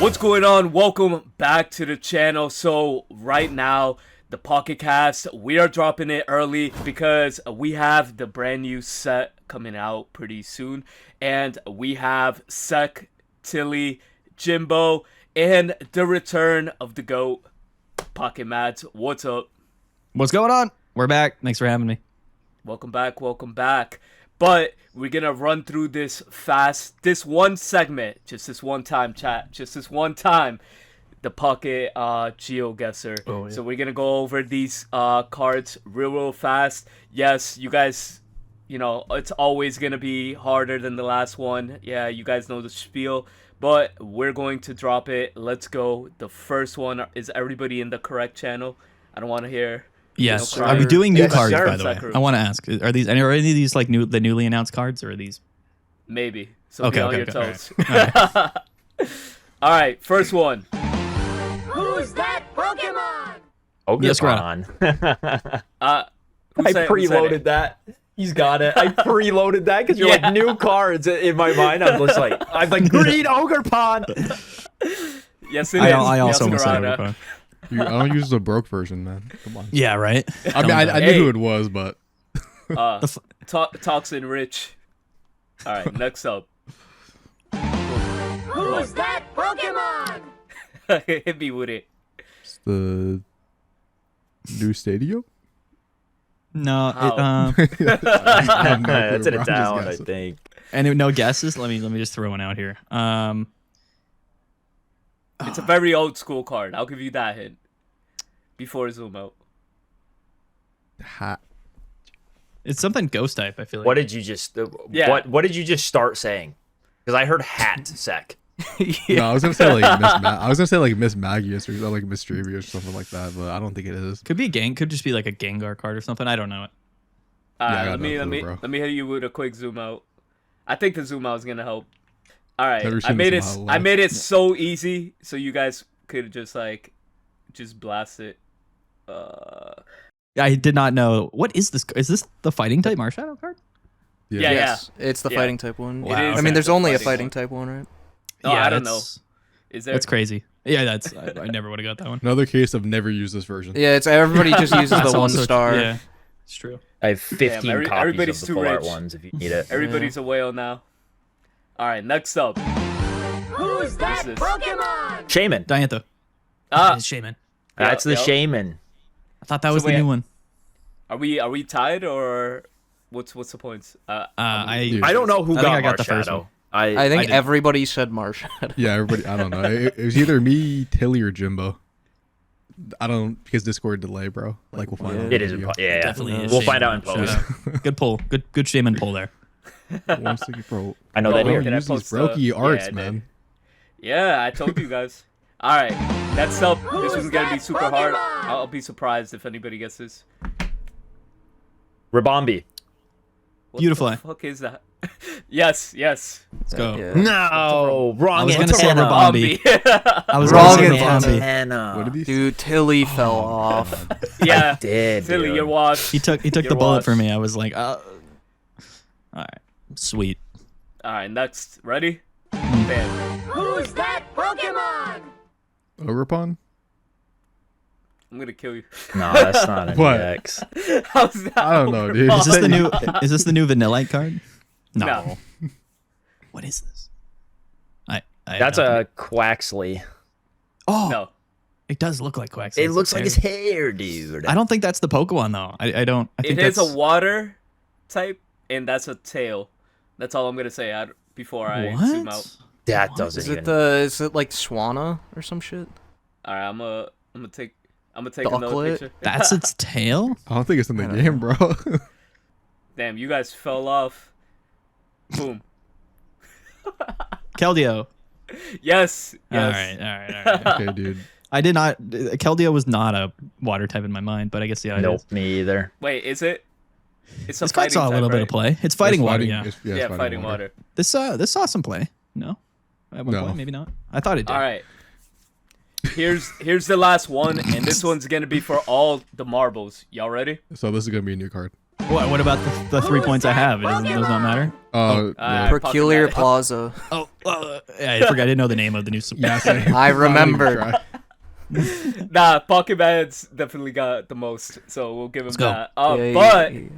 What's going on? Welcome back to the channel. So right now, the Pocket Cast, we are dropping it early because we have the brand new set coming out pretty soon. And we have Sek, Tilly, Jimbo, and the return of the GOAT, Pocket Mads. What's up? What's going on? We're back. Thanks for having me. Welcome back, welcome back. But we're gonna run through this fast. This one segment, just this one time, chat. Just this one time, the Pocket Geo Geussr. Oh, yeah. So we're gonna go over these cards real fast. Yes, you guys, you know it's always gonna be harder than the last one. Yeah, you guys know the spiel. But we're going to drop it. Let's go. The first one is everybody in the correct channel. I don't want to hear. Yes. No Are we doing new cards, sure. by the way? I want to ask. Are any of these like the newly announced cards, or are these? Maybe. So be on your toes. All right. All right, first one. Who's that Pokemon? Ogerpon. I I preloaded that. He's got it. I preloaded that because you're like new cards in my mind. I'm like green Ogerpon. Yes, it is. I also almost said Yes, Ogerpon. I don't use the broke version, man. Come on. Yeah, right. I mean, I knew who it was, but Toxin Rich. All right, next up. Who's that Pokemon? Hit me with it. it's the new stadium. No, How? That's in I'm a just down, I guessing. think. and no guesses. Let me just throw one out here. It's a very old school card. I'll give you that hint. Before zoom out. Hat. It's something ghost type. I feel like. What did you just? Yeah. What did you just start saying? Because I heard hat sec. No, I was gonna say like I was gonna say like Miss Magius or like Mischievous or something like that, but I don't think it is. Could be a gang. Could just be like a Gengar card or something. I don't know it. All Yeah, I right, got let me no clue, bro. let me hit you with a quick zoom out. I think the zoom out is gonna help. All right, Never I seen made the it. zoom out I live. made it so easy, so you guys could just blast it. I did not know. What is this? Is this the fighting type Marshadow card? Yeah, Yes, it's the Yeah. fighting type one. Wow. It is I mean, there's the only a fighting fighting one. type one, right? Oh, I don't know. that's- Is there? That's crazy. Yeah, that's. I never would have got that one. Another case of never use this version. Yeah, it's everybody just uses That's the one also- star. Yeah, it's true. I have 15 Damn, copies everybody's of too the full art rich. ones if you need it. Everybody's a whale now. All right, next up. Who's that this? Pokemon? Shaman. Diantha. Ah, It's Shaman. That's the yep. shaman. I thought that So was the wait, new one. are we tied or what's the points? I I don't know who I think got I got the first Marshadow. one. I think did. everybody said Marshadow. Yeah, everybody. I don't know. It was either me, Tilly, or Jimbo. I don't because Discord delay, bro. Like we'll find out. It is. in the Yeah, definitely is We'll Shaman. find out in Shout post. out. Good pull. Good Shaman pull there. video. One second, bro. I know Oh, that wait, here. did I Use these post, brokey yeah, arts, I did. man. Yeah, I told you guys. All right, next up. This one's gonna be that super hard. Pokemon? I'll be surprised if anybody gets this. Rabombi. What Beautiful. the fuck is that? Yes. Let's go. Yeah. No, wrong. I was gonna say antenna. Rabombi. I was Wrong gonna say antenna. Rabombi. Antenna. What are these? Dude, Tilly fell off. Yeah, Did Silly, dude. you're washed. He took Your the bullet watch. for me. I was like, all right, sweet. All right, next. Ready? Bam. Who's that Pokemon? Ogerpon? I'm gonna kill you. No, that's not an What? EX. How's that? I don't know, dude. Ogerpon? Is this the new? Is this the new Vanillite card? No. What is this? That's a Quaxley. Oh, No. it does look like Quaxley. It looks like his hair, dude. I don't think that's the Pokemon though. I don't. I think It is that's a water type, and that's a tail. That's all I'm gonna say before I zoom out. what? That doesn't Is even. is it like Swanna or some shit? All right, I'm gonna take another Ducklet? picture. That's its tail. I don't think it's in the I don't game, bro. Damn, you guys fell off. Boom. Keldeo. Yes. All Yes. right. Okay, dude. I did not. Keldeo was not a water type in my mind, but I guess yeah. It Nope, is. me either. Wait, is it? It's a This card fighting saw a type, little bit right? of play. It's fighting It's water. Yeah. it's- Yeah, it's fighting water. This saw some play. No. At one No. point, maybe not. I thought it did. All right. Here's the last one, and this one's gonna be for all the marbles. Y'all ready? So this is gonna be a new card. What about the 3 points I have? It does not matter. Peculiar Pocket Plaza. Oh, yeah, I forgot. I didn't know the name of the new. Yeah, same. I remember. Nah, Pocket Man's definitely got the most, so we'll give him go. that. Yeah, But yeah.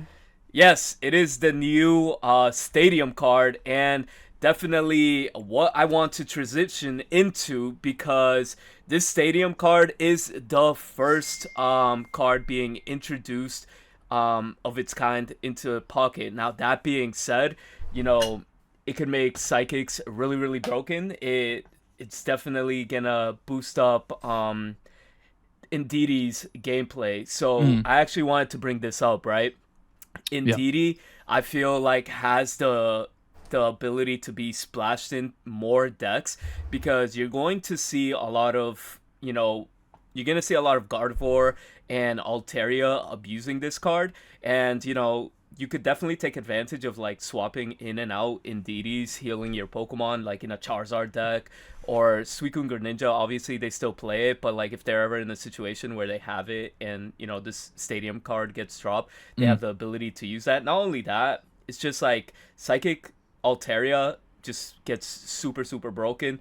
yes, it is the new stadium card, and definitely what I want to transition into, because this stadium card is the first card being introduced of its kind into Pocket. Now, that being said, it could make Psychics really, really broken. It's definitely gonna boost up Indeedee's gameplay. So I actually wanted to bring this up, right? Indeedee, I feel like has the ability to be splashed in more decks, because you're going to see a lot of Gardevoir and Altaria abusing this card, and you could definitely take advantage of like swapping in and out Indeedees, healing your Pokemon like in a Charizard deck, or Suicune Greninja. Obviously they still play it, but like if they're ever in a situation where they have it and this stadium card gets dropped, they have the ability to use that. Not only that, it's just like Psychic Altaria just gets super, super broken,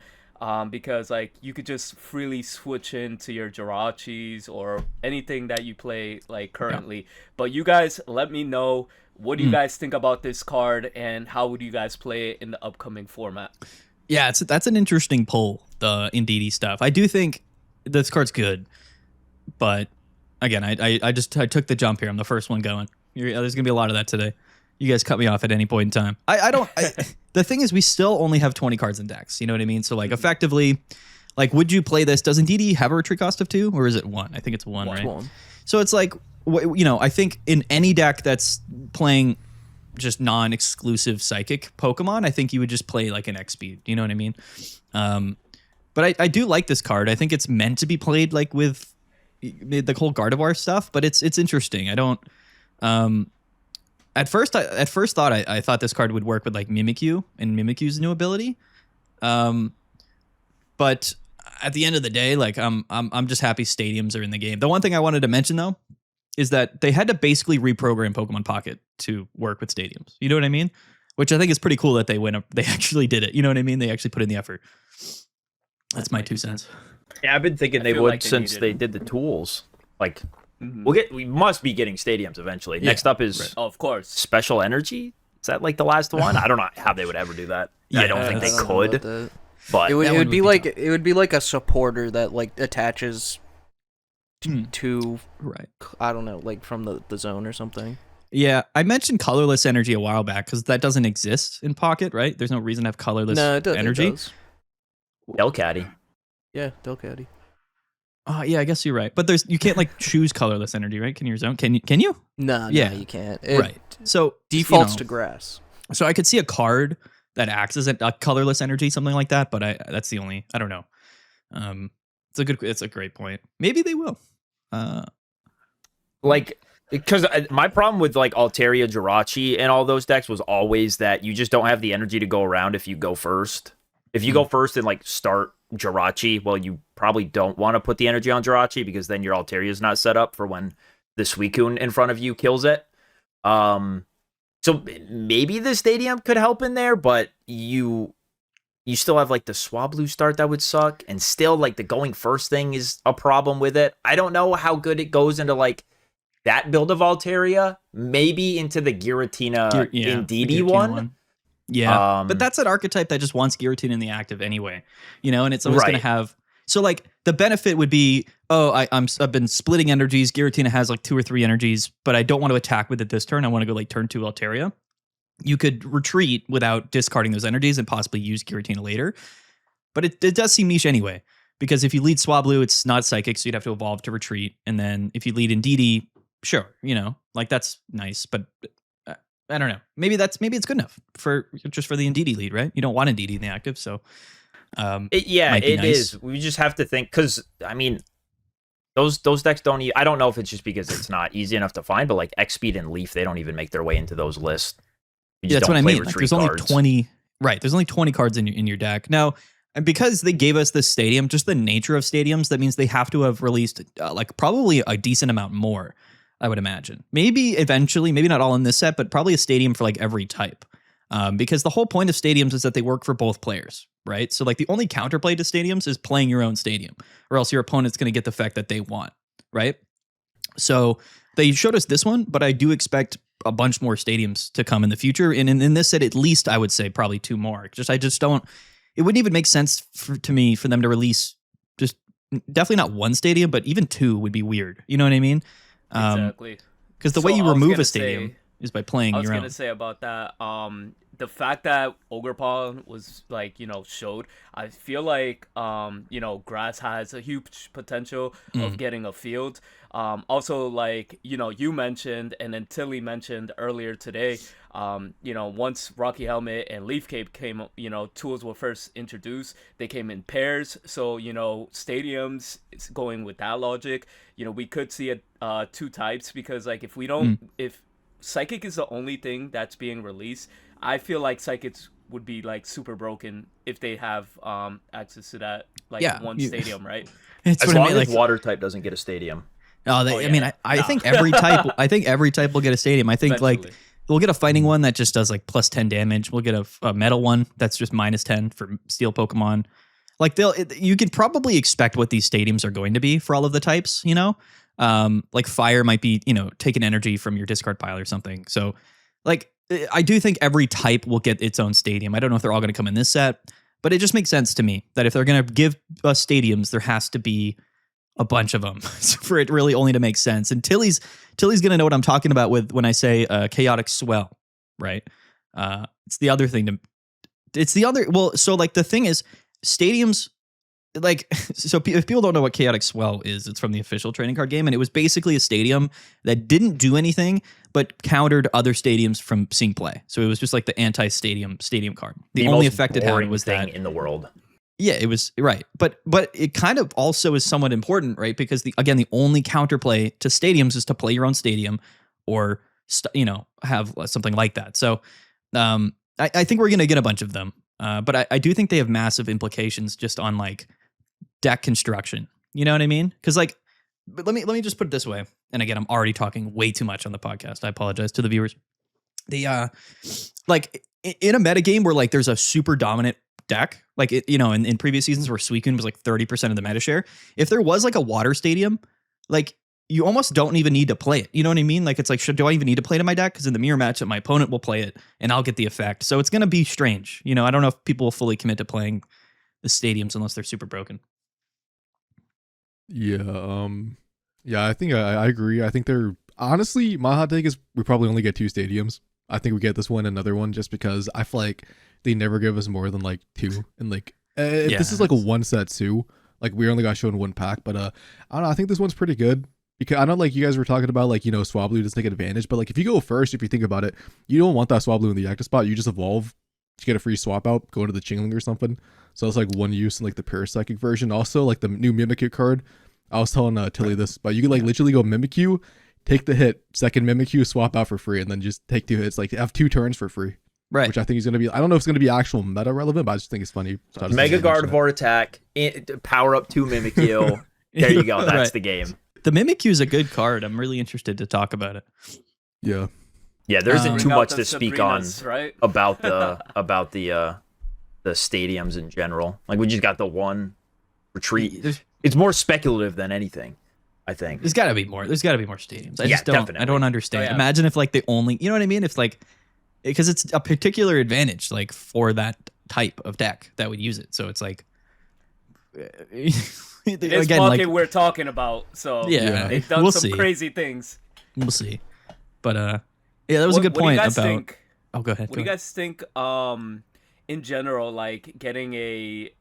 because like you could just freely switch into your Jirachis or anything that you play like currently. But you guys let me know, what do you guys think about this card, and how would you guys play it in the upcoming format? Yeah, that's an interesting pull, the Indeedee stuff. I do think this card's good, but again, I took the jump here. I'm the first one going. There's gonna be a lot of that today. You guys cut me off at any point in time. The thing is, we still only have 20 cards in decks. You know what I mean? So like effectively, like, would you play this? Does Indeedee have a retreat cost of 2, or is it 1? I think it's 1, right? 1. So it's like, I think in any deck that's playing just non-exclusive Psychic Pokemon, I think you would just play like an X speed. You know what I mean? But I do like this card. I think it's meant to be played like with the whole Gardevoir stuff, but it's interesting. I don't. At first thought I thought this card would work with like Mimikyu and Mimikyu's new ability, but at the end of the day, like I'm just happy stadiums are in the game. The one thing I wanted to mention though is that they had to basically reprogram Pokemon Pocket to work with stadiums. You know what I mean? Which I think is pretty cool that they actually did it. You know what I mean? They actually put in the effort. That's my 2 cents. Yeah, I've been thinking they would like since they did the tools. Like, we must be getting stadiums eventually. Yeah, Next up is of course, Special Energy. Is that like the last one? I don't know how they would ever do that. I don't think they could. But it would be like a supporter that like attaches to right. I don't know, like from the zone or something. Yeah, I mentioned colorless energy a while back because that doesn't exist in Pocket, right? There's no reason to have colorless energy. It does. Delcatty. Yeah, Delcatty. Yeah, I guess you're right. But you can't like choose colorless energy, right? Can your zone? Can you? No, Yeah. you can't. Right. So Defaults to grass. So I could see a card that acts as a colorless energy, something like that. But that's the only. I don't know. It's a great point. Maybe they will. Because my problem with like Altaria, Jirachi, and all those decks was always that you just don't have the energy to go around if you go first. If you go first and like start Jirachi, well, you probably don't want to put the energy on Jirachi because then your Altaria is not set up for when the Suicune in front of you kills it. So maybe the stadium could help in there, but you still have like the Swablu start that would suck, and still like the going first thing is a problem with it. I don't know how good it goes into like that build of Altaria, maybe into the Giratina Indeedee one. Yeah, but that's an archetype that just wants Giratina in the active anyway, and it's always going to have. So like the benefit would be, I've been splitting energies. Giratina has like 2 or 3 energies, but I don't want to attack with it this turn. I want to go like turn 2 Altaria. You could retreat without discarding those energies and possibly use Giratina later, but it does seem niche anyway, because if you lead Swablu, it's not psychic, so you'd have to evolve to retreat, and then if you lead Indeedee, sure, like that's nice, but I don't know. Maybe it's good enough for the Indeedee lead, right? You don't want Indeedee in the active, so it nice. is. We just have to think, because I mean, those decks don't. I don't know if it's just because it's not easy enough to find, but like X Speed and Leaf, they don't even make their way into those lists. Yeah, that's what I mean. Like, there's only 20. Right, there's only 20 cards in your deck now. And because they gave us this stadium, just the nature of stadiums, that means they have to have released like probably a decent amount more. I would imagine. Maybe eventually, maybe not all in this set, but probably a stadium for like every type. Because the whole point of stadiums is that they work for both players, right? So like the only counterplay to stadiums is playing your own stadium, or else your opponent's going to get the effect that they want, right? So they showed us this one, but I do expect a bunch more stadiums to come in the future. And in this set, at least I would say probably 2 more. I just don't, it wouldn't even make sense to me for them to release just definitely not 1 stadium, but even 2 would be weird. You know what I mean? Exactly. Because the way you remove a stadium is by playing your own. I was gonna say about that. The fact that Ogerpon was like, showed, I feel like grass has a huge potential of getting a field. Also, like, you mentioned, and then Tilly mentioned earlier today, once Rocky Helmet and Leaf Cape came, tools were first introduced, they came in pairs. So, stadiums, it's going with that logic. We could see 2 types, because like if Psychic is the only thing that's being released, I feel like Psychics would be like super broken if they have access to that one stadium, right? It's as long as water type doesn't get a stadium. I mean, I think every type. I think every type will get a stadium. I think Eventually. like we'll get a fighting one that just does like plus 10 damage. We'll get a metal one that's just minus 10 for steel Pokemon. Like you can probably expect what these stadiums are going to be for all of the types. Like fire might be taking energy from your discard pile or something. So like I do think every type will get its own stadium. I don't know if they're all going to come in this set, but it just makes sense to me that if they're going to give us stadiums, there has to be a bunch of them for it really only to make sense. And Tilly's going to know what I'm talking about when I say chaotic swell, right? It's the other thing so like the thing is stadiums, like, so if people don't know what chaotic swell is, it's from the official trading card game, and it was basically a stadium that didn't do anything but countered other stadiums from seeing play. So it was just like the anti-stadium card. The only effect it had was thing that in the world. Yeah, it was right, but it kind of also is somewhat important, right? Because the only counterplay to stadiums is to play your own stadium, or have something like that. So I think we're gonna get a bunch of them, but I do think they have massive implications just on like deck construction. You know what I mean? Because like, but let me just put it this way. And again, I'm already talking way too much on the podcast. I apologize to the viewers. The like in a metagame where like there's a super dominant deck, like in previous seasons where Suicune was like 30% of the meta share, if there was like a water stadium, like you almost don't even need to play it. You know what I mean? Like it's like, do I even need to play it in my deck? Because in the mirror matchup, my opponent will play it and I'll get the effect. So it's going to be strange. I don't know if people will fully commit to playing the stadiums unless they're super broken. Yeah, I think I agree. I think they're honestly, my hot take is we probably only get 2 stadiums. I think we get this one, another one, just because I feel like they never give us more than like 2. And like, if this is like a 1 set too, like we only got shown 1 pack, but I don't know. I think this one's pretty good, because I know like you guys were talking about like, Swablu doesn't take advantage, but like if you go first, if you think about it, you don't want that Swablu in the active spot. You just evolve to get a free swap out, go to the Chingling or something. So it's like 1 use in like the Parapsychic version. Also, like the new Mimikyu card, I was telling Tilly this, but you can like literally go Mimikyu, take the hit, second Mimikyu, swap out for free, and then just take 2 hits. Like have 2 turns for free. Right. Which I think is going to be, I don't know if it's going to be actual meta relevant, but I just think it's funny. So Mega Gardevoir attack, power up 2 Mimikyu. There you go. That's the game. The Mimikyu is a good card. I'm really interested to talk about it. Yeah. Yeah, there isn't too much to speak on right? about the stadiums in general. Like we just got the 1 retreat. It's more speculative than anything, I think. There's got to be more. There's got to be more stadiums. I just definitely. I don't understand. Oh, yeah. Imagine if like the only, you know what I mean? If like, because it's a particular advantage like for that type of deck that would use it. So it's like, It's again, Pocket like, we're talking about, so Yeah, they've done we'll some see. crazy things. We'll see. But yeah, that was a good point about. Think, oh, go ahead. What do you guys think? In general, like getting a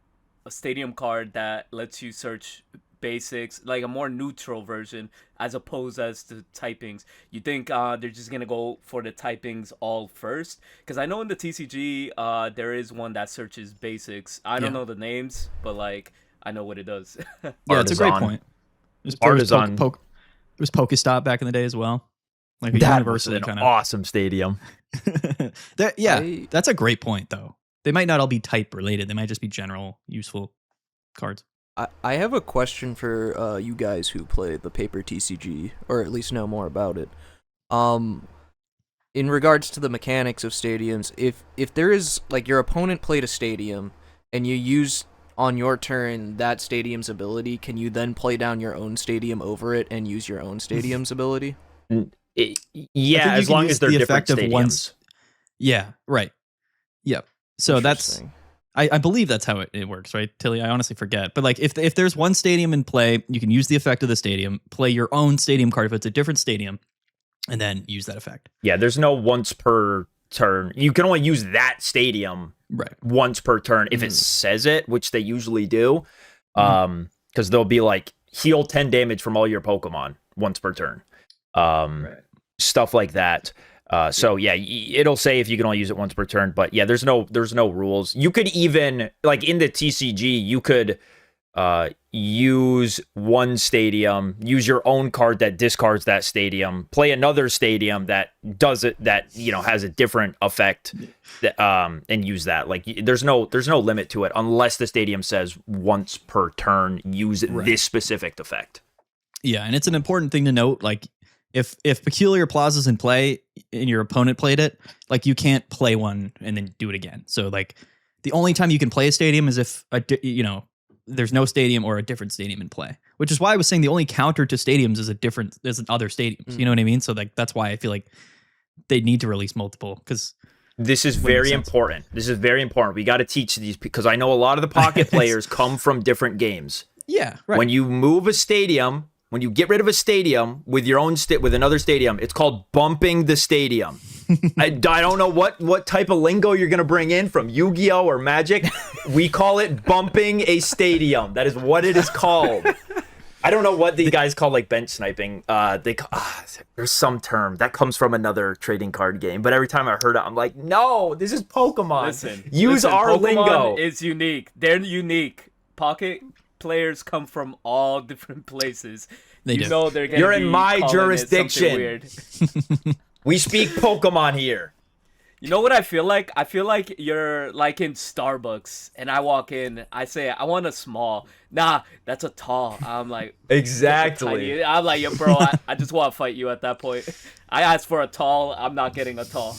stadium card that lets you search basics, like a more neutral version as opposed as to typings. You think they're just gonna go for the typings all first? Because I know in the TCG there is one that searches basics. I don't know the names, but like I know what it does. Yeah, it's a great point. It was Pokestop back in the day as well. Like that was an awesome stadium. That's a great point though. They might not all be type related. They might just be general useful cards. I have a question for you guys who play the paper TCG, or at least know more about it. In regards to the mechanics of stadiums, if there is, like, your opponent played a stadium, and you use on your turn that stadium's ability, can you then play down your own stadium over it and use your own stadium's ability? Yeah, as long as they're different stadiums. Yeah, right. Yep. So that's I believe that's how it works, right, Tilly? I honestly forget. But like if there's one stadium in play, you can use the effect of the stadium, play your own stadium card if it's a different stadium, and then use that effect. Yeah, there's no once per turn. You can only use that stadium once per turn if it says it, which they usually do. Because they'll be like, heal 10 damage from all your Pokemon once per turn. Stuff like that. So yeah, it'll say if you can only use it once per turn, but yeah, there's no rules. You could even, like in the TCG, you could use one stadium, use your own card that discards that stadium, play another stadium that does it, that, you know, has a different effect, that, and use that. Like there's no limit to it unless the stadium says once per turn use this specific effect. Yeah, and it's an important thing to note, like if Peculiar Plaza's in play and your opponent played it, like you can't play one and then do it again. So like the only time you can play a stadium is if there's no stadium or a different stadium in play, which is why I was saying the only counter to stadiums is other stadiums. You know what I mean? So like that's why I feel like they need to release multiple, because this is very important. This is very important. We got to teach these, because I know a lot of the pocket players come from different games. Yeah, right. When you move a stadium, when you get rid of a stadium with your own with another stadium, it's called bumping the stadium. I don't know what type of lingo you're gonna bring in from Yu-Gi-Oh or Magic. We call it bumping a stadium. That is what it is called. I don't know what the guys call like bench sniping. There's some term that comes from another trading card game, but every time I heard it, I'm like, no, this is Pokemon. Listen, our Pokemon lingo. Is unique. They're unique. Pocket players come from all different places. You're in my jurisdiction. Weird. We speak Pokemon here. You know what I feel like? I feel like you're like in Starbucks, and I walk in, I say, I want a small. Nah, that's a tall. I'm like, exactly. I'm like, yo, bro, I just want to fight you at that point. I asked for a tall. I'm not getting a tall.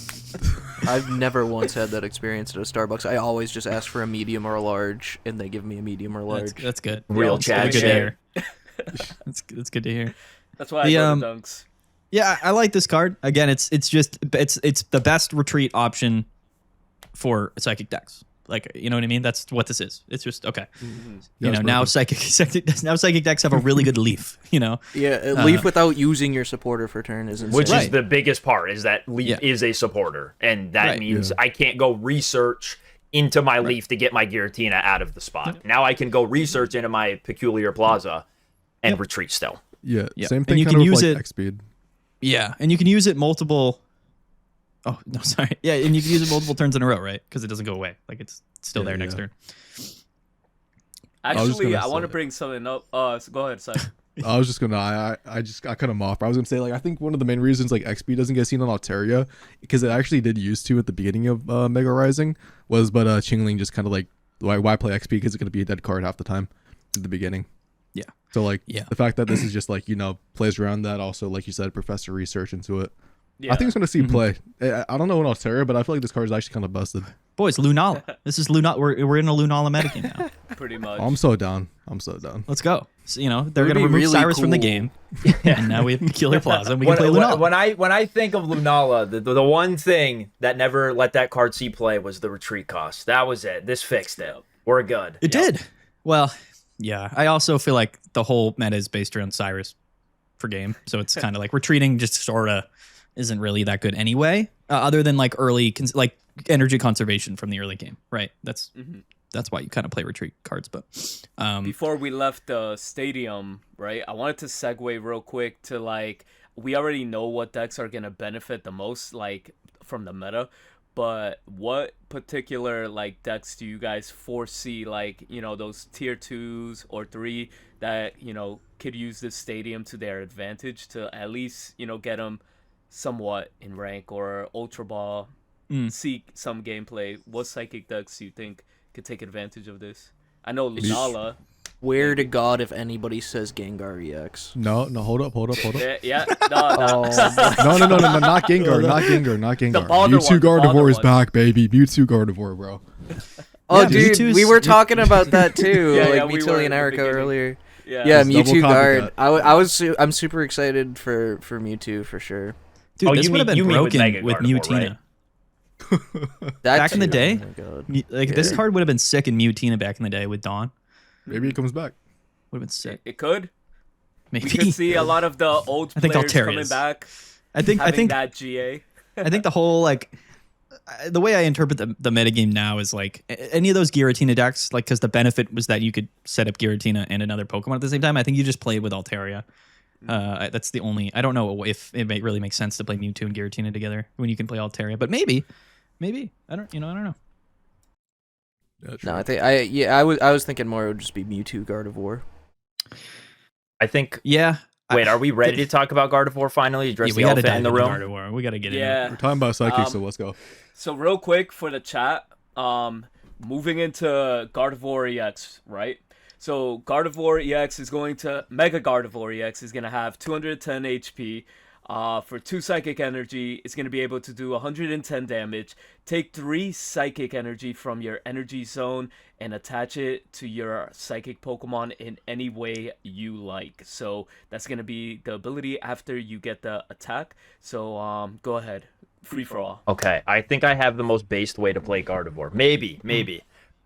I've never once had that experience at a Starbucks. I always just ask for a medium or a large, and they give me a medium or large. That's good. Real chat shit. That's good to hear. That's why I go to Dunks. Yeah, I like this card. Again, it's the best retreat option for psychic decks. Like, you know what I mean? That's what this is. It's just okay. Mm-hmm. Now psychic decks have a really good leaf. Yeah, leaf without using your supporter for turn is insane. Which is the biggest part, is that leaf is a supporter, and that means I can't go research into my leaf to get my Giratina out of the spot. Now I can go research into my Peculiar Plaza and retreat still. Yeah, same thing. And you can use it X-Speed. Yeah, and you can use it multiple. Oh no, sorry. Yeah, and you can use it multiple turns in a row, right? Because it doesn't go away. Like it's still there next turn. Actually, I want to bring something up. So go ahead, Si. I was just gonna. I cut him off. I was gonna say, like, I think one of the main reasons like XP doesn't get seen on Altaria, because it actually did used to at the beginning of Mega Rising, was but Chingling just kind of like, why play XP, because it's gonna be a dead card half the time at the beginning. Yeah. So like the fact that this is just like, plays around that, also like you said, professor research into it. Yeah. I think it's gonna see play. I don't know in Altaria, but I feel like this card is actually kind of busted. Boys, Lunala. This is Lunala. We're in a Lunala metagame now. Pretty much. I'm so down. Let's go. So, they're gonna remove Cyrus from the game, and now we have Peculiar Plaza. We can play Lunala. When I think of Lunala, the one thing that never let that card see play was the retreat cost. That was it. This fixed it. We're good. It did. Well. Yeah, I also feel like the whole meta is based around Cyrus for game, so it's kind of like retreating just sort of isn't really that good anyway, other than like early like energy conservation from the early game, right? That's why you kind of play retreat cards. But before we left the stadium, right, I wanted to segue real quick to like, we already know what decks are gonna benefit the most, like from the meta. But what particular like decks do you guys foresee, like, those tier 2s or 3 that, could use this stadium to their advantage to at least, get them somewhat in rank or Ultra Ball, seek some gameplay? What psychic decks do you think could take advantage of this? I know Lunala. Swear to God, if anybody says Gengar EX. No, hold up. Yeah. No. No, not Gengar, not Gengar. The Balder Mewtwo one, the Gardevoir Balder is one. back, baby. Mewtwo Gardevoir, bro. Oh, Yeah, dude, Mewtwo's- we were talking about that too. Yeah, like we me, were Tilly, in and the Ericko beginning. earlier. Yeah. Yeah, Double Mewtwo copycat. Guard. I'm super excited for Mewtwo for sure. Dude, Oh, this you would have mean- been you mean with broken Mega with Gardevoir, Mutina. right? That Back in the too. day? Oh my God. This Yeah. card would have been sick in Mutina back in the day with Dawn. Maybe it comes back. Would have been sick. It could. Maybe. We could see a lot of the old I think players Altaria coming is- back. I think that GA. I think the whole like the way I interpret the metagame now is like any of those Giratina decks, like because the benefit was that you could set up Giratina and another Pokemon at the same time. I think you just play with Altaria. That's the only. I don't know if it really makes sense to play Mewtwo and Giratina together when you can play Altaria, but maybe I don't know. Yeah, true. No, I was thinking more it would just be Mewtwo Gardevoir. I think. Yeah. Wait, are we ready to talk about Gardevoir finally? Address Yeah, the we got to elephant dive in the into room. Gardevoir. We got to get into it. Yeah. We're talking about psychic, so Um, let's go. So real quick for the chat, moving into Gardevoir EX, right? So Gardevoir EX is going to Mega Gardevoir EX is going to have 210 HP. For 2 psychic energy, it's going to be able to do 110 damage. Take 3 psychic energy from your energy zone and attach it to your psychic Pokemon in any way you like. So that's going to be the ability after you get the attack. So go ahead, free for all. Okay, I think I have the most based way to play Gardevoir. Maybe.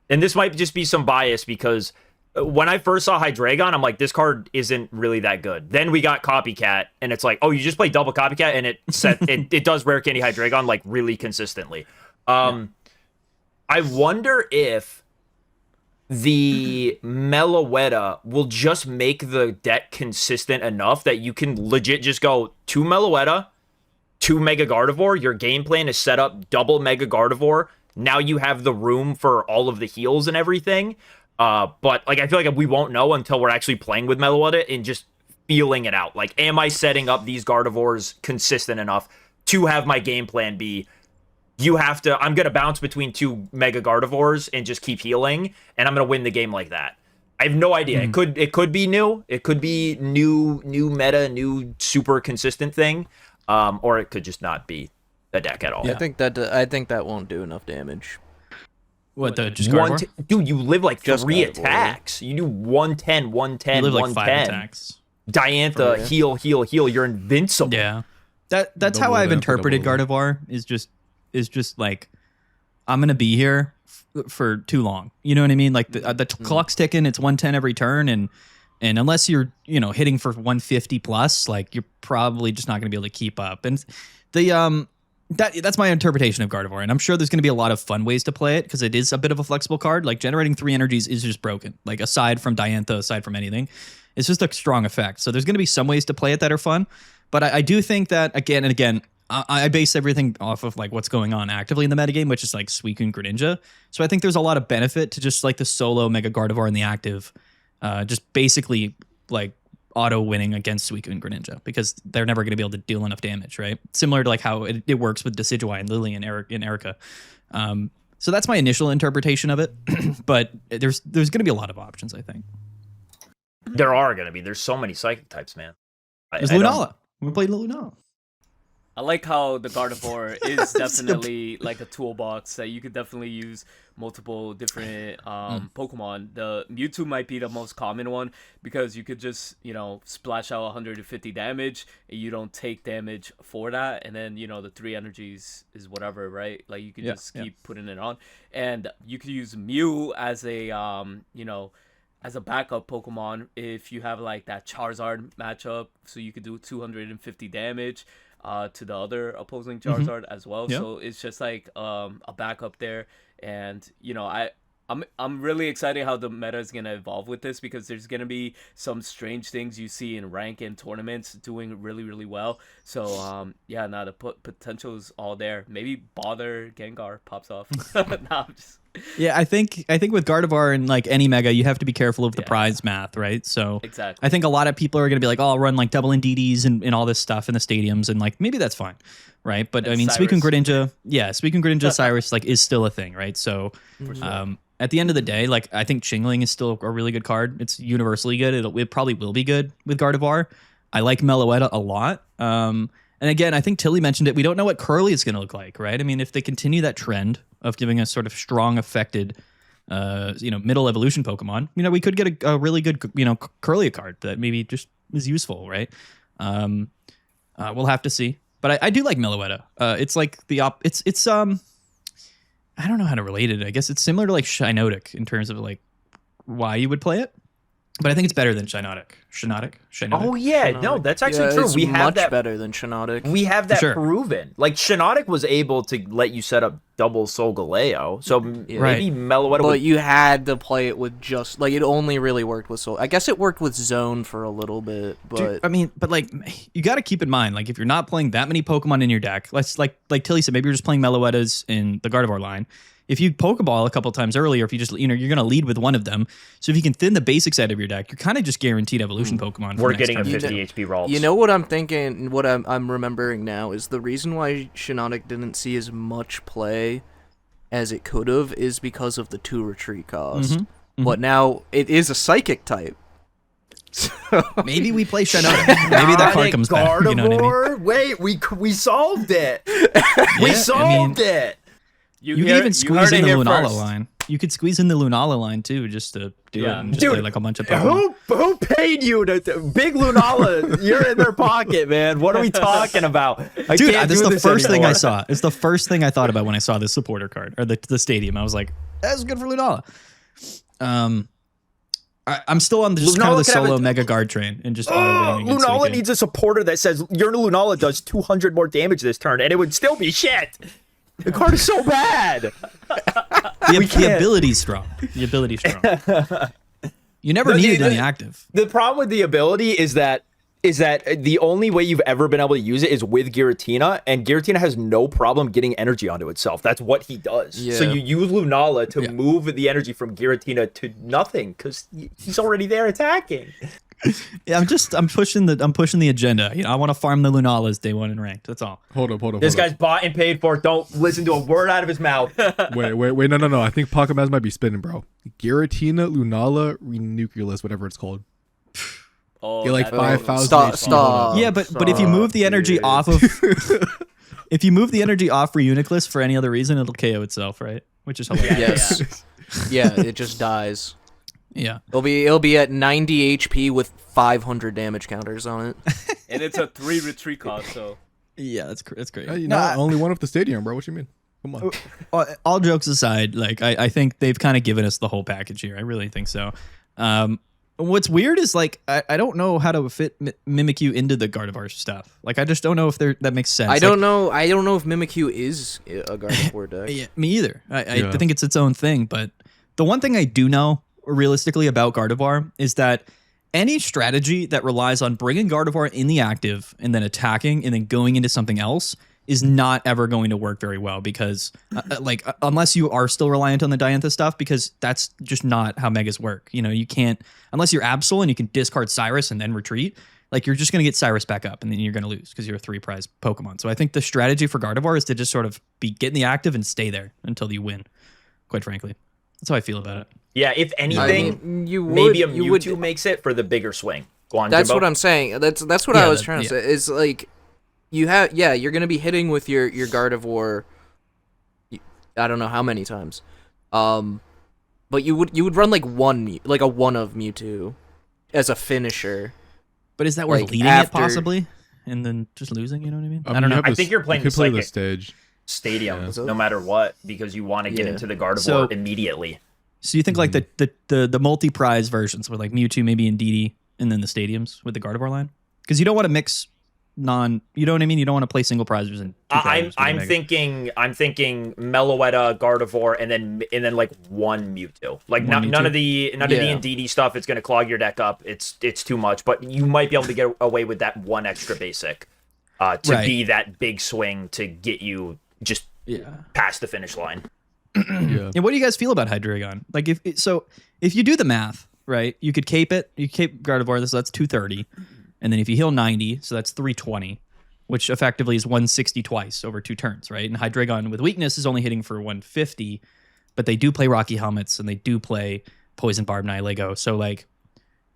And this might just be some bias because when I first saw Hydreigon, I'm like, this card isn't really that good. Then we got Copycat, and it's like, oh, you just play double Copycat, and it does Rare Candy Hydreigon like really consistently. I wonder if the Meloetta will just make the deck consistent enough that you can legit just go 2 Meloetta, 2 Mega Gardevoir. Your game plan is set up double Mega Gardevoir. Now you have the room for all of the heals and everything. But like I feel like we won't know until we're actually playing with Meloetta and just feeling it out. Like, am I setting up these Gardevoirs consistent enough to have my game plan be I'm gonna bounce between 2 Mega Gardevoirs and just keep healing, and I'm gonna win the game like that. I have no idea. It could be new. It could be new meta, new super consistent thing. Or it could just not be a deck at all. I think that won't do enough damage. What the just One Gardevoir? dude, you live like Just 3 Gardevoir. attacks. You do 110, 110, You live like 5 110. attacks. Diantha, heal. You're invincible. Yeah. That's how Double I've that, interpreted double that. Gardevoir is just like I'm gonna be here for too long. You know what I mean? Like the clock's ticking. It's 110 every turn, and unless you're hitting for 150 plus, like you're probably just not gonna be able to keep up. And the that's my interpretation of Gardevoir, and I'm sure there's gonna be a lot of fun ways to play it because it is a bit of a flexible card. Like generating 3 energies is just broken. Like aside from Diantha, aside from anything, it's just a strong effect. So there's gonna be some ways to play it that are fun. But I do think that again and again, I base everything off of like what's going on actively in the metagame, which is like Suicune and Greninja. So I think there's a lot of benefit to just like the solo Mega Gardevoir in the active, just basically like auto winning against Suicune and Greninja because they're never going to be able to deal enough damage, right? Similar to like how it works with Decidueye and Lily and Erica. So that's my initial interpretation of it. But there's going to be a lot of options, I think. There are gonna be. There's so many psychic types, man. There's I don't- Lunala. We played Lunala. I like how the Gardevoir is definitely like a toolbox that you could definitely use multiple different Pokemon. The Mewtwo might be the most common one because you could just, splash out 150 damage and you don't take damage for that. And then, the 3 energies is whatever, right? Like you could just keep putting it on. And you could use Mew as a, as a backup Pokemon if you have like that Charizard matchup. So you could do 250 damage. To the other opposing Charizard as well. Yeah. So it's just like a backup there. And I'm really excited how the meta is gonna evolve with this because there's gonna be some strange things you see in rank and tournaments doing really, really well. So the potential is all there. Maybe Bother Gengar pops off. I'm just... Yeah, I think with Gardevoir and like any Mega, you have to be careful of the prize math, right? So Exactly. I think a lot of people are going to be like, oh, I'll run like double NDDs and all this stuff in the stadiums, and like maybe that's fine, right? But And I mean, Cyrus. Suicune Greninja, Cyrus like is still a thing, right? So at the end of the day, like I think Chingling is still a really good card. It's universally good. It probably will be good with Gardevoir. I like Meloetta a lot. And again, I think Tilly mentioned it. We don't know what Curly is going to look like, right? I mean, if they continue that trend of giving us sort of strong, affected, middle evolution Pokemon, we could get a really good, Curly card that maybe just is useful, right? We'll have to see. But I do like Meloetta. It's like it's I don't know how to relate it. I guess it's similar to like Shiinotic in terms of like why you would play it. But I think it's better than Shiinotic. Shiinotic? Oh yeah, no, that's actually true. It's We have much that better than Shiinotic. We have that sure. proven. Like Shiinotic was able to let you set up double Solgaleo, so maybe Meloetta. But you had to play it with just like it only really worked with Soul. I guess it worked with Zone for a little bit, but Dude, I mean, but like you got to keep in mind, like if you're not playing that many Pokemon in your deck, let's like Tilly said, maybe you're just playing Meloettas in the Gardevoir line. If you Pokeball a couple times earlier, if you just you're going to lead with one of them. So if you can thin the basics out of your deck, you're kind of just guaranteed evolution Pokemon. We're next getting a turn. 50 HP Ralts. you know what I'm thinking? What I'm remembering now is the reason why Shiinotic didn't see as much play as it could have is because of the 2 retreat cost. But now it is a Psychic type. Maybe we play Shiinotic. Maybe that card comes back. You know what I mean? Wait, we solved it. We Yeah, solved it. You can even squeeze in the Lunala line. You could squeeze in the Lunala line too, just to do it and just play like a bunch of Pokemon. Who paid you to Big Lunala? You're in their pocket, man. What are we talking about? Dude, this is the first thing I saw. It's the first thing I thought about when I saw this supporter card or the stadium. I was like, that's good for Lunala. I'm still on just kind of the solo Mega Guard train and just auto-waiting. Lunala needs a supporter that says your Lunala does 200 more damage this turn, and it would still be shit. The card is so bad. The ability's strong. The ability's strong. You never needed any active. The problem with the ability is that the only way you've ever been able to use it is with Giratina, and Giratina has no problem getting energy onto itself. That's what he does. Yeah. So you use Lunala to move the energy from Giratina to nothing because he's already there attacking. Yeah, I'm pushing the agenda. I want to farm the Lunalas day 1 in ranked. That's all. Hold up. This guy's bought and paid for. Don't listen to a word out of his mouth. Wait, no. I think Pokémon might be spinning, bro. Giratina, Lunala, Renuculus, whatever it's called. Oh, Get like 5,000 Stop, HP. stop. Yeah, but if you move the energy off of if you move the energy off Reuniclus for any other reason, it'll KO itself, right? Which is hilarious. Yes. Yeah, it just dies. Yeah. It'll be at 90 HP with 500 damage counters on it. And it's a 3 retreat cost, so Yeah, that's great. Only one of the stadium, bro. What you mean? Come on. All jokes aside, like I think they've kind of given us the whole package here. I really think so. What's weird is like I don't know how to fit Mimikyu into the Gardevoir stuff. Like I just don't know if that makes sense. I don't know if Mimikyu is a Gardevoir deck. Yeah, me either. I think it's its own thing. But the one thing I do know realistically about Gardevoir is that any strategy that relies on bringing Gardevoir in the active and then attacking and then going into something else is not ever going to work very well because unless you are still reliant on the Diantha stuff, because that's just not how Megas work. You can't, unless you're Absol and you can discard Cyrus and then retreat, like you're just going to get Cyrus back up and then you're going to lose because you're a 3 prize Pokemon. So I think the strategy for Gardevoir is to just sort of get in the active and stay there until you win, quite frankly. That's how I feel about it. Yeah, if anything, maybe a Mewtwo makes it for the bigger swing. Go on, That's Jimbo. what I'm saying. That's what I was trying to say. Is like you're gonna be hitting with your Gardevoir. I don't know how many times, but you would run like a one of Mewtwo as a finisher. But is that worth Like, leading it possibly and then just losing? You know what I mean? I don't know. I think you're playing you the can play the Psychic stage. Stadium no matter what because you want to get into the Gardevoir immediately. So you think like the multi-prize versions with like Mewtwo, maybe Indeedee, and then the stadiums with the Gardevoir line? Because you don't want to mix you know what I mean? You don't want to play single prizes and I'm thinking Meloetta, Gardevoir, and then like one Mewtwo. Like none of the Indeedee stuff. It's gonna clog your deck up. It's too much. But you might be able to get away with that one extra basic to be that big swing to get you just past the finish line. Yeah. And what do you guys feel about Hydreigon? Like if you do the math, right? You could cape it. You cape Gardevoir, so that's 230. And then if you heal 90, so that's 320. which effectively is 160 twice over 2 turns, right? And Hydreigon with weakness is only hitting for 150, but they do play Rocky Helmets and they do play Poison Barb Nihilego. So, like,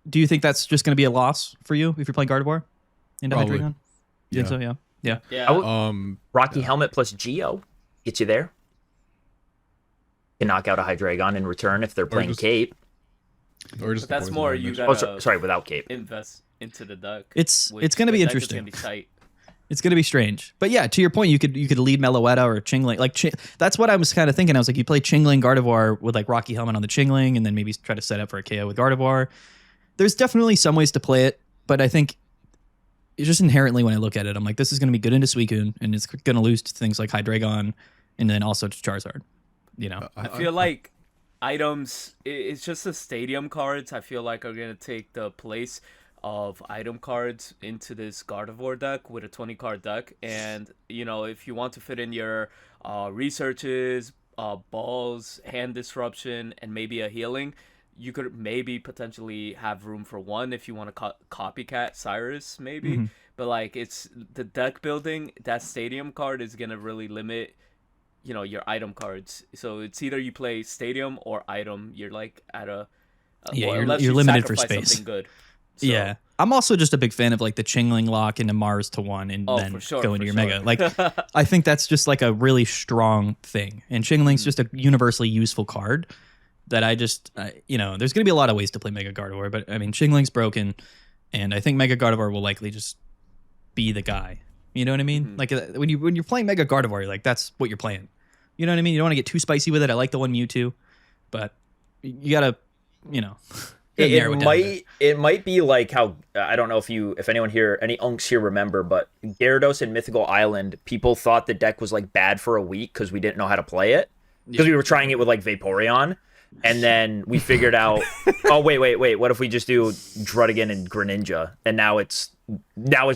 do you think that's just going to be a loss for you if you're playing Gardevoir into Probably. Hydreigon? You think so? Yeah. Yeah. Yeah. Rocky Helmet plus Geo get you there. You can knock out a Hydreigon in return if they're playing just- Cape. Or just But that's poison more damage. you Oh, gotta sorry, without Cape. invest into the deck. It's which going to the be deck is interesting. gonna be tight. It's going to be strange. But yeah, to your point, you could lead Meloetta or Chingling. Like that's what I was kind of thinking. I was like, you play Chingling Gardevoir with like Rocky Helmet on the Chingling, and then maybe try to set up for a KO with Gardevoir. There's definitely some ways to play it, but I think it's just inherently when I look at it, I'm like, this is going to be good into Suicune, and it's going to lose to things like Hydreigon, and then also to Charizard. You know, I feel like items. It's just the stadium cards. I feel like are gonna take the place of item cards into this Gardevoir deck with a 20 card deck. And you know, if you want to fit in your researches, balls, hand disruption, and maybe a healing, you could maybe potentially have room for one if you want to copycat Cyrus maybe. But like, it's the deck building. That stadium card is gonna really limit, you know, your item cards. So it's either you play stadium or item. You're like at a Yeah, or you're unless you're you limited for sacrifice space. something good. So, yeah. I'm also just a big fan of like the Chingling lock into Mars to 1 and Oh, then for sure, go into for your sure. Mega. Like, I think that's just like a really strong thing. And Chingling's just a universally useful card that I just, you know, there's going to be a lot of ways to play Mega Gardevoir, but I mean, Chingling's broken, and I think Mega Gardevoir will likely just be the guy. You know what I mean? Like, when you're playing Mega Gardevoir, you're like, that's what you're playing. You know what I mean? You don't want to get too spicy with it. I like the one Mewtwo, but you gotta, you know, narrow it down a bit. It might be like how I don't know if anyone here, any unks here remember, but Gyarados and Mythical Island, people thought the deck was like bad for a week because we didn't know how to play it because we were trying it with like Vaporeon, and then we figured out, oh wait, what if we just do Druddigon and Greninja, and now it's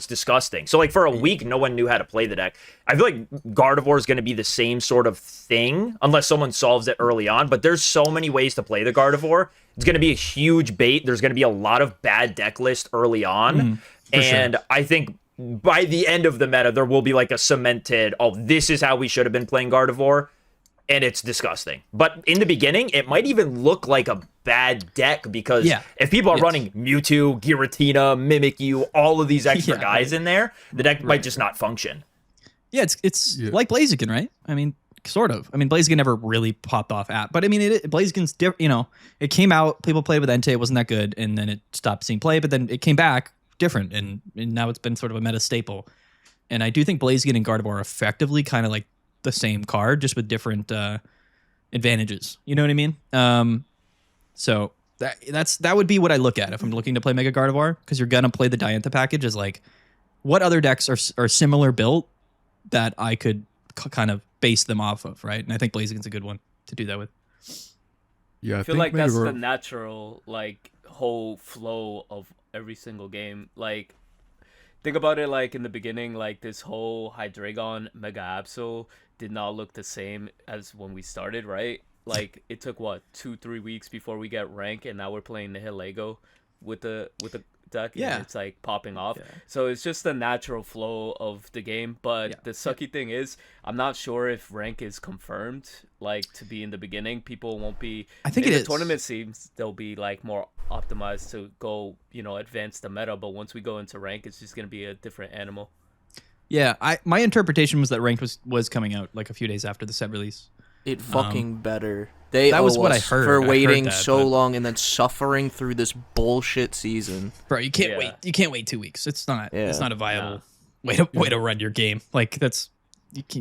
disgusting. So like for a week, no one knew how to play the deck. I feel like Gardevoir is going to be the same sort of thing unless someone solves it early on. But there's so many ways to play the Gardevoir. It's going to be a huge bait. There's going to be a lot of bad deck list early on, and sure. I think by the end of the meta, there will be like a cemented, oh, this is how we should have been playing Gardevoir. And it's disgusting. But in the beginning, it might even look like a bad deck because if people are running Mewtwo, Giratina, Mimikyu, all of these extra guys in there, the deck might just not function. Yeah, it's like Blaziken, right? I mean, sort of. I mean, Blaziken never really popped off but I mean, Blaziken's you know, it came out, people played with Entei, it wasn't that good, and then it stopped seeing play, but then it came back different, and now it's been sort of a meta staple. And I do think Blaziken and Gardevoir are effectively kind of like the same card, just with different advantages. You know what I mean? So that would be what I look at if I'm looking to play Mega Gardevoir, because you're gonna play the Diantha package as like, what other decks are similar built that I could kind of base them off of, right? And I think Blaziken's a good one to do that with. Yeah, I feel like that's the natural like whole flow of every single game. Like, think about it like in the beginning, like this whole Hydreigon Mega Absol did not look the same as when we started, right? Like it took what 2-3 weeks before we get rank, and now we're playing the Nihilego with the deck, and it's like popping off. So it's just the natural flow of the game. But the sucky thing is, I'm not sure if rank is confirmed like to be in the beginning. People won't be. I think in it the is. tournament seems they'll be like more optimized to go, you know, advance the meta. But once we go into rank, it's just gonna be a different animal. Yeah, my interpretation was that ranked was coming out like a few days after the set release. It fucking better. They that was owe what I us heard. for I waiting heard that, so but- long and then suffering through this bullshit season. Bro, you can't wait. You can't wait 2 weeks. It's not. It's Yeah. not a viable way to run your game. Like you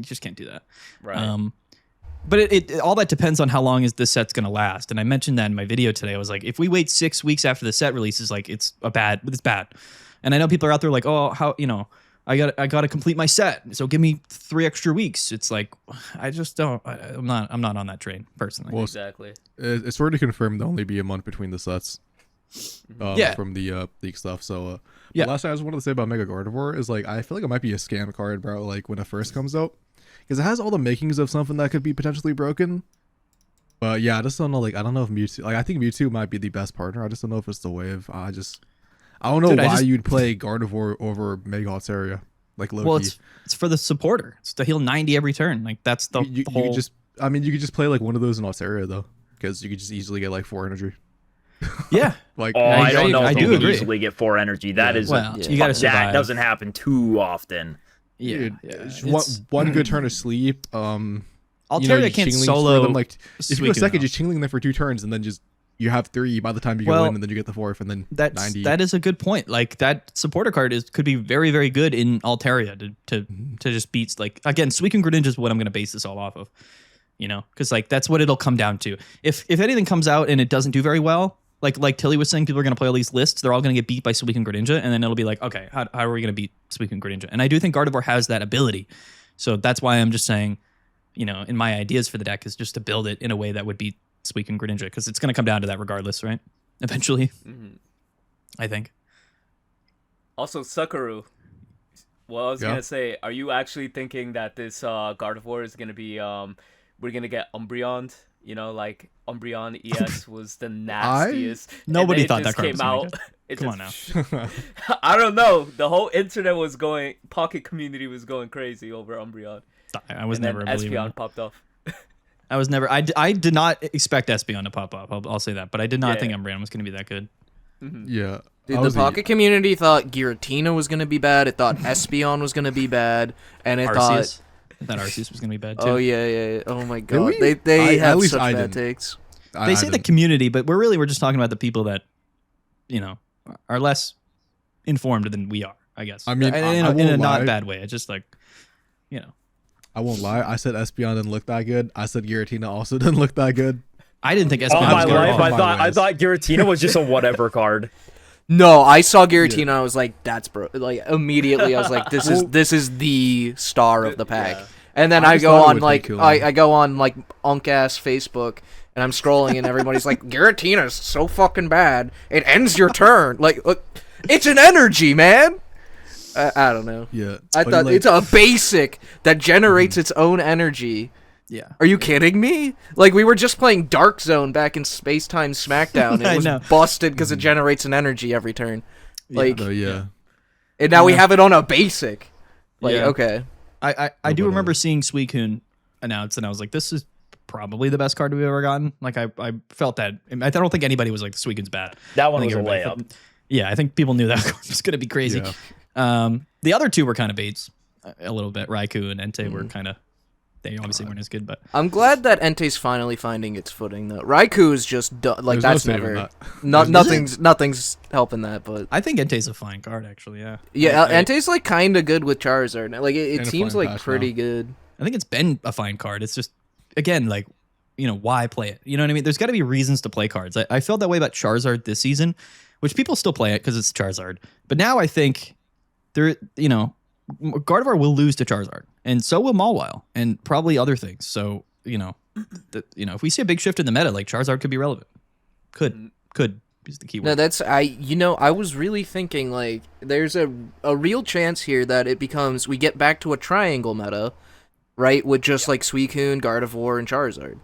just can't do that. Right. But it all that depends on how long is this set's gonna last. And I mentioned that in my video today. I was like, if we wait 6 weeks after the set releases, like it's bad. And I know people are out there like, oh, how, you know, I got to complete my set, so give me 3 extra weeks. It's like, I just don't. I'm not on that train personally. Well, Exactly. It's already confirmed there'll only be a month between the sets. From the leak stuff. So the last thing I just wanted to say about Mega Gardevoir is like, I feel like it might be a scam card, bro. Like when it first comes out, because it has all the makings of something that could be potentially broken. But yeah, I just don't know. Like I don't know if Mewtwo. Like I think Mewtwo might be the best partner. I just don't know if it's the wave. I don't know why you'd play Gardevoir over Mega Altaria. like low Well, key. it's for the supporter. It's to heal 90 every turn. Like that's the You whole. could just, I mean, you could just play like one of those in Altaria though, because you could just easily get like 4 energy. Yeah. Like, Oh, I I don't know I if do you can agree. easily get 4 energy. That is Well, Yeah. you got to that survive. doesn't happen too often. Yeah. dude, yeah. one good turn of sleep. Altaria you can't Chingling solo. for them, like if you go Suicune, second, though. just chingling them for 2 turns, and then just you have 3 by the time you go Well, in, and then you get the 4th, and then 90. That is a good point. Like that supporter card could be very, very good in Altaria to just beat, like, again, Suicune Greninja is what I'm going to base this all off of, you know, because like that's what it'll come down to. If anything comes out and it doesn't do very well, like Tilly was saying, people are going to play all these lists, they're all going to get beat by Suicune Greninja, and then it'll be like, okay, how are we going to beat Suicune Greninja? And I do think Gardevoir has that ability, so that's why I'm just saying, you know, in my ideas for the deck is just to build it in a way that would beat Suicune Greninja, because it's going to come down to that regardless, right? Eventually, I think. Also, Sakaru. Well, I was Yeah. gonna say, are you actually thinking that this Gardevoir is gonna be we're gonna get Umbreon? You know, like Umbreon EX was the nastiest. and Nobody then it thought just that card came was gonna be out. good. It Come on just, I don't know. The whole internet was going. Pocket community was going crazy over Umbreon. I was And never a then believer. in Espeon that. popped off. I was never. I did not expect Espeon to pop up. I'll say that, but I did not Yeah. think Umbreon was going to be that good. Yeah. Dude, I the was a- Pocket community thought Giratina was gonna be bad. It thought Espeon was gonna be bad, and it thought, Arceus. I thought Arceus was going to be bad too. oh yeah. Oh my god, Really? they At have least such I bad didn't. takes. They say the community, but we're just talking about the people that, you know, are less informed than we are, I guess. I mean, in, I in a won't not lie. bad way. It's just like, you know, I won't lie. I said Espeon didn't look that good. I said Giratina also didn't look that good. I didn't think Espeon All was my good at life, all. I my thought ways. Giratina was just a whatever card. No, I saw Giratina. I was like, "That's bro." Like immediately, I was like, "This is the star of the pack." Yeah. And then I I just go thought it on would like take too I, long. I go on like unk ass Facebook, and I'm scrolling, and everybody's like, "Giratina's so fucking bad. It ends your turn." Like, look, it's an energy, man. I don't know. Yeah. I But, thought like, it's a basic that generates its own energy. Yeah. Are you kidding me? Like, we were just playing Dark Zone back in Space Time Smackdown. I It was know. busted because it generates an energy every turn. Like, no, yeah. and now we have it on a basic. Like, Yeah. okay. I do remember seeing Suicune announced, and I was like, this is probably the best card we've ever gotten. Like, I felt that. I don't think anybody was like, Suicune's bad. That I one think was a everybody layup. felt- yeah, I think people knew that card was going to be crazy. Yeah. The other two were kind of baits a little bit. Raikou and Entei were kind of, they obviously weren't as good, but I'm glad that Entei's finally finding its footing, though. Raikou is just like There's no that's saving never. that. Nothing's helping that, but I think Entei's a fine card, actually, yeah. yeah, I, Entei's like kind of good with Charizard. Like it And a seems flying like patch pretty now. good. I think it's been a fine card. It's just, again, like, you know, why play it? You know what I mean? There's got to be reasons to play cards. I felt that way about Charizard this season, which people still play it because it's Charizard. But now I think there, you know, Gardevoir will lose to Charizard, and so will Mawhile, and probably other things. So, you know, if we see a big shift in the meta, like Charizard could be relevant. Could is the key word. No, that's I was really thinking like there's a real chance here that it becomes we get back to a triangle meta, right? With just like Suicune, Gardevoir, and Charizard.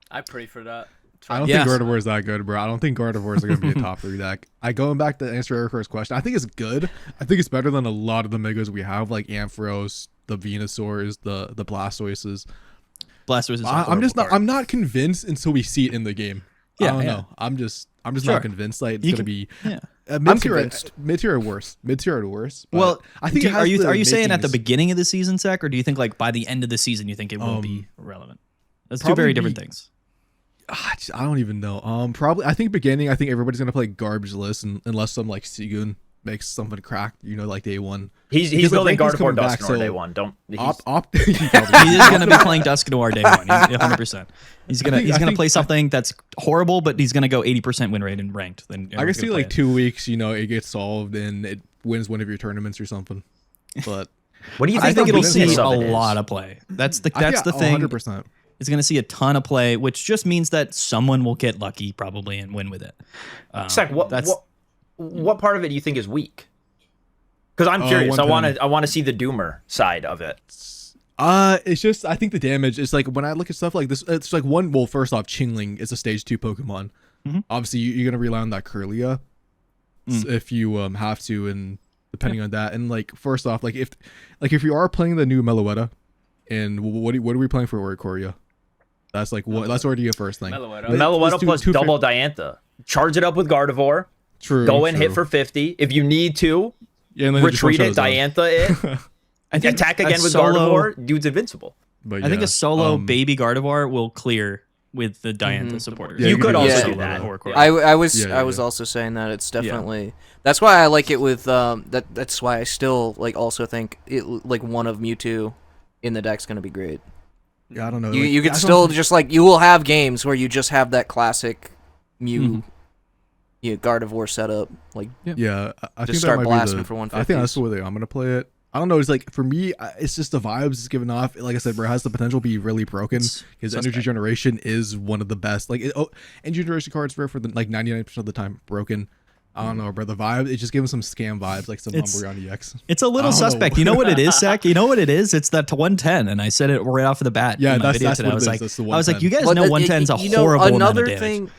I pray for that. I don't Yeah. think Gardevoir is that good, bro. I don't think Gardevoir is going to be a top 3 deck. Going back to answer Ericko's question, I think it's good. I think it's better than a lot of the Megas we have, like Ampharos, the Venusaurs, the Blastoises. Blastoise is a I'm just horrible not. card. I'm not convinced until we see it in the game. Yeah, I don't yeah. know. I'm just Sure. not convinced. Like it's You gonna can- be yeah. mid-tier, mid-tier or worse. Mid-tier or worse. But Well, I think it has are you the saying at the makings. beginning of the season, Zach, or do you think like by the end of the season you think it will be relevant? That's two very different things. I don't even know. Probably. I think beginning. I think everybody's gonna play garbage list unless some like Sigun makes something cracked. You know, like day one. He's Because the building ranking's Gardevoir coming back, Dusknoir so day one. Don't. He He is going to be playing Dusknoir day one. 100%. He's gonna I think- play something that's horrible, but he's gonna go 80% win rate in ranked. Then I can see like 2 weeks. You know, it gets solved and it wins one of your tournaments or something. But What do you I think the it'll weakness see a of it is? lot of play. That's the thing. 100%. It's going to see a ton of play, which just means that someone will get lucky probably and win with it. Zach, what part of it do you think is weak? Because I'm curious. one I want to see the doomer side of it. It's just I think the damage is like when I look at stuff like this, it's like one. Well, first off, Chingling is a stage 2 Pokemon. Obviously, you're gonna rely on that Kirlia if you have to, and depending on that. And like first off, like if you are playing the new Meloetta, and what are we playing for Oricoria? That's like what that's already a first thing. Meloetta plus double Diantha. Charge it up with Gardevoir. True. Go and hit for 50. If you need to, and then retreat it, Diantha it. I think attack again with solo, Gardevoir. Dude's invincible. But I think a solo baby Gardevoir will clear with the Diantha supporters. Yeah, you could also yeah. do that. I was Yeah. also saying that it's definitely that's why I like it with that's why I still like also think it like one of Mewtwo in the deck's gonna be great. Yeah, I don't know. You can still just like you will have games where you just have that classic Mew Gardevoir setup like Yeah, I think just start that might blasting be for 150s. I think that's the way I'm gonna play it. I don't know. It's like for me, it's just the vibes it's giving off. Like I said, bro, it has the potential to be really broken. His energy generation is one of the best. Like, energy generation cards for like 99% of the time broken. I don't know, bro. The vibe, it just gave him some scam vibes, like some Umbreon EX. It's a little suspect. You know what it is, Zach? You know what it is? It's that 110, and I said it right off of the bat. Yeah, in my that's video what today. it is. That's the I was like, 110. you guys Well, know 110 is a you know, horrible amount another of damage. thing.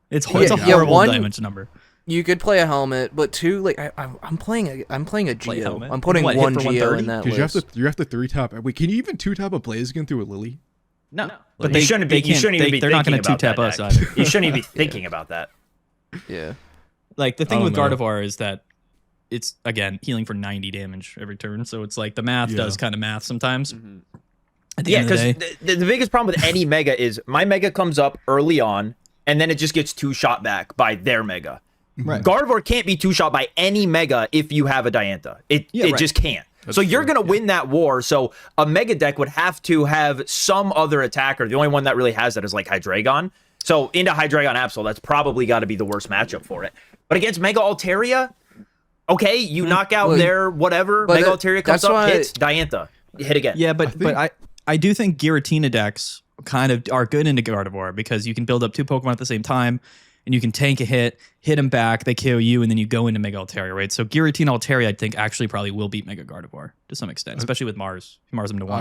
It's Yeah, a horrible one- damage number. You could play a helmet, but two, like I'm playing a Geo. helmet? I'm putting What, hit one for Geo 130? in that Because list. you have to 3-tap. Wait, can you even 2-tap a Blaziken through a Lily? No, But you shouldn't even be they're not thinking going to about 2-tap us that. either. You shouldn't even be thinking about that. Yeah. Like the thing I with don't know. Gardevoir is that it's again healing for 90 damage every turn, so it's like the math does kind of math sometimes. At the Yeah, end of the because day, the biggest problem with any Mega is my Mega comes up early on, and then it just gets 2-shot back by their Mega. Right. Gardevoir can't be 2-shot by any Mega if you have a Diantha. It right. just can't. So you're going to win that war. So a Mega deck would have to have some other attacker. The only one that really has that is like Hydreigon. So into Hydreigon Absol, that's probably got to be the worst matchup for it. But against Mega Altaria, okay, you knock out their whatever. but Mega that- Altaria comes that's up, why- hits, Diantha. Hit again. yeah, but I do think Giratina decks kind of are good into Gardevoir because you can build up two Pokemon at the same time, and you can tank a hit them back, they KO you, and then you go into Mega Altaria, right? So Giratina Altaria, I think, actually probably will beat Mega Gardevoir to some extent, especially with Mars. Mars him to 1.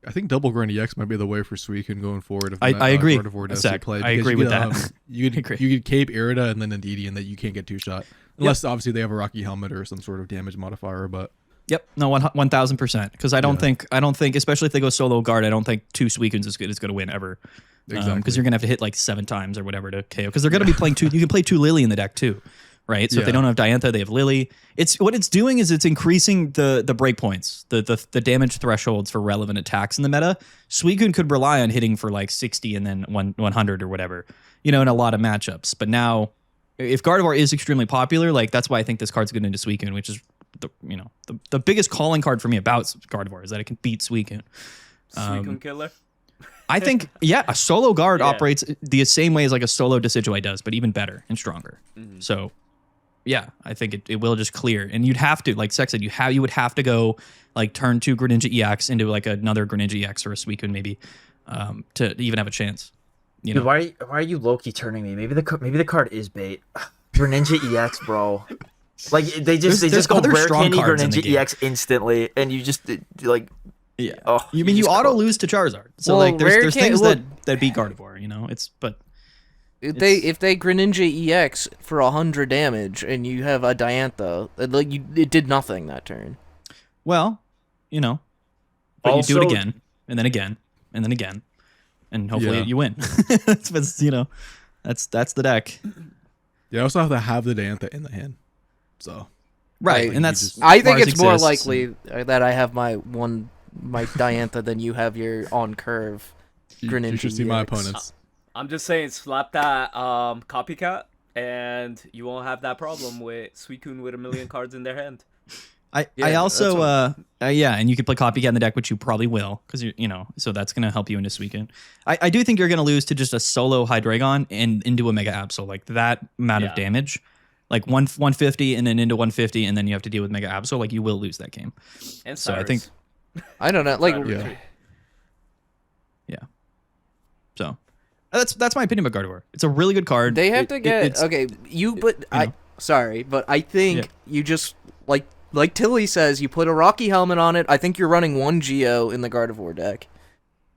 I think Double Grunt EX might be the way for Suicune going forward. If I agree. Gardevoir does Zach, get played, I because agree you with could, that. You could agree. you could Cape Irida and then Indeedee, and that you can't get 2-shot unless obviously they have a Rocky Helmet or some sort of damage modifier. But Yep, no, 1,000%. Because I don't think, especially if they go solo guard, I don't think 2 Suicunes is going to win ever. Exactly. Because you're going to have to hit like 7 times or whatever to KO. Because they're going to be playing 2. You can play 2 Lily in the deck too, right? So if they don't have Diantha, they have Lily. What it's doing is it's increasing the breakpoints, the damage thresholds for relevant attacks in the meta. Suicune could rely on hitting for like 60 and then 100 or whatever, in a lot of matchups. But now, if Gardevoir is extremely popular, like that's why I think this card's good into Suicune, which is the biggest calling card for me about Gardevoir is that it can beat Suicune. Suicune killer. I think, a solo guard operates the same way as like a solo Decidueye does, but even better and stronger. So, I think it will just clear. And you'd have to, like Sex said, you would have to go like turn 2 Greninja EX into like another Greninja EX or a Suicune maybe to even have a chance. Dude, why are you low-key turning me? Maybe the card is bait. Greninja EX, bro. Like they just go other rare strong candy cards in the Greninja game. EX instantly, and you just like. Yeah. Oh, you mean you just auto go- lose to Charizard? So Well, like there's rare things can't- that beat Gardevoir, but If they Greninja EX for 100 damage and you have a Diantha, it did nothing that turn. well, but you do Also- it again and then again and then again, and hopefully Yeah. you win. That's the deck, you also have to have the Diantha in the hand. So right? I- And that's I think Mars it's more exists. likely that I have my Diantha than you have your on curve Greninja you should see my EX. opponents. I'm just saying, slap that copycat, and you won't have that problem with Suicune with 1 million cards in their hand. I Yeah, also that's and you could play copycat in the deck, which you probably will, because so that's gonna help you into Suicune. I do think you're gonna lose to just a solo Hydreigon and into a Mega Absol, like that amount of damage, like 150 and then into 150, and then you have to deal with Mega Absol. Like you will lose that game. And So I Cyrus. think I don't know, like Cyrus. so. That's my opinion about Gardevoir. It's a really good card. they have to get it's- okay. Sorry, but I think Yeah. you just like Tilly says, you put a Rocky helmet on it. I think you're running 1 Geo in the Gardevoir deck,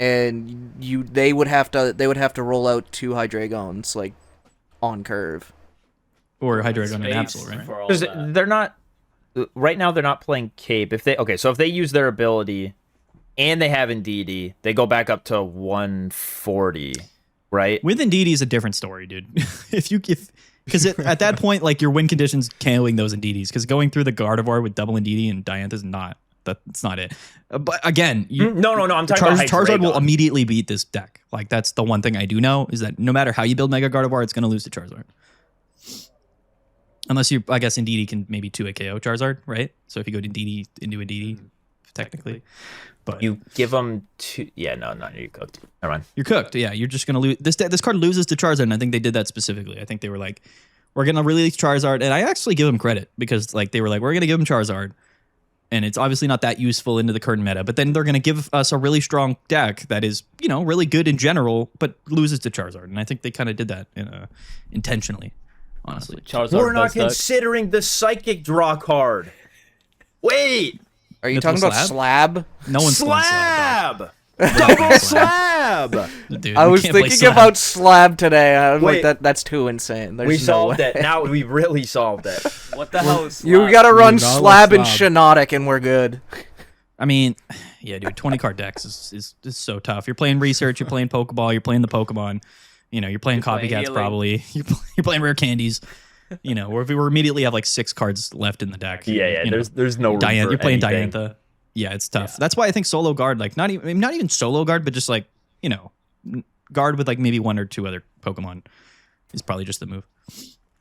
and they would have to roll out 2 Hydreigons like on curve. or Hydreigon and Space Absol, right? for all Because that. they're not. right now they're not playing Cape. If they use their ability and they have Indeedee, they go back up to 140, right? With Indeedee is a different story, dude. Because at that point, like your win conditions KOing those Indeedees. Because going through the Gardevoir with double Indeedee and Diantha is not. That's not it. But again, no. I'm talking about Charizard will immediately beat this deck. Like that's the one thing I do know is that no matter how you build Mega Gardevoir, it's going to lose to Charizard. Unless I guess Indeedee can maybe 2-hit KO Charizard, right? So if you go to Indeedee into Indeedee, technically. But you give them two. Yeah, no, you're cooked. Never mind. You're cooked. Yeah, you're just gonna lose. This card loses to Charizard, and I think they did that specifically. I think they were like, we're gonna release Charizard, and I actually give them credit because like they were like, we're gonna give them Charizard, and it's obviously not that useful into the current meta. But then they're gonna give us a really strong deck that is really good in general, but loses to Charizard, and I think they kind of did that intentionally. Honestly, Charizard we're not does that. considering the Psychic draw card. Wait. Are you Mythril talking about Slab? Slab? No one's playing Slab. Slab. Double Slab. Dude, I we was can't play thinking Slab. about Slab today. I'm Wait. like, that's too insane. There's We no solved way. it. Now we really solved it. What the hell is You Slab? gotta run not Slab like and Slab. Shiinotic and we're good. I mean, yeah, dude, 20 card decks is so tough. You're playing research, you're playing Pokeball, you're playing the Pokemon, you're playing playing copycats healing. probably. You're playing rare candies. Or if we were immediately have like 6 cards left in the deck. Yeah. There's no room for You're playing anything. Diantha. Yeah, it's tough. That's why I think solo guard, like not even solo guard, but just like guard with like maybe 1 or 2 other Pokemon is probably just the move.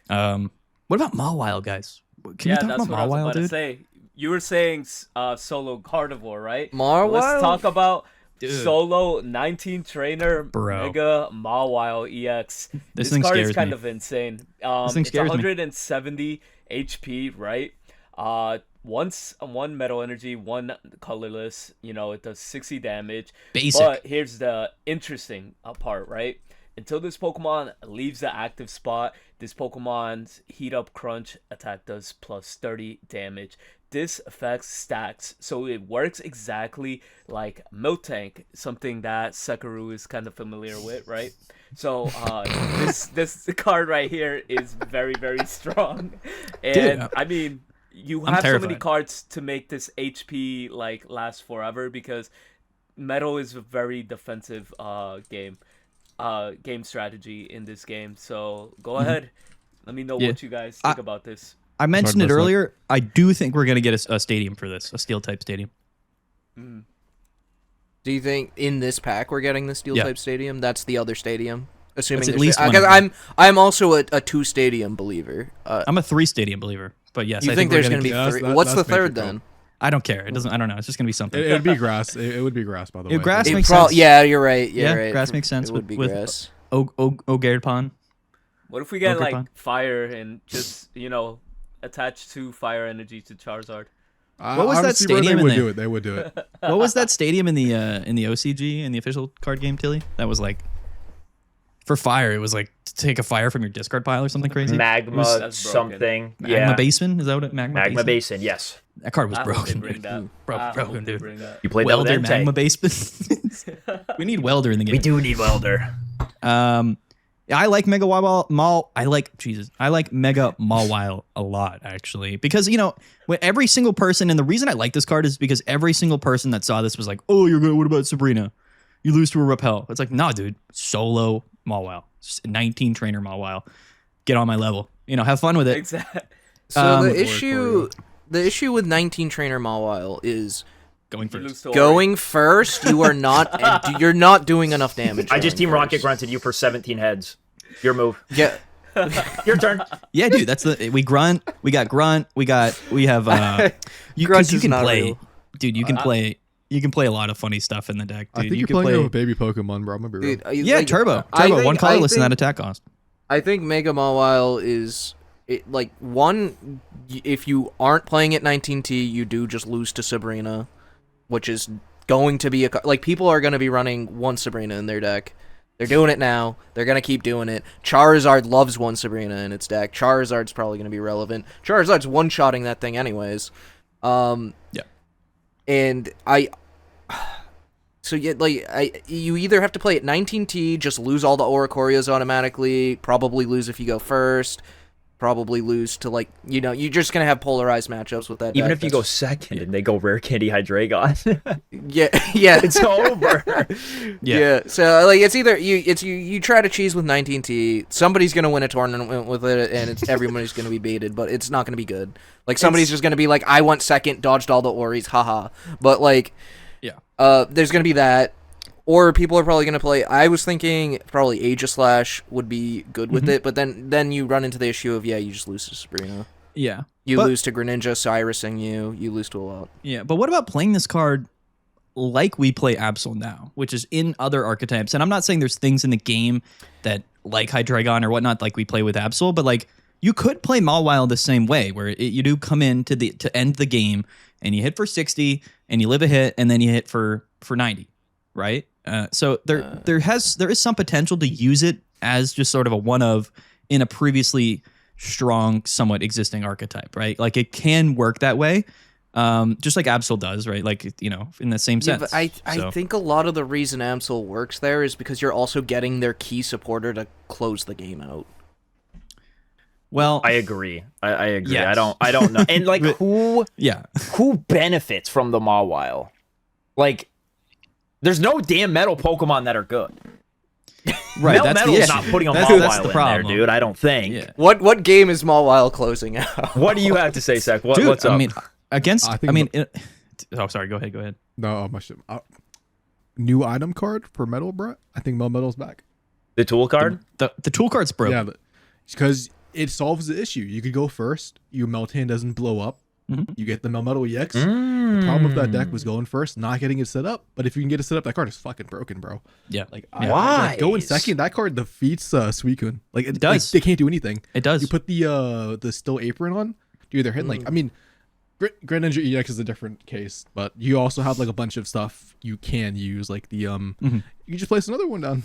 What about Mawile, guys? Can you talk that's about what I was Mawile, about to dude? say. You were saying solo Gardevoir, right? Mawile? Let's talk about Dude. solo 19 trainer Bro. Mega Mawile EX. This This thing card is scares kind me. of insane. thing It's scares me. 170 HP, right? One metal energy, 1 colorless. It does 60 damage. Basic. But here's the interesting part, right? Until this Pokemon leaves the active spot, this Pokemon's Heat Up Crunch attack does plus 30 damage. This affects stacks, so it works exactly like Miltank, something that Sekiro is kind of familiar with, right? So this card right here is very, very strong. And Dude, I mean, you I'm have so many terrified. cards to make this HP like last forever because Metal is a very defensive game strategy in this game. So go ahead. Let me know Yeah. what you guys think about this. I mentioned it Sorry, earlier. I do think we're going to get a stadium for this, a steel type stadium. Do you think in this pack we're getting the Steel Yeah. type stadium? That's the other stadium. Assuming It's at there's- least one because of them. I'm also a 2 stadium believer. I'm a 3 stadium believer, but yes, You I think we're there's going to be Yeah, that's- 3? that- What's the that's third Matrix, then? I don't care. It doesn't. I don't know. It's just going to be something. It'd be grass. It would be grass, by the way. Grass It makes prob- sense. Yeah, you're right. Yeah, Right. grass makes sense It would be with- grass. Ogerpon. What if we get Okay, like fine. fire and just attach 2 fire energy to Charizard? What was that Honestly, bro, stadium They in would there? do it. They would do it. What was that stadium in the OCG in the official card game, Tilly? That was like for fire. It was like to take a fire from your discard pile or something crazy. Magma That's broken. something. Magma Yeah. Basin, is that what it? Magma Basin. Yes. That card was I hope they broken. bring Dude. that. Bro, I broken, hope they dude. bring that. You played Welder, Del Dente. Magma Basin. We need Welder in the game. We do need Welder. I like Mega Mawile. I like Mega Mawile a lot actually because when every single person, and the reason I like this card is because every single person that saw this was like, oh, what about Sabrina? You lose to a Repel. It's like, nah, dude, solo Mawile, 19 trainer Mawile, get on my level. Have fun with it. Exactly. So Um, the issue with 19 trainer Mawile is Going You lose first. to Ori. going first. You're not doing enough damage. I just going Team Rocket first. grunted you for 17 heads. Your move. Yeah. Your turn. Yeah, dude, that's we grunt. We got grunt. We have you Grunt you is can not play, real. dude. You can play. You can play a lot of funny stuff in the deck, dude. I think you you're can playing play. with baby Pokemon, bro. I'm gonna be real. Dude, Yeah, Turbo. One colorless and that attack cost. I think Mega Mawile is one. If you aren't playing at 19T, you do just lose to Sabrina, which is going to be people are going to be running 1 Sabrina in their deck. They're doing it now. They're going to keep doing it. Charizard loves 1 Sabrina in its deck. Charizard's probably going to be relevant. Charizard's one-shotting that thing anyways. Yeah. And so you either have to play at 19T, just lose all the Oricorias automatically, probably lose if you go first, probably lose to like you're just gonna have polarized matchups with that. Even deck. if you go second and they go Rare Candy Hydreigon, yeah, it's over. Yeah. So like it's either you try to cheese with 19T, somebody's gonna win a tournament with it, and everybody's gonna be baited, but it's not gonna be good. Like somebody's just gonna be like, I went second, dodged all the Oris, haha. But like, there's gonna be that. Or people are probably going to play... I was thinking probably Aegislash would be good with it, but then you run into the issue of, you just lose to Sabrina. Yeah. You lose to Greninja, Cyrusing you lose to a lot. Yeah, but what about playing this card like we play Absol now, which is in other archetypes? And I'm not saying there's things in the game that, like Hydreigon or whatnot, like we play with Absol, but like you could play Mawhile the same way, where you do come in to end the game, and you hit for 60, and you live a hit, and then you hit for 90, right? So there is some potential to use it as just sort of a one of in a previously strong, somewhat existing archetype, right? Like it can work that way, just like Absol does, right? Like in the same sense. But I think a lot of the reason Absol works there is because you're also getting their key supporter to close the game out. Well, I agree. I agree. Yes. I don't know. And like who benefits from the Mawile? Like, there's no damn metal Pokemon that are good. Right, that's the issue. Not putting a That's Mawile the in problem. there, dude. I don't think. Yeah. What game is Mawile closing out? What do you have to say, Sek? Dude, What's up? I mean, against. I I, think mean, oh, sorry. Go ahead. No, my shit. New item card for Metal, bro. I think Metal's back. The tool card? The tool card's broken. Yeah, because it solves the issue. You could go first. Your Meltan doesn't blow up. You get the Metal EX. The problem with that deck was going first, not getting it set up. But if you can get it set up, that card is fucking broken, bro. Yeah. Like, Why? Going second, that card defeats Suicune. Like, it does. Like, they can't do anything. It does. You put the still apron on, dude, they're hitting like, I mean, Greninja EX is a different case, but you also have like a bunch of stuff you can use, like the you can just place another one down.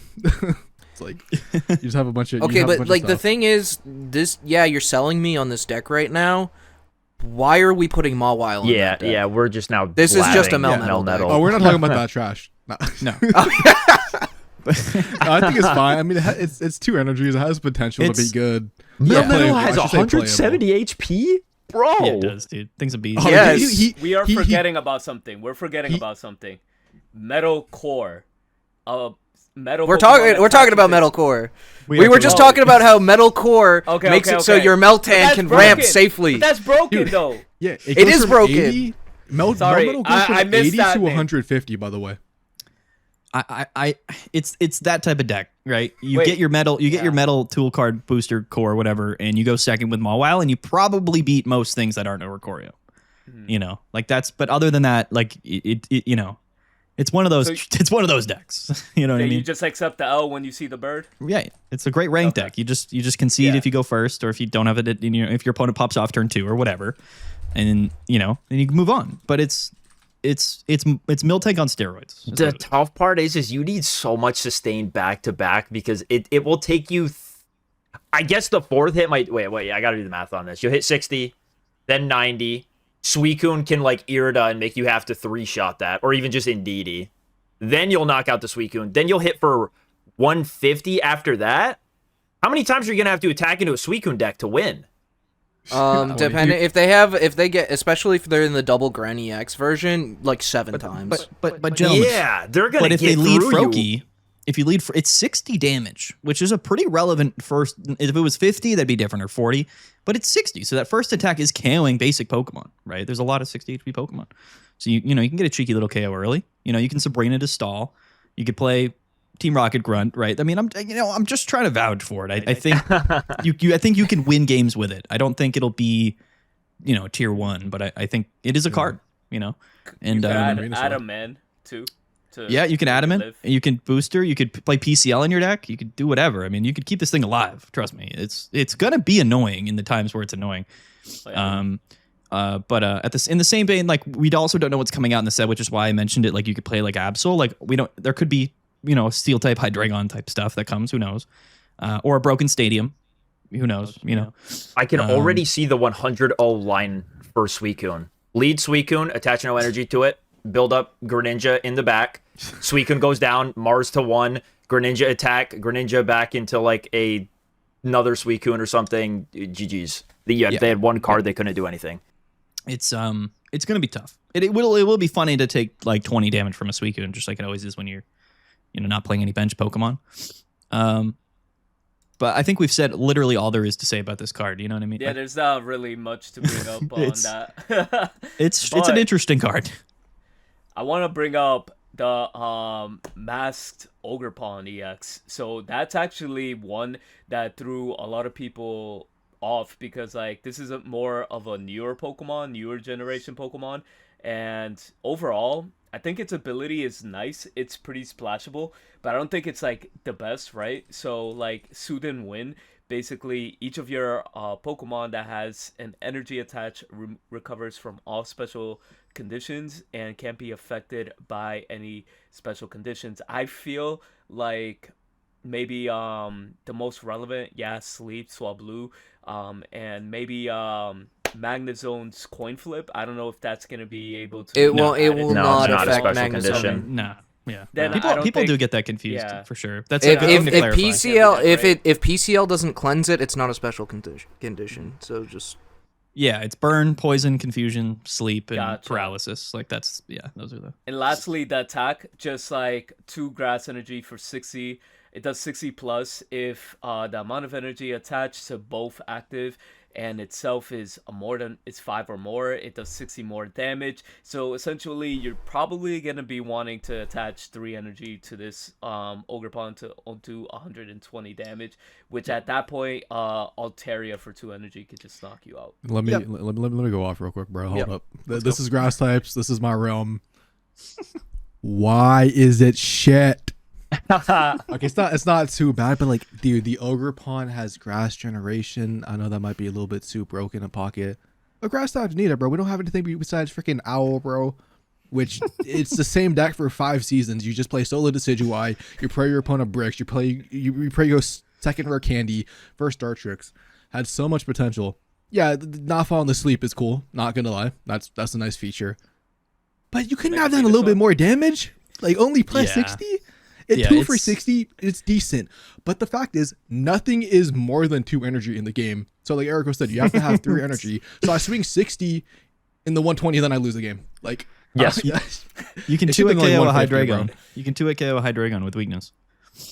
It's like you just have a bunch of Okay, but like the thing is, you're selling me on this deck right now. Why are we putting Mawile in that deck? Yeah, we're just now. This is just a blabbing Melmetal deck. Oh, we're not talking about that trash. No. No. No, I think it's fine. I mean, it's two energies. It has potential to be good. Melmetal I has should say 170 HP? Bro. Yeah, it does, dude. Thing's a beast. Oh, Yes. We are forgetting about something. We're forgetting about something. Metal Core. Metal. We're Pokemon talking about attachments. Metal Core. We have were to- just talking about how Metal Core makes it so okay. your But Meltan that's can broken. ramp safely. But that's broken though. Yeah, It goes is from broken. 80 Sorry, Melmetal goes I from missed 80 that to name. 150, by the way. It's that type of deck, right? You Wait, get your metal tool card booster core, whatever, and you go second with Mawile, and you probably beat most things that aren't Oricorio. Like that's. But other than that, like it it's one of those. So- it's one of those decks. You know what I You mean? just accept the L when you see the bird. Yeah, it's a great rank deck. You just concede if you go first, or if you don't have it. If your opponent pops off turn 2 or whatever, and then you can move on. But it's Miltank on steroids. That's The what it is. tough part is you need so much sustained back to back because it will take you. I guess the fourth hit might wait. I gotta do the math on this. You'll hit 60, then 90. Suicune can like Irida and make you have to 3-shot that, or even just Indeedee. Then you'll knock out the Suicune. Then you'll hit for 150 after that. How many times are you gonna have to attack into a Suicune deck to win? Depending if they get, especially if they're in the double Gran EX version, like 7 times. But gentlemen, Yeah, they're gonna. but if get they lead through Froakie, you. if you lead, it's 60 damage, which is a pretty relevant first. If it was 50, that'd be different, or 40. But it's 60, so that first attack is KOing basic Pokemon, right? There's a lot of 60 HP Pokemon, so you can get a cheeky little KO early. You can Sabrina to stall. You could play Team Rocket Grunt, right? I mean, I'm just trying to vouch for it. I think I think you can win games with it. I don't think it'll be tier 1, but I think it is a card. And You can Arena's add a fine. man too. yeah, you can add him in. live. You can booster. You could play PCL in your deck. You could do whatever. I mean, you could keep this thing alive. Trust me. It's gonna be annoying in the times where it's annoying. Oh, yeah. But in the same vein, like we also don't know what's coming out in the set, which is why I mentioned it. Like you could play like Absol. Like we don't. There could be Steel type Hydreigon type stuff that comes. Who knows? Or a broken stadium. Who knows? I can already see the 100-0 line for Suicune. Lead Suicune, attach no energy to it, build up Greninja in the back. Suicune goes down, Mars to 1, Greninja attack, Greninja back into like a another Suicune or something, GG's. They had one card, they couldn't do anything. It's gonna be tough. It will be funny to take like 20 damage from a Suicune, just like it always is when you're not playing any bench Pokemon. But I think we've said literally all there is to say about this card. You know what I mean? Yeah, there's not really much to bring up on that. It's an interesting card. I want to bring up the masked Ogerpon EX. So that's actually one that threw a lot of people off because like this is more of a newer generation Pokemon, and overall I think its ability is nice. It's pretty splashable, but I don't think it's like the best, right? So like Soothe and Win, basically each of your Pokemon that has an energy attached recovers from all special conditions and can't be affected by any special conditions. I feel like maybe the most relevant, Sleep, Swablu, and maybe Magnezone's Coin Flip. I don't know if that's gonna be able to. It will not it's not a affect special Magnezone. condition. No. Yeah. Then People do get that confused for sure. That's If a good thing to clarify. PCL Right. if PCL doesn't cleanse it, it's not a special condition. So just Yeah, it's burn, poison, confusion, sleep, and Gotcha. paralysis. Like those are the. And lastly, the attack, just like 2 grass energy for 60. It does 60 plus if the amount of energy attached to both active and itself is 5 or more. It does 60 more damage. So essentially, you're probably gonna be wanting to attach 3 energy to this Ogerpon to do 120 damage, which at that point, Altaria for 2 energy could just knock you out. Let me go off real quick, bro. Hold up. This is grass types. This is my realm. Why is it shit? Okay, it's not too bad, but like, dude, the Ogerpon has grass generation. I know that might be a little bit too broken in pocket, but grass types need it, bro. We don't have anything besides freaking Owl, bro. Which it's the same deck for 5 seasons. You just play solo Decidueye. You pray your opponent bricks. You pray your second rare candy, first Dartrix. Had so much potential. Yeah, not falling asleep is cool. Not gonna lie, that's a nice feature. But you couldn't have done a little bit more damage. Like only plus 60. At 2 for 60, it's decent. But the fact is, nothing is more than 2 energy in the game. So like Ericko said, you have to have 3 energy. So I swing 60 in the 120, then I lose the game. Like, yes. Yes. You can It should 2 be like KO a 150, Hydreigon. bro. You can 2 KO a Hydreigon with weakness.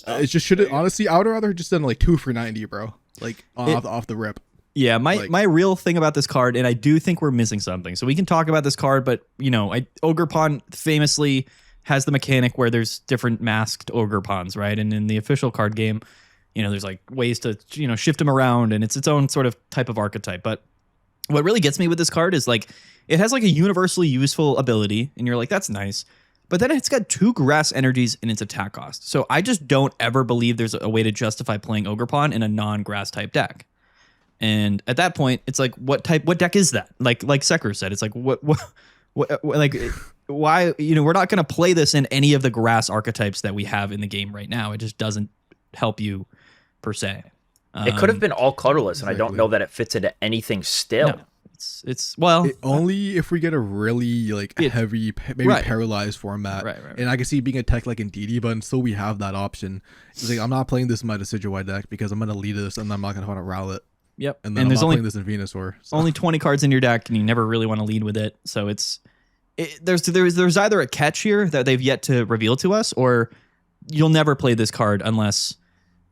It just should honestly, I would rather just done like 2 for 90, bro. Like off the rip. Yeah, my real thing about this card, and I do think we're missing something. So we can talk about this card, but Ogerpon famously has the mechanic where there's different masked Ogerpons, right? And in the official card game, there's like ways to shift them around, and it's its own sort of type of archetype. But what really gets me with this card is like it has like a universally useful ability, and you're like, that's nice. But then it's got 2 grass energies in its attack cost. So I just don't ever believe there's a way to justify playing Ogerpon in a non-grass type deck. And at that point, it's like, what deck is that? Like Sekiro said, it's like, what like, why, we're not going to play this in any of the grass archetypes that we have in the game right now. It just doesn't help you per se. It could have been all colorless, and I don't know that it fits into anything still. No, it's only if we get a really heavy, maybe paralyzed format. Right. And I can see being a tech like Indeedee, but until we have that option, it's like I'm not playing this in my Decidueye deck because I'm going to lead this and I'm not going to want to Rowlet. Yep. And then I'm there's not only playing this in Venusaur. So. Only 20 cards in your deck, and you never really want to lead with it. So there's either a catch here that they've yet to reveal to us, or you'll never play this card unless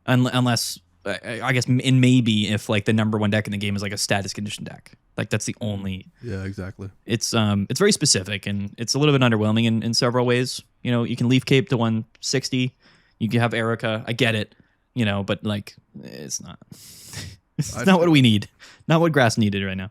I guess maybe if like the number 1 deck in the game is like a status condition deck. Like that's the only. Yeah, exactly. It's very specific, and it's a little bit underwhelming in several ways. You can Leaf Cape to 160. You can have Erica. I get it. But like it's not. It's not what we need. Not what grass needed right now.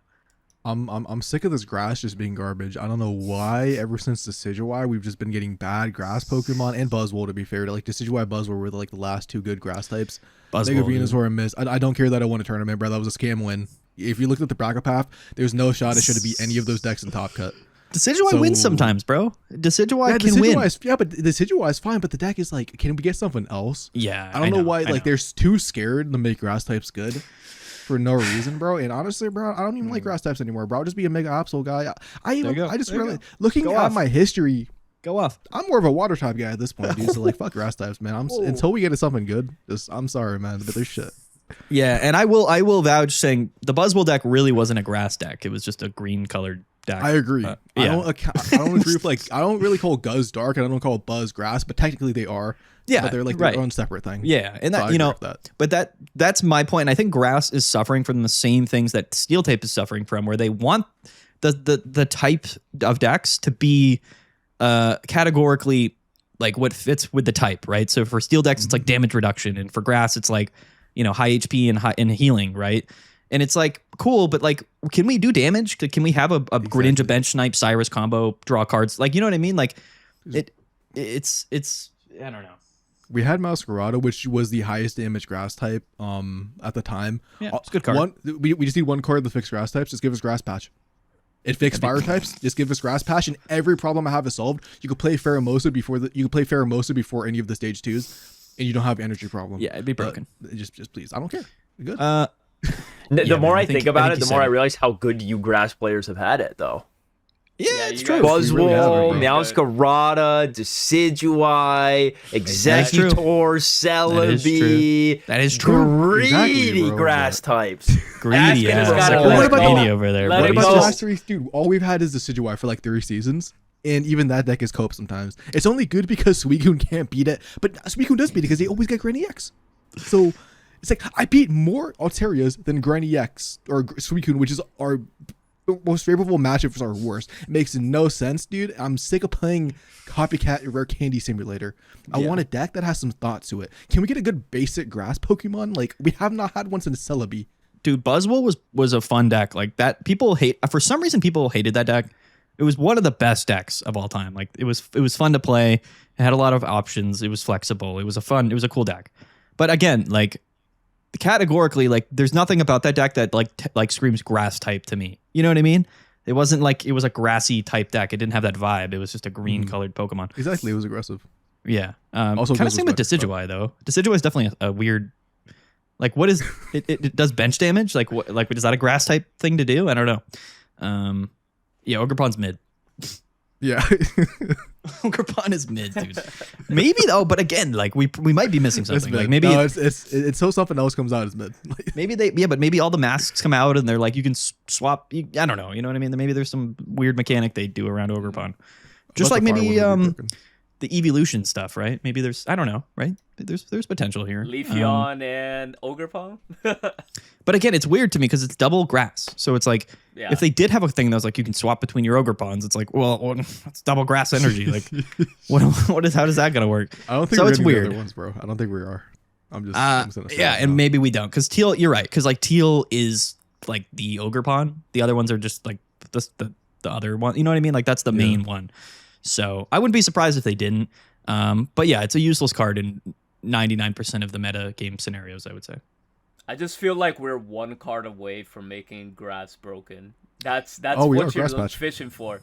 I'm sick of this grass just being garbage. I don't know why. Ever since Decidueye, we've just been getting bad grass Pokemon and Buzzwole. To be fair, like Decidueye, Buzzwole were like the last 2 good grass types. Mega Venusaur and Miss. I don't care that I won a tournament, bro. That was a scam win. If you looked at the bracket path, there's no shot it should be any of those decks in top cut. Decidueye wins sometimes, bro. Decidueye can win. But Decidueye is fine, but the deck is like, can we get something else? Yeah, I don't know why. Like, they're too scared to make grass types good for no reason, bro. And honestly, bro, I don't even like grass types anymore, bro. I'll just be a Mega Absol guy. I just really looking at my history. Go off. I'm more of a water type guy at this point, dude. So like, fuck grass types, man. Until we get to something good. I'm sorry, man, but there's shit. Yeah, and I will vouch saying the Buzzwole deck really wasn't a grass deck. It was just a green colored deck. I agree. Yeah. I don't agree with I don't really call Guzz dark and I don't call Buzz grass, but technically they are. Yeah, but they're like right. their own separate thing. Yeah, and So that I agree with that. but that's my point. And I think grass is suffering from the same things that steel tape is suffering from, where they want the type of decks to be categorically like what fits with the type, right? So for steel decks, it's like damage reduction, and for grass, it's like high HP and healing, right? And it's like cool, but like, can we do damage? Can we have a Greninja Bench Snipe Cyrus combo, draw cards? Like, you know what I mean? Like, it's I don't know. We had Masquerado, which was the highest damage grass type at the time. Yeah, it's a good card. We just need one card that fixes grass types. Just give us grass patch. It fixed fire types. Just give us grass patch, and every problem I have is solved. You could play Pheromosa before any of the stage 2s, and you don't have energy problem. Yeah, it'd be broken. Just please, I don't care. You're good. The more I think about it, the more I said it. realize how good you grass players have had it, though. Yeah, it's you true. guys- really have Buzzwole, it, Meowscarada, Decidueye, Executor, Celebi. That is true. Exactly, Greedy bro, grass types. Greedy, That's yeah. gotta let it go. Greedy over there. Let bro. it What go. about the last 3? Dude, all we've had is the Decidueye for like 3 seasons. And even that deck is cope sometimes. It's only good because Suicune can't beat it. But Suicune does beat it because they always get Grand EX. So it's like, I beat more Alterias than Grand EX or Suicune, which is our most favorable matchup for our worst. It makes no sense, dude. I'm sick of playing copycat rare candy simulator. I want a deck that has some thought to it. Can we get a good basic grass Pokemon? Like, we have not had one since Celebi. Dude, Buzzwole was a fun deck. Like that, people for some reason people hated that deck. It was one of the best decks of all time. Like it was fun to play. It had a lot of options. It was flexible. It was a cool deck. But again, like categorically, like there's nothing about that deck that like screams grass type to me. You know what I mean? It wasn't like it was a grassy type deck. It didn't have that vibe. It was just a green colored Pokemon. Exactly, it was aggressive. Yeah. Also, kind of same with disrespect, Decidueye though. Decidueye is definitely a weird. Like, what is it? It does bench damage. Like, what? Like, is that a grass type thing to do? I don't know. Yeah, Ogerpon's mid. Yeah. Ogerpon is mid, dude. Maybe though, but again, like we might be missing It's something. mid. Like maybe no, it's so something else comes out as mid. but maybe all the masks come out and they're like you can swap. I don't know. You know what I mean? Maybe there's some weird mechanic they do around Ogerpon. Just like maybe the evolution stuff, right? Maybe there's I don't know, right? There's potential here. Leafeon and Ogerpon. But again, it's weird to me because it's double grass. So it's like Yeah. if they did have a thing that was like you can swap between your Ogerpons, it's like, well, it's double grass energy. Like, how is that gonna work? I don't think So we're it's getting the weird. other ones, bro. I don't think we are. I'm just gonna say yeah, it and now. maybe we don't because Teal. You're right because like Teal is like the Ogerpon. The other ones are just like the other one. You know what I mean? Like that's the main one. So I wouldn't be surprised if they didn't. But yeah, it's a useless card in 99% of the meta game scenarios, I would say. I just feel like we're one card away from making grass broken. That's we are what you're grass patch. fishing for.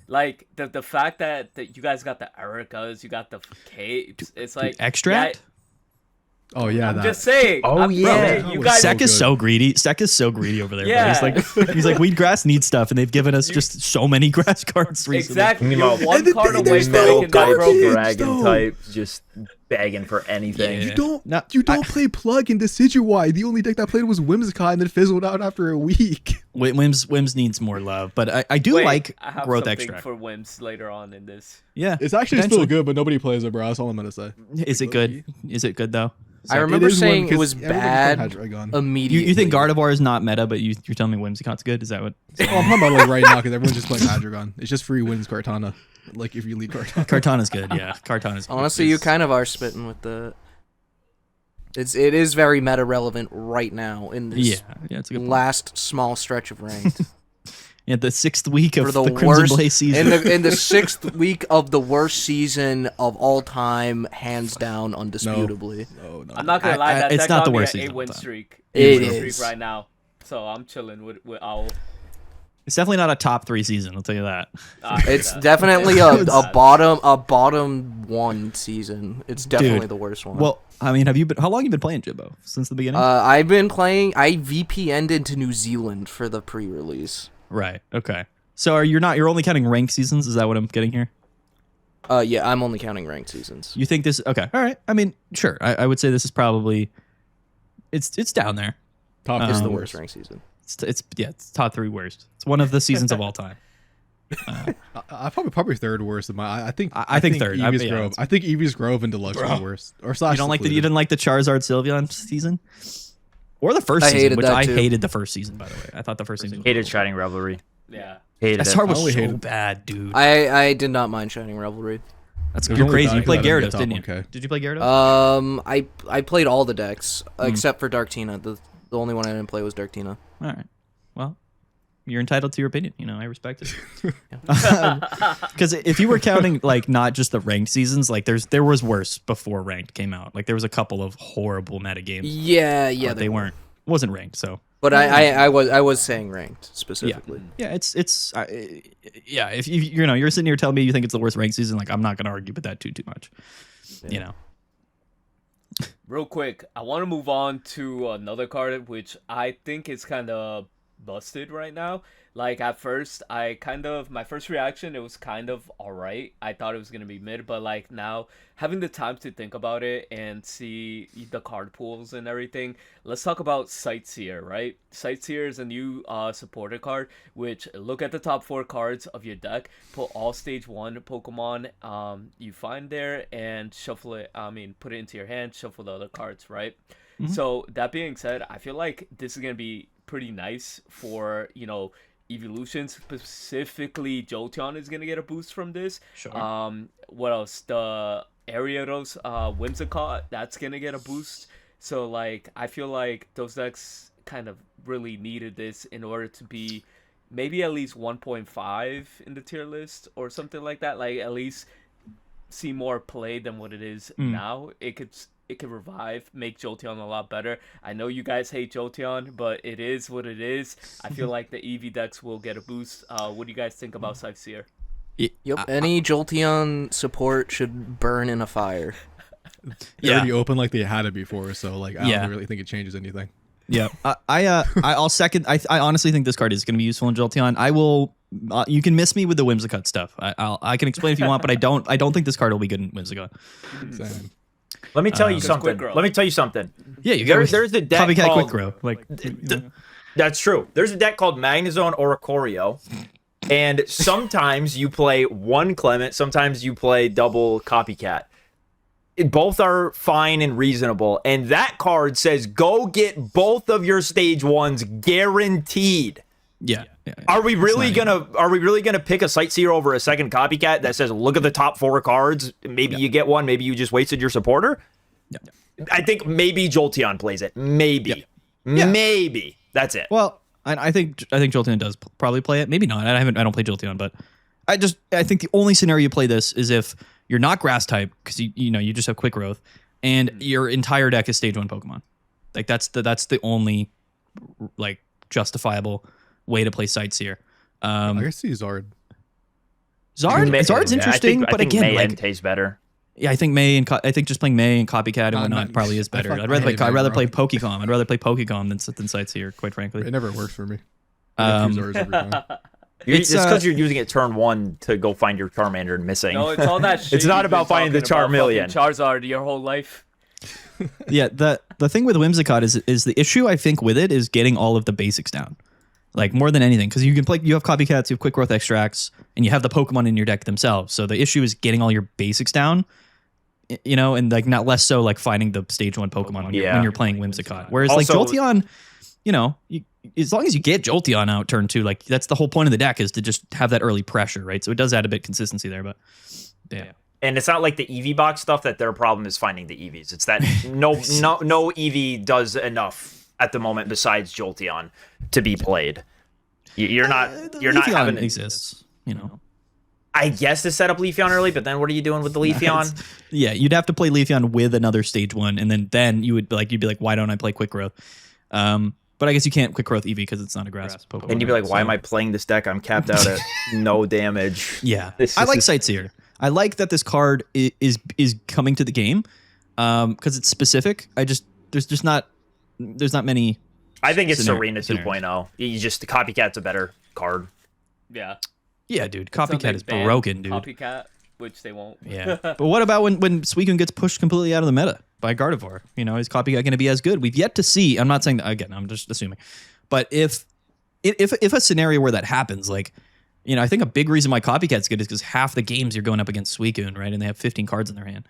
Like the fact that you guys got the Erickas, you got the capes. It's like Extract? Oh yeah, I'm that. just saying. Oh, I'm yeah. saying, That you was guys. Sek is good. so greedy. Sek is so greedy over there. bro. Yeah. He's like wheatgrass needs stuff, and they've given us just so many grass cards recently. Exactly. Meanwhile, You're one and the card thing- away there's from no making that garbage. broken. Dragon though. type just begging for anything. Yeah. You don't No, play plug in Decidueye. The only deck that played was Whimsicott and then fizzled out after a week. Wims needs more love, but I do Wait, like I have growth something extract. for Wims later on in this. Yeah, It's actually potentially. still good, but nobody plays it, bro. That's all I'm gonna say. Is it good? Is it good though? I remember It is saying one, it was 'cause everybody's playing bad Hydreigon. immediately. You think Gardevoir is not meta, but you're telling me Whimsicott's good? Is that what? Oh, I'm talking about like right now because everyone's just playing Hydreigon. It's just free wins Cartana. Like if you lead Cartana. Cartana's good. Yeah, Cartana's good. Honestly, you kind of are spitting with the. It is very meta relevant right now in this yeah, it's a good point. last small stretch of ranked. Yeah, the 6th week of For the, the Crimson worst Blaze season. in the 6th week of the worst season of all time, hands down, undisputably. Oh no. I'm not gonna lie, that it's deck not got the me worst an season of all 8-win time. streak. It 8-win is. streak right now. So I'm chilling with Owl. It's definitely not a top 3 season. I'll tell you that. It's definitely a bottom one season. It's definitely Dude, the worst one. Well, I mean, how long have you been playing Jimbo? Since the beginning? I've been playing. I VPN'd into New Zealand for the pre-release. Right. Okay. So you're only counting ranked seasons? Is that what I'm getting here? Yeah, I'm only counting ranked seasons. You think this? Okay. All right. I mean, sure. I would say this is probably It's down there. Top It's the three worst ranked season. It's top 3 worst. It's one of the seasons of all time. I probably third worst. I think third. Eevee's Yeah, Grove. I think Eevee's Grove and Deluxe are the worst. Or slash You didn't like the Charizard Sylveon season, or the first I season, hated which that I too. hated the first season. By the way, I thought the first season was Hated Shining Revelry. Yeah. Hated That it. start was only so hated- bad, dude. I did not mind Shining Revelry. That's There's you're only crazy. about- You played I didn't Gyarados, get top didn't you? 1K. Did you play Gyarados? I played all the decks except for Darktina. The only one I didn't play was Darktina. All right. Well, you're entitled to your opinion. You know, I respect it. Because if you were counting like not just the ranked seasons, like there was worse before ranked came out. Like there was a couple of horrible meta games. Yeah, but they weren't. Wasn't ranked. So But I was saying ranked specifically. yeah, it's yeah. If you're sitting here telling me you think it's the worst ranked season, like I'm not gonna argue with that too much. Yeah. You know. Real quick, I want to move on to another card which I think is kind of busted right now. Like at first, my first reaction, it was kind of alright. I thought it was gonna be mid, but like now having the time to think about it and see the card pools and everything, let's talk about Sightseer, right? Sightseer is a new supporter card, which look at the top 4 cards of your deck, put all stage 1 Pokemon you find there and shuffle it. Put it into your hand, shuffle the other cards, right? Mm-hmm. So that being said, I feel like this is gonna be pretty nice for evolution. Specifically, Jolteon is gonna get a boost from this. Sure. What else? The Ariados, Whimsicott, that's gonna get a boost. So like, I feel like those decks kind of really needed this in order to be maybe at least 1.5 in the tier list or something like that. Like at least see more play than what it is now. It could revive, make Jolteon a lot better. I know you guys hate Jolteon, but it is what it is. I feel like the EV decks will get a boost. What do you guys think about Sightseer? Yep. Any Jolteon support should burn in a fire. They already opened like they had it before, so like I Yeah. don't really think it changes anything. Yeah, I'll second. I honestly think this card is going to be useful in Jolteon. I will. You can miss me with the Whimsicott stuff. I can explain if you want, but I don't think this card will be good in Whimsicott. Same. Let me tell you Quick something. Grow. Let me tell you something. Yeah, you got There's a deck Copycat called... Quick Grow. Like That's true. There's a deck called Magnezone Oricorio, and sometimes you play one Clement, sometimes you play double Copycat. Both are fine and reasonable, and that card says go get both of your stage 1s guaranteed. yeah. Are we really gonna pick a Sightseer over a second Copycat that says look at the top 4 cards? Maybe you get one, maybe you just wasted your supporter. I think maybe Jolteon plays it. Maybe. Maybe. That's it. Well, I think Jolteon does probably play it. Maybe not. I don't play Jolteon, but I think the only scenario you play this is if you're not grass type because you just have quick growth and your entire deck is stage 1 Pokemon. Like that's the only like justifiable way to play Sightseer. I guess see Zard. Zard's interesting, I but think again, May like tastes better. yeah, I think I think just playing May and Copycat and whatnot not- probably is better. I I'd rather hate May, play bro. Pokecom. I'd rather play Pokecom than Sightseer, quite frankly. It never works for me. I get 2 Zards every time. It's It's because you're using it turn 1 to go find your Charmander and missing. No, it's all that shit. It's not you've been about finding the talking about, Charmeleon. fucking Charizard your whole life. Yeah, the thing with Whimsicott is the issue I think with it is getting all of the basics down, like more than anything, because you have Copycats, you have Quick Growth Extracts, and you have the Pokemon in your deck themselves. So the issue is getting all your basics down, and like not less so like finding the stage 1 Pokemon when you're playing Whimsicott. Whereas like Also- Jolteon, as long as you get Jolteon out turn 2, like that's the whole point of the deck is to just have that early pressure, right? So it does add a bit consistency there, but yeah. And it's not like the EV box stuff that their problem is finding the EVs. It's that no EV does enough at the moment besides Jolteon to be played. You're not Leafeon having exists, I guess to set up Leafeon early, but then what are you doing with the Leafeon? Yeah, you'd have to play Leafeon with another stage 1, and then you'd be like, why don't I play Quick Growth? But I guess you can't Quick Growth EV because it's not a grass Pokemon. And you'd be like, why so- am I playing this deck? I'm capped out at no damage. Yeah, This I like is- Sightseer. I like that this card is coming to the game because it's specific. There's not many. I think it's Scenario- Serena 2.0. You just the Copycat's a better card. Yeah. Yeah, dude, Until Copycat they is ban broken, dude. Copycat, which they won't. Yeah, but what about when Suicune gets pushed completely out of the meta? by Gardevoir? You know, is copycat going to be as good? We've yet to see. I'm not saying that again. I'm just assuming. But if a scenario where that happens, like, you know, I think a big reason why copycat's good is because half the games you're going up against Suicune, right? And they have 15 cards in their hand.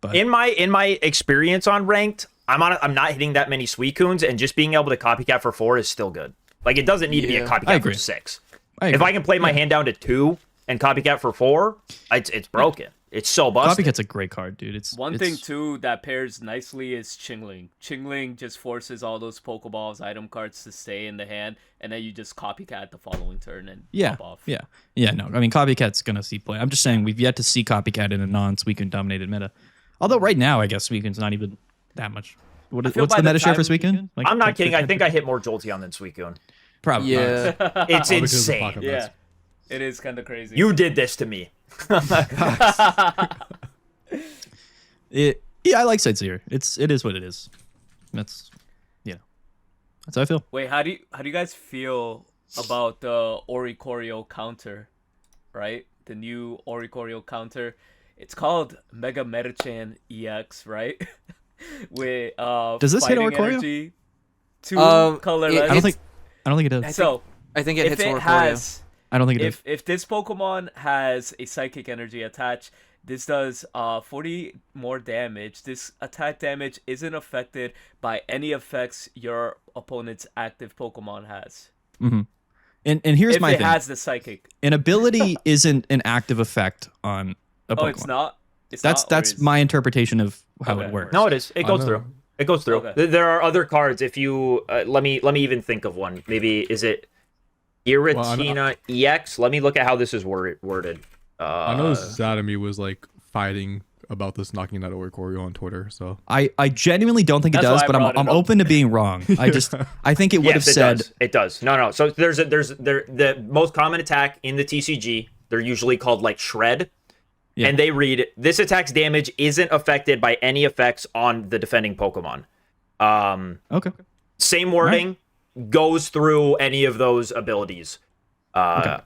But in my experience on ranked, I'm not hitting that many Suicunes, and just being able to copycat for 4 is still good. Like, it doesn't need to be a copycat for 6. If I can play my hand down to 2 and copycat for 4, it's broken. It's so busted. Copycat's a great card, dude. It's One thing too that pairs nicely is Chingling. Chingling just forces all those Pokeballs item cards to stay in the hand, and then you just copycat the following turn and pop off. Yeah. No, I mean, copycat's gonna see play. I'm just saying we've yet to see copycat in a non-Suicune dominated meta. Although right now, I guess Suicune's not even that much. What's the meta share for Suicune? Like, I'm not kidding. I think I hit more Jolteon than Suicune. Probably. Yeah. It's insane. Yeah, it is kind of crazy. You did this to me. I like Sightseer. It is what it is. That's how I feel. Wait, how do you guys feel about the Oricorio counter? Right, the new Oricorio counter. It's called Mega Gardevoir EX, right? With does this hit Oricorio? Energy, 2 colorless. I don't think it does. So I think it hits Oricorio. I don't think it does. If this Pokemon has a Psychic Energy attached, this does 40 more damage. This attack damage isn't affected by any effects your opponent's active Pokemon has. Mm-hmm. And here's if my it thing. has the Psychic. An ability isn't an active effect on a Pokemon. Oh, it's not? That's my interpretation of how it works. No, it is. It goes through. It goes through. Okay. There are other cards. If you let me even think of one. Maybe is it Giratina EX? Let me look at how this is worded. I know Zadamy was like fighting about this knocking out Oricorio on Twitter. So I genuinely don't think it does, but I'm open to being wrong. I think it would have said it does. No. So there's the most common attack in the TCG. They're usually called like Shred. Yeah. And they read, this attack's damage isn't affected by any effects on the defending Pokemon. Okay. Same wording, goes through any of those abilities. I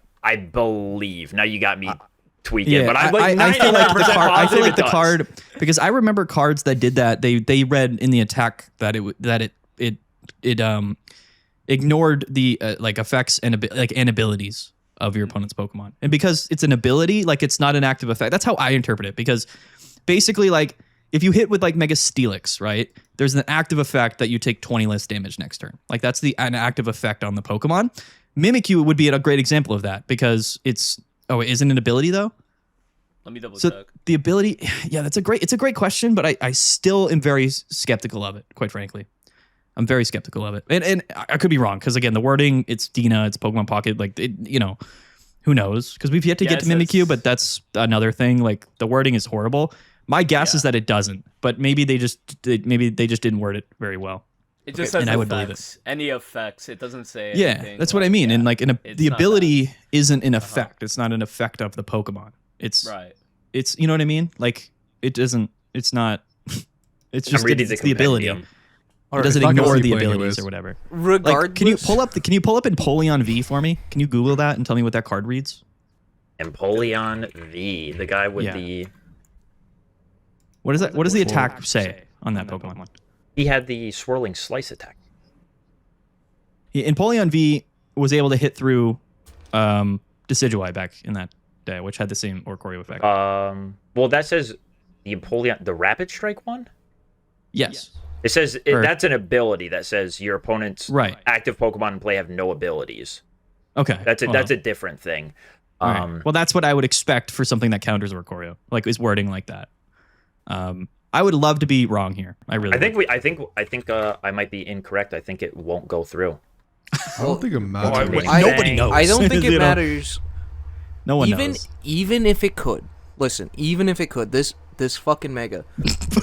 believe. Now you got me tweaking, but I'm like I feel like the card. I feel like the does. card, because I remember cards that did that. They read in the attack that it ignored the like effects and abilities of your opponent's Pokemon. And because it's an ability, like it's not an active effect. That's how I interpret it. Because basically, like if you hit with like Mega Steelix, right? There's an active effect that you take 20 less damage next turn. Like that's an active effect on the Pokemon. Mimikyu would be a great example of that because it's it isn't an ability though. Let me double check. The ability, it's a great question, but I still am very skeptical of it, quite frankly. I'm very skeptical of it. And I could be wrong, because again, the wording, it's Dina, it's Pokemon Pocket, like, who knows? Because we've yet to get to Mimikyu, but that's another thing. Like, the wording is horrible. My guess is that it doesn't, but maybe they just didn't word it very well. It just says and I would believe effects. Any effects. It doesn't say anything. Yeah, that's what I mean. And like, the ability isn't an effect. It's not an effect of the Pokemon. It's you know what I mean? Like, it doesn't. It's not. It's just it's the ability. It doesn't ignore the abilities or whatever. Regardless, like, can you pull up Empoleon V for me? Can you Google that and tell me what that card reads? Empoleon V, the guy with the. What does that? What does the attack say on that Pokemon? He had the swirling slice attack. Empoleon V was able to hit through Decidueye back in that day, which had the same Oricorio effect. Well, that says the Empoleon, the Rapid Strike one. Yes. It says that's an ability that says your opponent's active Pokemon in play have no abilities. Okay, that's a different thing. Right. Well, that's what I would expect for something that counters Oricorio, like is wording like that. I would love to be wrong here. I think I might be incorrect. I think it won't go through. I don't think it matters. Nobody knows. I don't think it matters. No one knows. Even if it could. Listen, even if it could, this fucking Mega,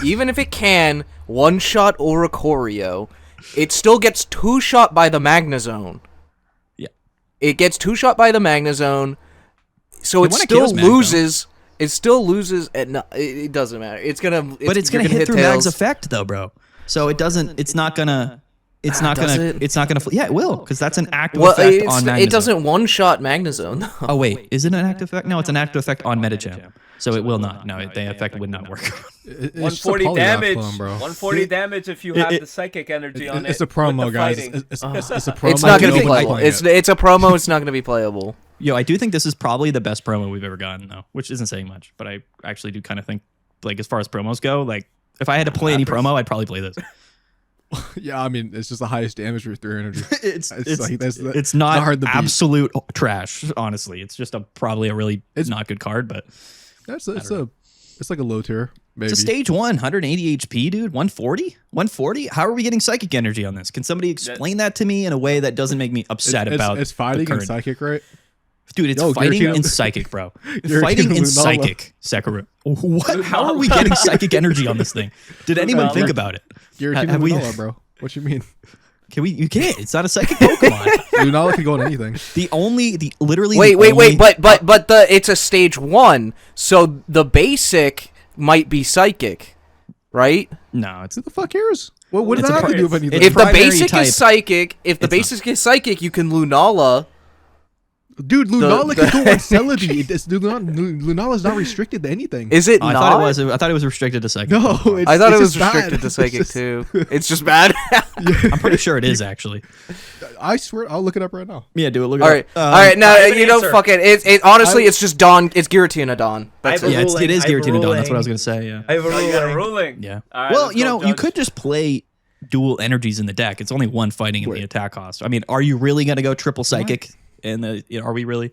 even if it can one-shot Oricorio, it still gets two-shot by the Magnezone. Yeah. It gets two-shot by the Magnezone, so it still loses. It still loses, and it doesn't matter. It's gonna hit through Mag's effect, though, bro. So it doesn't. It's not gonna. It's not Does gonna. it? It's not gonna. Yeah, it will, because that's an active Well, effect on Magnezone. it doesn't one-shot Magnezone, though. Oh wait, is it an active effect? No, it's an active effect on Metagem. So it will not. No, the effect would not work. It's just a 140 polygraph damage. clone, bro. 140 damage if you have the psychic energy on it. It's a promo, with the guys. fighting. It's a promo. It's not going to be Nobody's playable. playing it. It's a promo. It's not going to be playable. Yo, I do think this is probably the best promo we've ever gotten, though, which isn't saying much. But I actually do kind of think, like, as far as promos go, like, if I had to play any promo, I'd probably play this. Yeah, I mean, it's just the highest damage with 3 energy. It's like, it's not hard to beat. absolute trash, honestly. It's just probably a really not good card, but It's like a low tier, maybe. it's a stage 1, 180 HP, dude. 140? 140? How are we getting psychic energy on this? Can somebody explain that to me in a way that doesn't make me upset about It's fighting the current... and psychic, right? Dude, it's Yo, fighting Giratina- and psychic, bro. Giratina Fighting and Lunala. psychic, Sekiro. What? How are we getting psychic energy on this thing? Did anyone think about it? Giratina Have we- Lunala, bro. What you mean? Can we? You can't. It's not a psychic Pokemon. Lunala can go on anything. Wait, but it's a stage 1, so the basic might be psychic, right? No, it's Who the fuck cares? What does It's that a have to do with anything? it's If the primary basic type. is psychic, you can Lunala. Dude, Lunala the- can go on Celebi. Lunala's not restricted to anything. Is it I not? thought it was restricted to psychic. No, Pokemon. I thought it it's was just bad. restricted to It's psychic just- too. It's just bad. I'm pretty sure it is actually. I swear, I'll look it up right now. Yeah, do it. Look all it right, up. all right. Now I have an you know, answer. fuck it. It honestly, it's just Dawn. It's Giratina Dawn. That's I have it. a Yeah, ruling. it is I have a Giratina Dawn. That's what I was ruling. gonna say. Yeah. I have a Oh, you got a ruling. ruling. Yeah. All right, Well, let's you go, know, you Judge. could just play dual energies in the deck. It's only one fighting in the attack cost. I mean, are you really gonna go triple psychic? And are we really?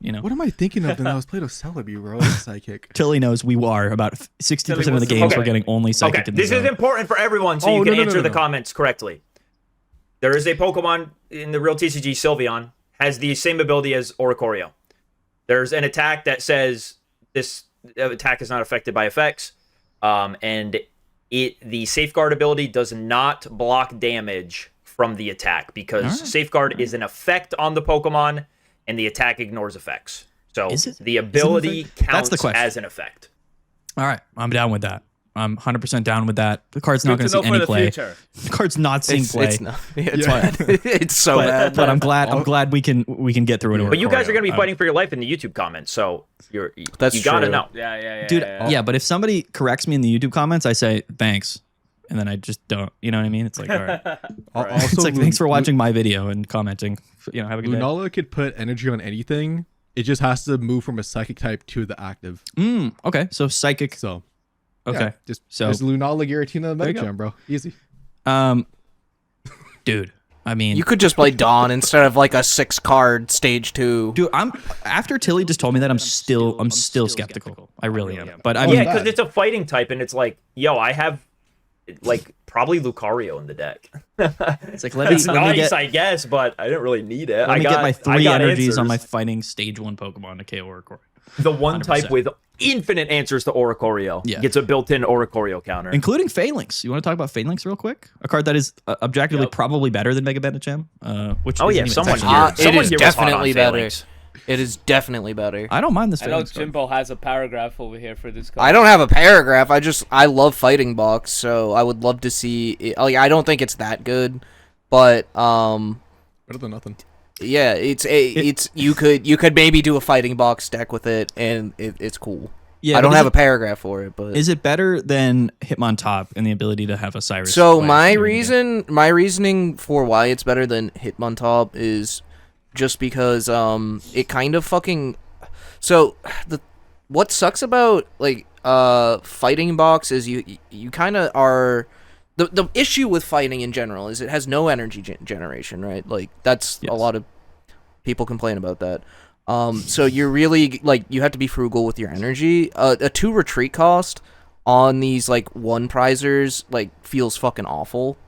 You know, What am I thinking of? Then I was playing with Celebi, bro. It's psychic. Tilly knows we are about 60% of the what's the- games Okay. we're getting only psychic. Okay, in the this is zone. important for everyone, so Oh, you can no, answer the no. comments correctly. There is a Pokemon in the real TCG, Sylveon, has the same ability as Oricorio. There's an attack that says this attack is not affected by effects, and the Safeguard ability does not block damage from the attack because Safeguard is an effect on the Pokemon, and the attack ignores effects. So Is it? the Is it an ability effect? That's counts the question. as an effect. All right, I'm down with that. I'm 100% down with that. The card's not Good going to to know see for any the play. future. The card's not seeing It's, play. it's not. It's Yeah. bad. It's so bad. but I'm glad we can get through it. But you guys are going to be fighting for your life in the YouTube comments, so you That's got to true. know. Yeah. Dude, yeah. yeah, but if somebody corrects me in the YouTube comments, I say thanks, and then I just don't. You know what I mean? It's like, all right. Also, It's like, thanks for watching my video and commenting. You know, have a good day. Lunala could put energy on anything. It just has to move from a psychic type to the active. Okay, so psychic. So, Okay, yeah, just so- Lunala, Giratina, There you Mega go. Jam, bro. Easy. Dude, I mean, You could just play Dawn instead of like a 6-card stage 2. dude, I'm after Tilly just told me that I'm still skeptical. I really am. But I Yeah, mean, because it's a fighting type, and it's like, yo, I have like probably Lucario in the deck. it's like let me It's let me nice, get I guess, but I didn't really need it. let I me got get my I 3 got energies on my answers. fighting stage 1 Pokemon to KO Oricorio. The one 100%. type with infinite answers to Oricorio Yeah. gets a built-in Oricorio counter. Including Phalanx. You want to talk about Phalanx real quick? A card that is objectively probably better than Mega Gardevoir, which Oh isn't yeah, even someone technically- here. It Someone is here was hot on definitely better. Phalanx. It is definitely better. I don't mind this I know Phalanx card. Jimbo has a paragraph over here for this card. I don't have a paragraph. I love Fighting Box, so I would love to see. Like, I don't think it's that good, but Better than nothing. yeah, it's you could maybe do a Fighting Box deck with it, and it's cool. Yeah, I don't but have a paragraph for it, but Is it better than Hitmontop and the ability to have a Cyrus? so play? my reasoning for why it's better than Hitmontop is just because it kind of fucking what sucks about like Fighting Box is you kind of are the issue with fighting in general is it has no energy generation, right? Like that's Yes. a lot of people complain about that. So you're really like you have to be frugal with your energy. A 2 retreat cost on these like 1 prizers like feels fucking awful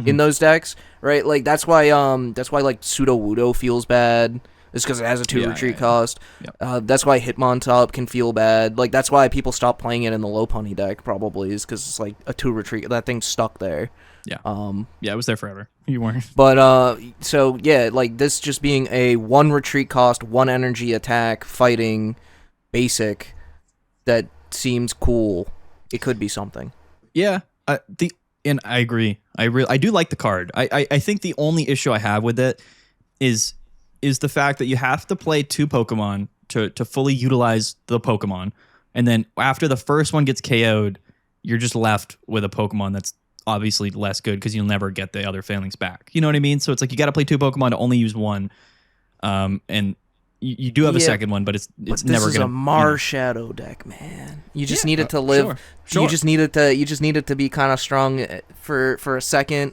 in those decks, right? Like that's why like Pseudo Wudo feels bad. It's because it has a 2 retreat cost. Yep. That's why Hitmontop can feel bad. Like that's why people stop playing it in the low pony deck probably is because it's like a 2 retreat. That thing's stuck there. Yeah. Yeah, it was there forever. You weren't. But so yeah, like this just being a 1 retreat cost, 1 energy attack, fighting, basic, that seems cool. It could be something. Yeah. And I agree. I do like the card. I think the only issue I have with it is the fact that you have to play 2 Pokemon to fully utilize the Pokemon. And then after the first one gets KO'd, you're just left with a Pokemon that's obviously less good because you'll never get the other failings back. You know what I mean? So it's like you got to play 2 Pokemon to only use one. And you do have a second one, but it's never going to... This is a Marshadow deck, man. You just need it to live. Sure. You just need it to be kind of strong for a second,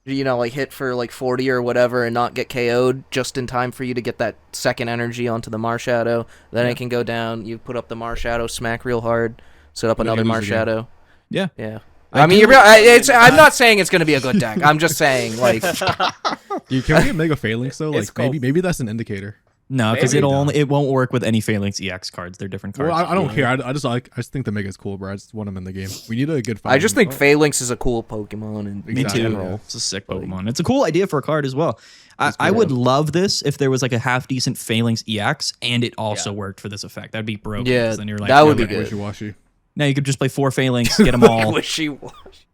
like hit for like 40 or whatever and not get KO'd just in time for you to get that second energy onto the Marshadow. Then it can go down. You put up the Marshadow, smack real hard, set up another Marshadow. Yeah. Yeah. I'm not saying it's going to be a good deck. I'm just saying, like... Dude, can we get Mega Phalanx though? It's Like maybe that's an indicator. No, because it won't work with any Phalanx EX cards. They're different cards. Well, I don't care. I just think the Mega's cool, bro. I just want them in the game. We need a good fight. I just think Phalanx is a cool Pokemon in Exactly. general. Yeah. It's a sick Pokemon. It's a cool idea for a card as well. I would love this if there was like a half decent Phalanx EX and it also worked for this effect. That'd be broken. Yeah, Then you're like, that would be like good. wishy-washy. now you could just play 4 Phalanx, get them all. Wishy-washy.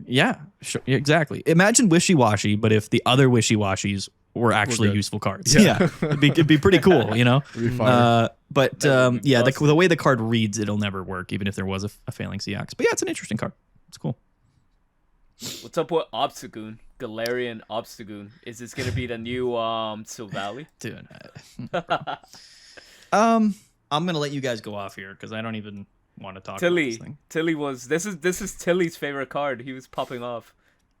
Yeah, sure, exactly. Imagine Wishy-Washy, but if the other Wishy-Washies were actually good. useful cards. Yeah. It'd be pretty cool, you know? It'd be fire. But yeah, the way the card reads, it'll never work, even if there was a Phalanx EX. But yeah, it's an interesting card. It's cool. What's up with Obstagoon? Galarian Obstagoon. Is this gonna be the new Silvally? Dude. I'm gonna let you guys go off here because I don't even want to talk about this thing. Tilly was this is Tilly's favorite card. He was popping off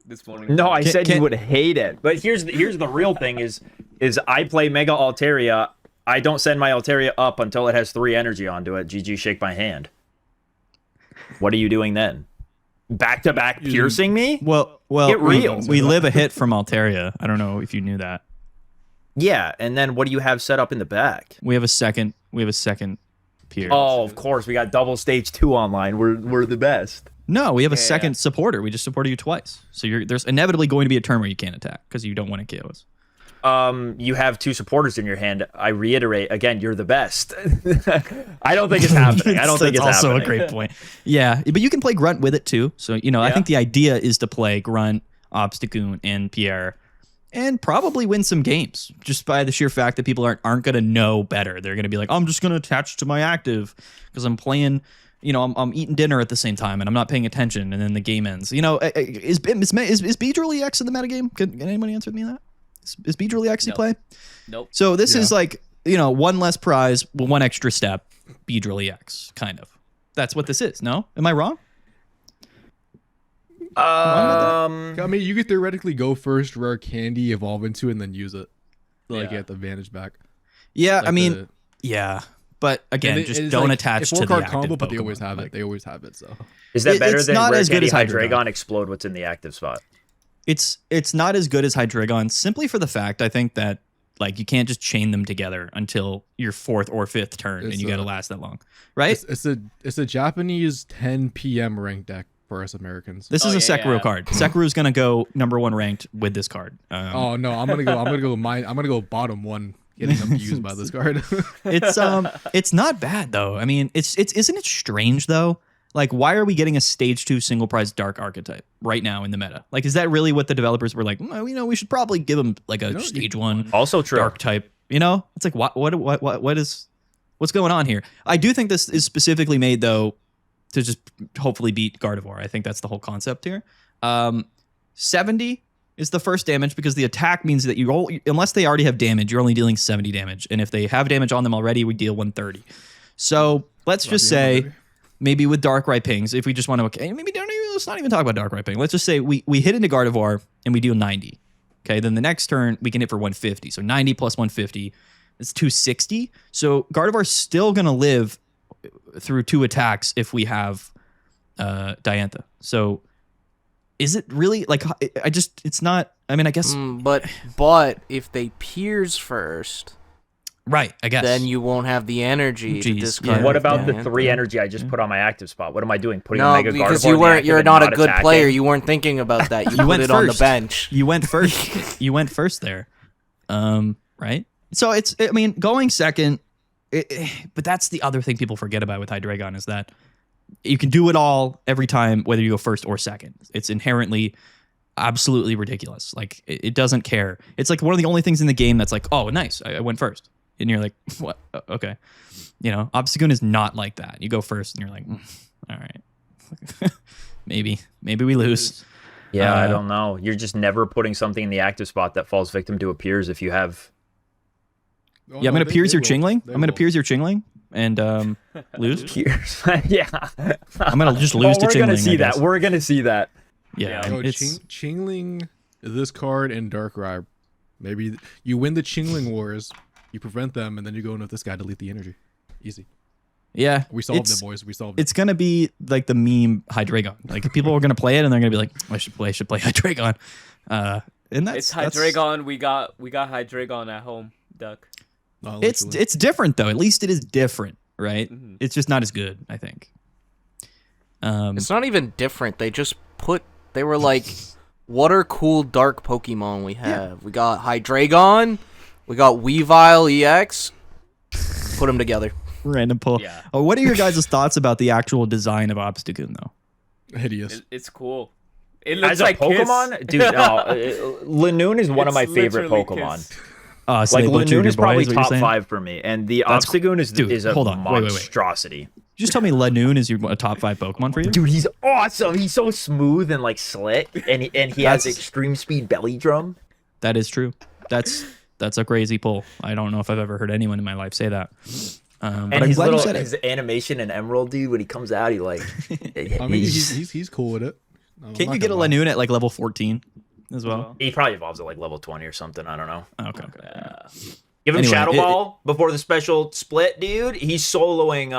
this morning. No, I said you would hate it. But here's the real thing is I play Mega Altaria. I don't send my Altaria up until it has 3 energy onto it. GG, shake my hand. What are you doing then? Back to back piercing me? Well, Get real. we live a hit from Altaria. I don't know if you knew that. Yeah, and then what do you have set up in the back? We have a second peer. Oh, of course, we got double stage 2 online. We're the best. No, we have a second supporter. We just supported you twice. So there's inevitably going to be a turn where you can't attack because you don't want to KO us. You have 2 supporters in your hand. I reiterate again, you're the best. I don't think it's happening. I don't think it's also happening. a great point. Yeah, but you can play Grunt with it too. So I think the idea is to play Grunt, Obstagoon, and Pierre, and probably win some games just by the sheer fact that people aren't going to know better. They're going to be like, I'm just going to attach to my active because I'm playing. I'm eating dinner at the same time and I'm not paying attention, and then the game ends. Is Beedrill EX in the metagame? Can anybody answer me that? Is Beedrill EX play? Nope. So this is like, one less prize, one extra step, Beedrill EX, kind of. That's what this is, no? Am I wrong? I mean, you could theoretically go first, rare candy, evolve into it, and then use it. Like, get the advantage back. Yeah, Like yeah. But again, just it's don't like attach a to the four-card active combo, but they Pokemon. always have it. They always have it, so. Is that better It's than not Rare as good Candy as Hydreigon. Hydreigon explode what's in the active spot? It's not as good as Hydreigon simply for the fact I think that you can't just chain them together until your 4th or 5th turn, and you got to last that long, right? It's a Japanese 10 p.m. ranked deck for us Americans. This is a Sekiro card. Sekiro's gonna go #1 ranked with this card. Oh no, I'm gonna go bottom 1 getting abused by this card. It's not bad though. I mean, isn't it strange though? Like, why are we getting a stage 2 single prize dark archetype right now in the meta? Like, is that really what the developers were like? We should probably give them like a stage 1 Also true. dark type. It's like what's going on here? I do think this is specifically made though to just hopefully beat Gardevoir. I think that's the whole concept here. 70 is the first damage because the attack means that unless they already have damage, you're only dealing 70 damage. And if they have damage on them already, we deal 130. So let's just say maybe with Dark Ripings, if we just want to, let's not even talk about Dark Riping. Let's just say we hit into Gardevoir and we deal 90. Okay, then the next turn we can hit for 150. So 90 plus 150 is 260. So Gardevoir's still going to live through 2 attacks if we have Diantha. So is it really it's not, I mean, I guess. But if they pierce first, right, I guess. then you won't have the energy to discard. What about the Diantha. 3 energy I just put on my active spot? What am I doing? Putting a No, Mega because Gardevoir you're and not a good attacking? player. You weren't thinking about that. You put it on the bench. You went first. You went first there. Right? So going second, but that's the other thing people forget about with Hydreigon is that You can do it all every time, whether you go first or second. It's inherently absolutely ridiculous. Like it doesn't care. It's like one of the only things in the game that's like, oh, nice, I went first, and you're like, what? Okay, Obstagoon is not like that. You go first, and you're like, all right, maybe we lose. Yeah, I don't know. You're just never putting something in the active spot that falls victim to a Piers if you have. Oh, Yeah, I'm gonna Piers your Chingling. They I'm gonna will. Piers your Chingling and lose. Piers. Yeah. I'm gonna just lose to We're Chingling. gonna see I that. guess. We're gonna see that. Yeah, Yo, it's Chingling, this card and Darkrai. Maybe you win the Chingling wars, you prevent them, and then you go in with this guy to delete the energy. Easy. yeah. We solved it's, it, boys. We solved it. It's gonna be like the meme Hydreigon. Like people are gonna play it and they're gonna be like, I should play Hydreigon. And that's It's Hydreigon. We got Hydreigon at home, Duck. Not It's literally. different though. At least it is different, right? Mhm. It's just not as good, I think. It's not even different. They were like, what are cool dark Pokemon we have? We got Hydreigon, we got Weavile EX. Put them together. Random pull. Yeah. Oh, what are your guys' thoughts about the actual design of Obstagoon though? hideous. It's cool. It looks As a like Pokemon, Kiss. dude, no, Lanoon is one of It's my favorite literally Pokemon. Kiss. So Like they butchered Lanoon your is probably boy, what you're top saying? 5 for me, and the That's- Obstagoon is dude, a hold on. Wait. monstrosity. You just tell me Lanoon is a top 5 Pokemon for you? Dude, he's awesome. He's so smooth and like slick, and he has That's- extreme speed belly drum. That is true. That's a crazy pull. I don't know if I've ever heard anyone in my life say that. But And I'm his glad you little said it. his animation in Emerald, dude, when he comes out, he like. I mean, he's cool with it. No, I'm Can't not you get a gonna lie. Lanoon at like level 14 as well? He probably evolves at like level 20 or something. I don't know. Okay. Give him Anyway, Shadow Ball before the special split, dude. He's soloing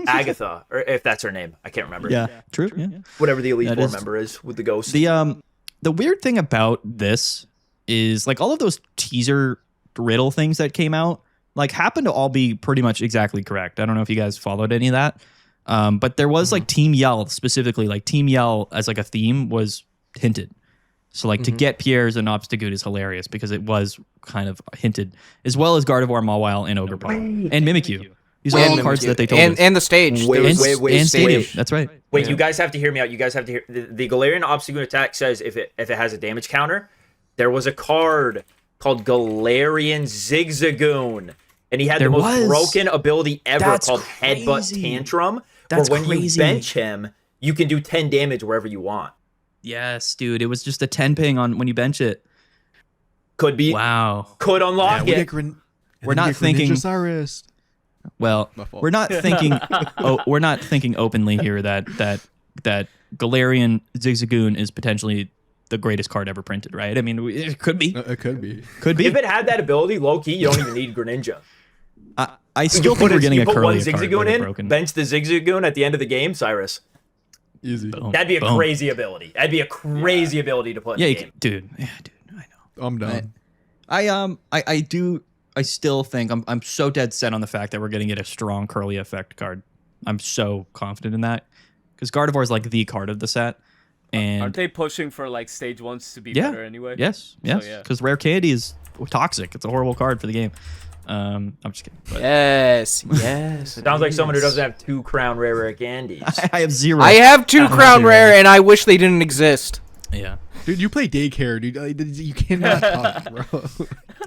Agatha, or if that's her name, I can't remember. Yeah, true. Yeah. Whatever the Elite That Four is- member is with the ghost. The weird thing about this is like all of those teaser riddle things that came out like happen to all be pretty much exactly correct. I don't know if you guys followed any of that. But there was like Team Yell specifically, like Team Yell as like a theme was hinted. So like to get Pierre's and Obstagoon is hilarious because it was kind of hinted, as well as Gardevoir, Mawile, and Ogerpon and Mimikyu. These are all cards that they told us. And the stage. Wait, There was- wait, And Stadium. wait. That's right. Wait, you guys have to hear me out. You guys have to hear the Galarian Obstagoon attack says if it has a damage counter, there was a card called Galarian Zigzagoon, and he had There the most was. broken ability ever That's called Headbutt crazy. Tantrum. That's where when crazy. you bench him, you can do 10 damage wherever you want. Yes, dude. It was just a 10 ping on when you bench it. Could be, Wow. could unlock Yeah, it. We're not thinking- Greninjasaurus. Well, My fault. we're not thinking. We're not thinking openly here that Galarian Zigzagoon is potentially the greatest card ever printed, right? I mean, it could be. It could be. Could be. If it had that ability, low key, you don't even need Greninja. I still think we're getting a put one Curly card Zigzagoon really in, broken. bench the Zigzagoon at the end of the game, Cyrus. Easy. Boom. That'd be a Boom. crazy ability. That'd be a crazy ability to put in Yeah, the you game. dude. Yeah, dude. I know. I'm done. I still think I'm so dead set on the fact that we're going to get a strong Curly effect card. I'm so confident in that because Gardevoir is like the card of the set. And Aren't they pushing for like stage ones to be Yeah. better anyway? yes, yes, yeah. because Rare Candy is toxic. It's a horrible card for the game. I'm just kidding. But Yes. Sounds like someone who doesn't have 2 crown rare candies. I have 0. I have 2 I'm not Crown zero. Rare, and I wish they didn't exist. Yeah. Dude, you play daycare, dude. You cannot talk, bro.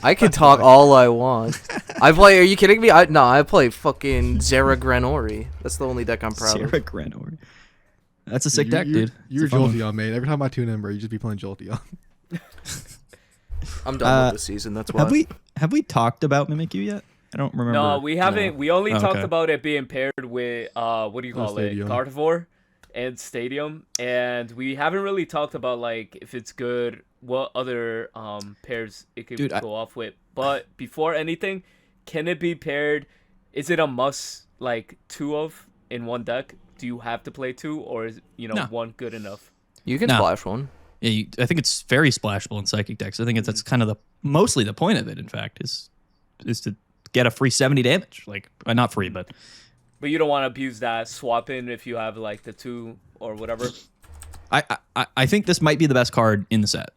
I can talk all I want. I play. Are you kidding me? I play fucking Zera Granori. That's the only deck I'm proud Sarah of. Granor. That's a sick deck, dude. You're It's a fun one. Jolteon, man. Every time I tune in, bro, you just be playing Jolteon. I'm done with the season. That's why. Have we talked about Mimikyu yet? I don't remember. No, we haven't. We only Oh, talked okay. about it being paired with what do you call it? Stadium. Gardevoir and Stadium, and we haven't really talked about like if it's good, what other pairs it could Dude, go off with. But before anything, can it be paired? Is it a must like 2 of in one deck? Do you have to play 2, or is No. one good enough? You can No. splash one. Yeah, I think it's very splashable in Psychic decks. I think that's kind of mostly the point of it. In fact, is to get a free 70 damage. Like not free, but But you don't want to abuse that swap in if you have like the 2 or whatever. I think this might be the best card in the set.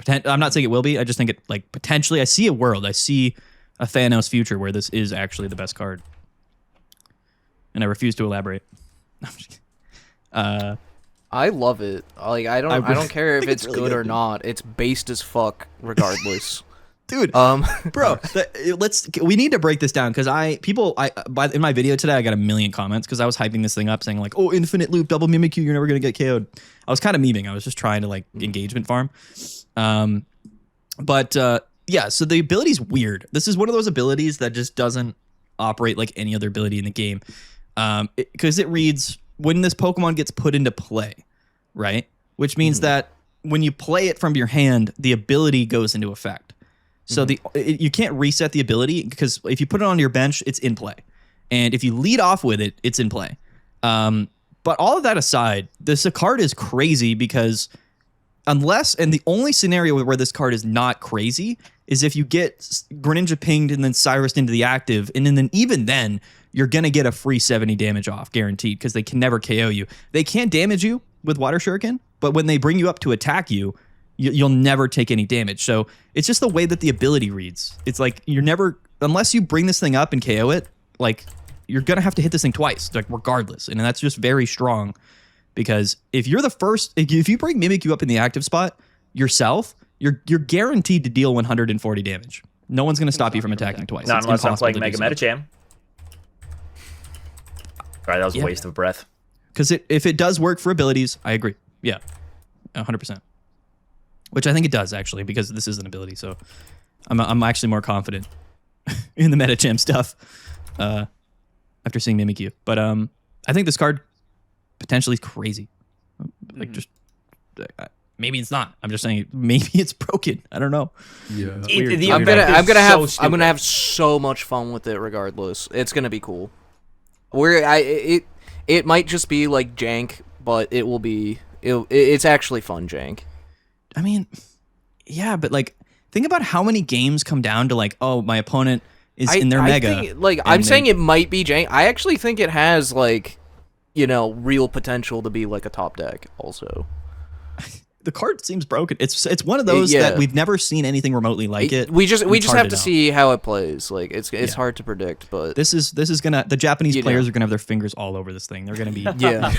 I'm not saying it will be. I just think it like potentially. I see a world. I see a Thanos future where this is actually the best card. And I refuse to elaborate. I'm just kidding. I love it. Like I don't care if it's really good good, or dude. not. It's based as fuck regardless. Dude, bro, we need to break this down because in my video today I got a million comments because I was hyping this thing up saying like, oh, infinite loop, double Mimikyu, you're never gonna get KO'd. I was kind of memeing. I was just trying to like engagement farm. Yeah, so the ability's weird. This is one of those abilities that just doesn't operate like any other ability in the game. Because it reads when this Pokemon gets put into play, right? Which means that when you play it from your hand, the ability goes into effect. So you can't reset the ability because if you put it on your bench, it's in play. And if you lead off with it, it's in play. But all of that aside, this card is crazy because and the only scenario where this card is not crazy is if you get Greninja pinged and then Cyrus into the active, and then even then, you're going to get a free 70 damage off, guaranteed, because they can never KO you. They can't damage you with Water Shuriken, but when they bring you up to attack you, you'll never take any damage. So it's just the way that the ability reads. It's like you're never, unless you bring this thing up and KO it, like you're going to have to hit this thing twice, like regardless. And that's just very strong because if you're the first, if you bring Mimikyu up in the active spot yourself, you're guaranteed to deal 140 damage. No one's going to stop you from attacking twice. Not It's unless I'm impossible playing to Mega do so. Metacham. Sorry, that was a waste of breath. Because if it does work for abilities, I agree. Yeah, 100%. Which I think it does, actually, because this is an ability. So I'm actually more confident in the Metacham stuff after seeing Mimikyu. But I think this card potentially is crazy. Like, just maybe it's not. I'm just saying maybe it's broken. I don't know. Yeah. I'm gonna have so much fun with it regardless. It's gonna be cool. It might just be like jank, but it's actually fun jank. I mean, yeah, but like think about how many games come down to like, oh, my opponent is in their Mega. I'm saying it might be jank. I actually think it has like, real potential to be like a top deck also. The card seems broken. It's one of those that we've never seen anything remotely like it. We just have to see how it plays. Like it's hard to predict, but this is gonna, the Japanese players are gonna have their fingers all over this thing. They're gonna be yeah.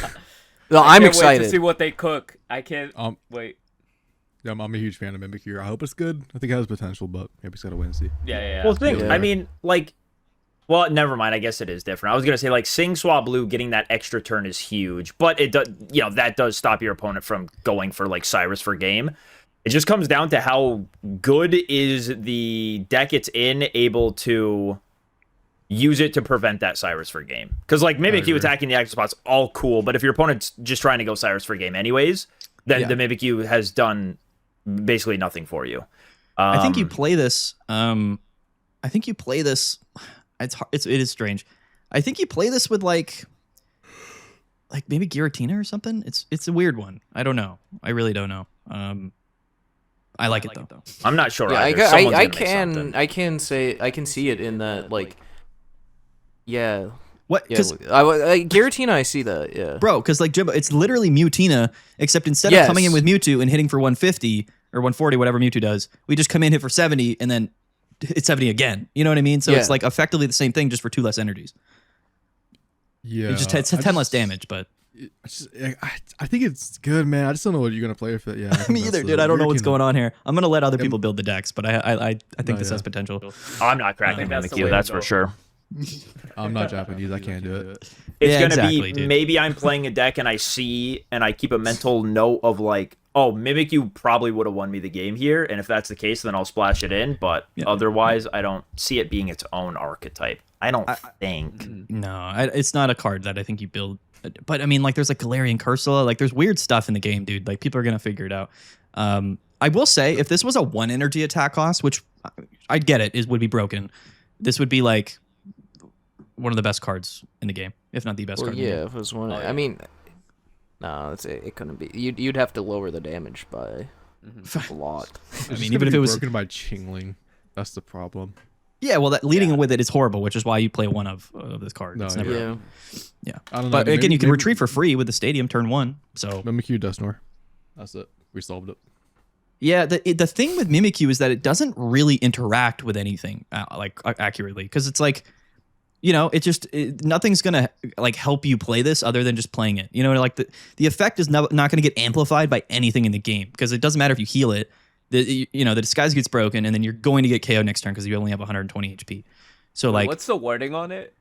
No, I'm excited wait to see what they cook. I can't wait. Yeah, I'm a huge fan of Mimikyu. I hope it's good. I think it has potential, but maybe it's gotta wait and see. Yeah. Well, I mean, like, well, never mind. I guess it is different. I was gonna say like Sing Swap Blue getting that extra turn is huge, but it does, that does stop your opponent from going for like Cyrus for game. It just comes down to how good is the deck it's in able to use it to prevent that Cyrus for game. Because like Mimikyu attacking the active spot's all cool, but if your opponent's just trying to go Cyrus for game anyways, then the Mimikyu has done basically nothing for you. I think you play this. It is strange. I think you play this with like maybe Giratina or something. It's a weird one. I don't know. I really don't know. I like it though. I'm not sure. Yeah, either. I can see it in that like. Yeah. What? Yeah, Giratina, I see that. Yeah. Bro, because like Jimbo, it's literally Mewtina, except instead of coming in with Mewtwo and hitting for 150 or 140, whatever Mewtwo does, we just come in, hit for 70, and then hit 70 again. You know what I mean? So it's like effectively the same thing, just for 2 less energies. Yeah. It's 10 less damage, but I think it's good, man. I just don't know what you're gonna play with it. Yeah. Me either, dude. I don't know what's going on here. I'm gonna let other people build the decks, but I think this has potential. I'm not cracking Mimikyu, that's for sure. I'm not Japanese. I can't do it. It's gonna be maybe I'm playing a deck and I see and I keep a mental note of like, oh, Mimikyu probably would have won me the game here, and if that's the case, then I'll splash it in. But otherwise, I don't see it being its own archetype. I don't think. No, it's not a card that I think you build. But I mean, like, there's like Galarian Cursula. Like, there's weird stuff in the game, dude. Like, people are gonna figure it out. I will say, if this was a 1 energy attack cost, which I get it, would be broken. This would be like one of the best cards in the game, if not the best card. Yeah, if it was one. I mean, no, it couldn't be. You'd have to lower the damage by a lot. I mean, even if it was broken by Chingling, that's the problem. Yeah, well, that leading with it is horrible, which is why you play one of this card. No, it's never, yeah. I don't know. But again, you can retrieve for free with the stadium turn 1. So Mimikyu Dusknoir. That's it. We solved it. Yeah, the thing with Mimikyu is that it doesn't really interact with anything like accurately, because it's like nothing's gonna like help you play this other than just playing it. Like the effect is not gonna get amplified by anything in the game because it doesn't matter if you heal it. The disguise gets broken and then you're going to get KO next turn because you only have 120 HP. So like, what's the wording on it?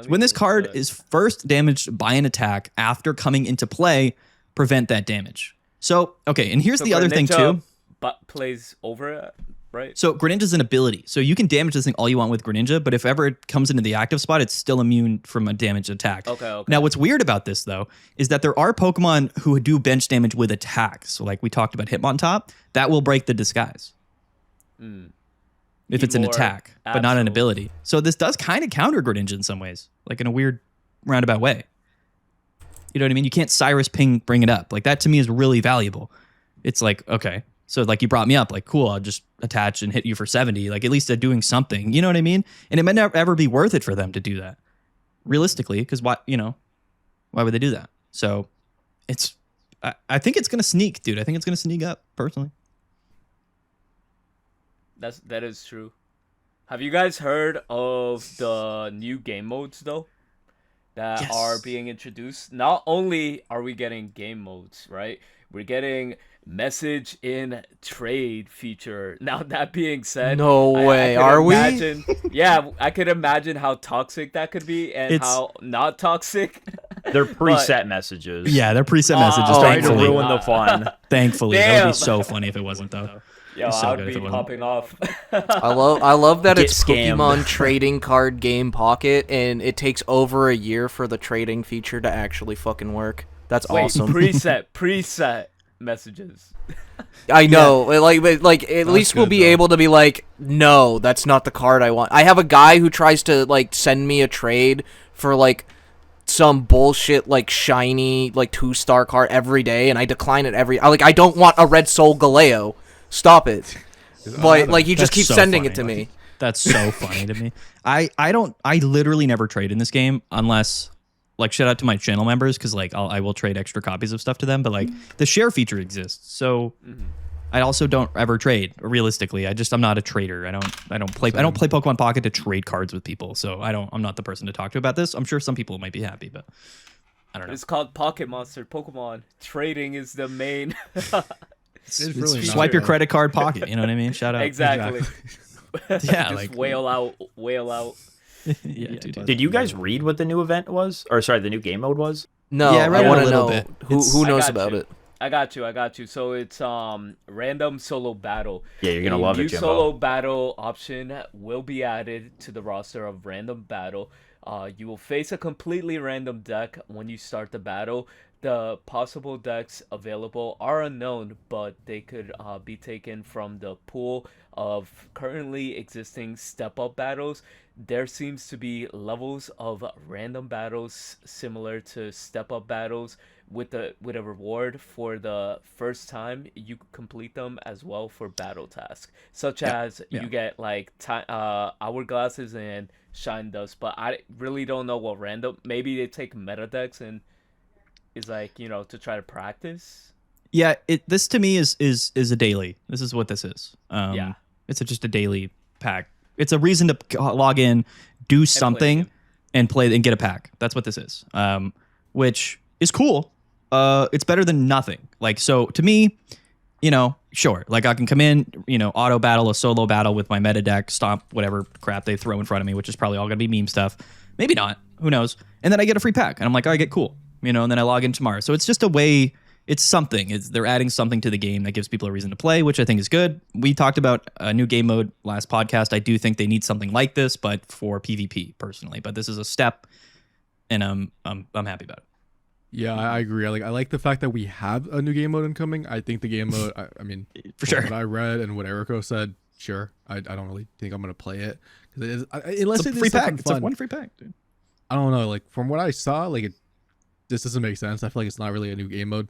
When this card is first damaged by an attack after coming into play, prevent that damage. So okay, and here's the other thing too. But plays over it. Right. So Greninja's an ability. So you can damage this thing all you want with Greninja, but if ever it comes into the active spot, it's still immune from a damaged attack. Okay. Now, what's weird about this, though, is that there are Pokemon who do bench damage with attacks. So like we talked about Hitmontop, that will break the disguise. If it's an attack, but not an ability. So this does kind of counter Greninja in some ways, like in a weird roundabout way. You know what I mean? You can't Cyrus Ping bring it up. Like that to me is really valuable. It's like, okay. So like you brought me up, like cool, I'll just attach and hit you for 70. Like at least they're doing something, you know what I mean? And it might not ever be worth it for them to do that, realistically, because why would they do that? So I think it's gonna sneak, dude. I think it's gonna sneak up personally. That is true. Have you guys heard of the new game modes though that are being introduced? Not only are we getting game modes, right? We're getting message in trade feature. Now that being said, No way, are we? Yeah, I could imagine how toxic that could be and how not toxic. They're preset messages. Yeah, they're preset messages. Trying to Thankfully, ruin the fun. Thankfully, that would be so funny if it wasn't though. Yo, So I would good if be it wasn't. popping off. I love that Get it's scammed. Pokemon trading card game pocket, and it takes over a year for the trading feature to actually fucking work. That's Wait, awesome. preset messages. I know, like at least we'll good, be though. able to be like, no, that's not the card I want. I have a guy who tries to like send me a trade for like some bullshit like shiny like 2-star card every day, and I decline it I don't want a Red Soul Galeo. Stop it. But like he just That's keeps so sending funny. it to me. That's so funny to me. I literally never trade in this game unless like shout out to my channel members because like I will trade extra copies of stuff to them, but like the share feature exists. So I also don't ever trade realistically. I'm not a trader. I don't play Pokemon Pocket to trade cards with people. So I'm not the person to talk to about this. I'm sure some people might be happy, but I don't know. It's called Pocket Monster Pokemon. Trading is the main. It's really not, Swipe your though. credit card pocket. You know what I mean? Shout out. Exactly. Yeah, Just like whale out. yeah, dude. Did you guys read what the new event was? Or sorry, the new game mode was? No, Yeah, I read I it a want to little know bit. who I knows got about you. it. I got you. So it's random solo battle. Yeah, you're gonna A love new it, Jimbo. solo battle option will be added to the roster of random battle. You will face a completely random deck when you start the battle. The possible decks available are unknown, but they could be taken from the pool of currently existing step-up battles. There seems to be levels of random battles similar to step-up battles with a reward for the first time you complete them, as well for battle tasks, such as you get like hourglasses and shine dust. But I really don't know what random. Maybe they take meta decks and is like, to try to practice. Yeah, this to me is a daily. This is what this is. Yeah. It's just a daily pack. It's a reason to log in, do something, and play and get a pack. That's what this is. Which is cool. It's better than nothing. Like, so to me, sure. Like I can come in, auto battle a solo battle with my meta deck, stomp whatever crap they throw in front of me, which is probably all gonna be meme stuff. Maybe not. Who knows? And then I get a free pack, and I'm like, all right, get cool. And then I log in tomorrow. So it's just a way. It's something. They're adding something to the game that gives people a reason to play, which I think is good. We talked about a new game mode last podcast. I do think they need something like this, but for PvP personally. But this is a step, and I'm happy about it. Yeah, I agree. I like the fact that we have a new game mode incoming. I think the game mode. I mean, For from sure. What I read and what Ericko said, sure. I don't really think I'm gonna play it because it is unless It's a it is free pack. something It's a fun. one free pack, dude. I don't know. Like from what I saw, like this doesn't make sense. I feel like it's not really a new game mode,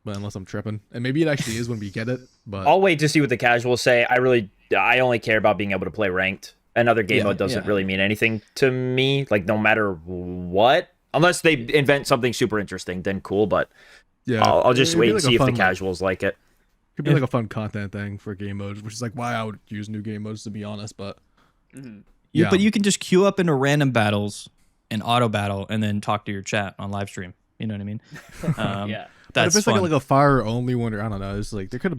but unless I'm tripping, and maybe it actually is when we get it. But I'll wait to see what the casuals say. I only care about being able to play ranked. Another game mode doesn't really mean anything to me. Like no matter what, unless they invent something super interesting, then cool. But yeah, I'll just it'd wait be and like a see if the fun, casuals like it. Could be like a fun content thing for game modes, which is like why I would use new game modes to be honest. But But you can just queue up into random battles and auto battle and then talk to your chat on live stream. You know what I mean? Yeah. But That's if it's fun. like a fire only one, or I don't know, it's like it could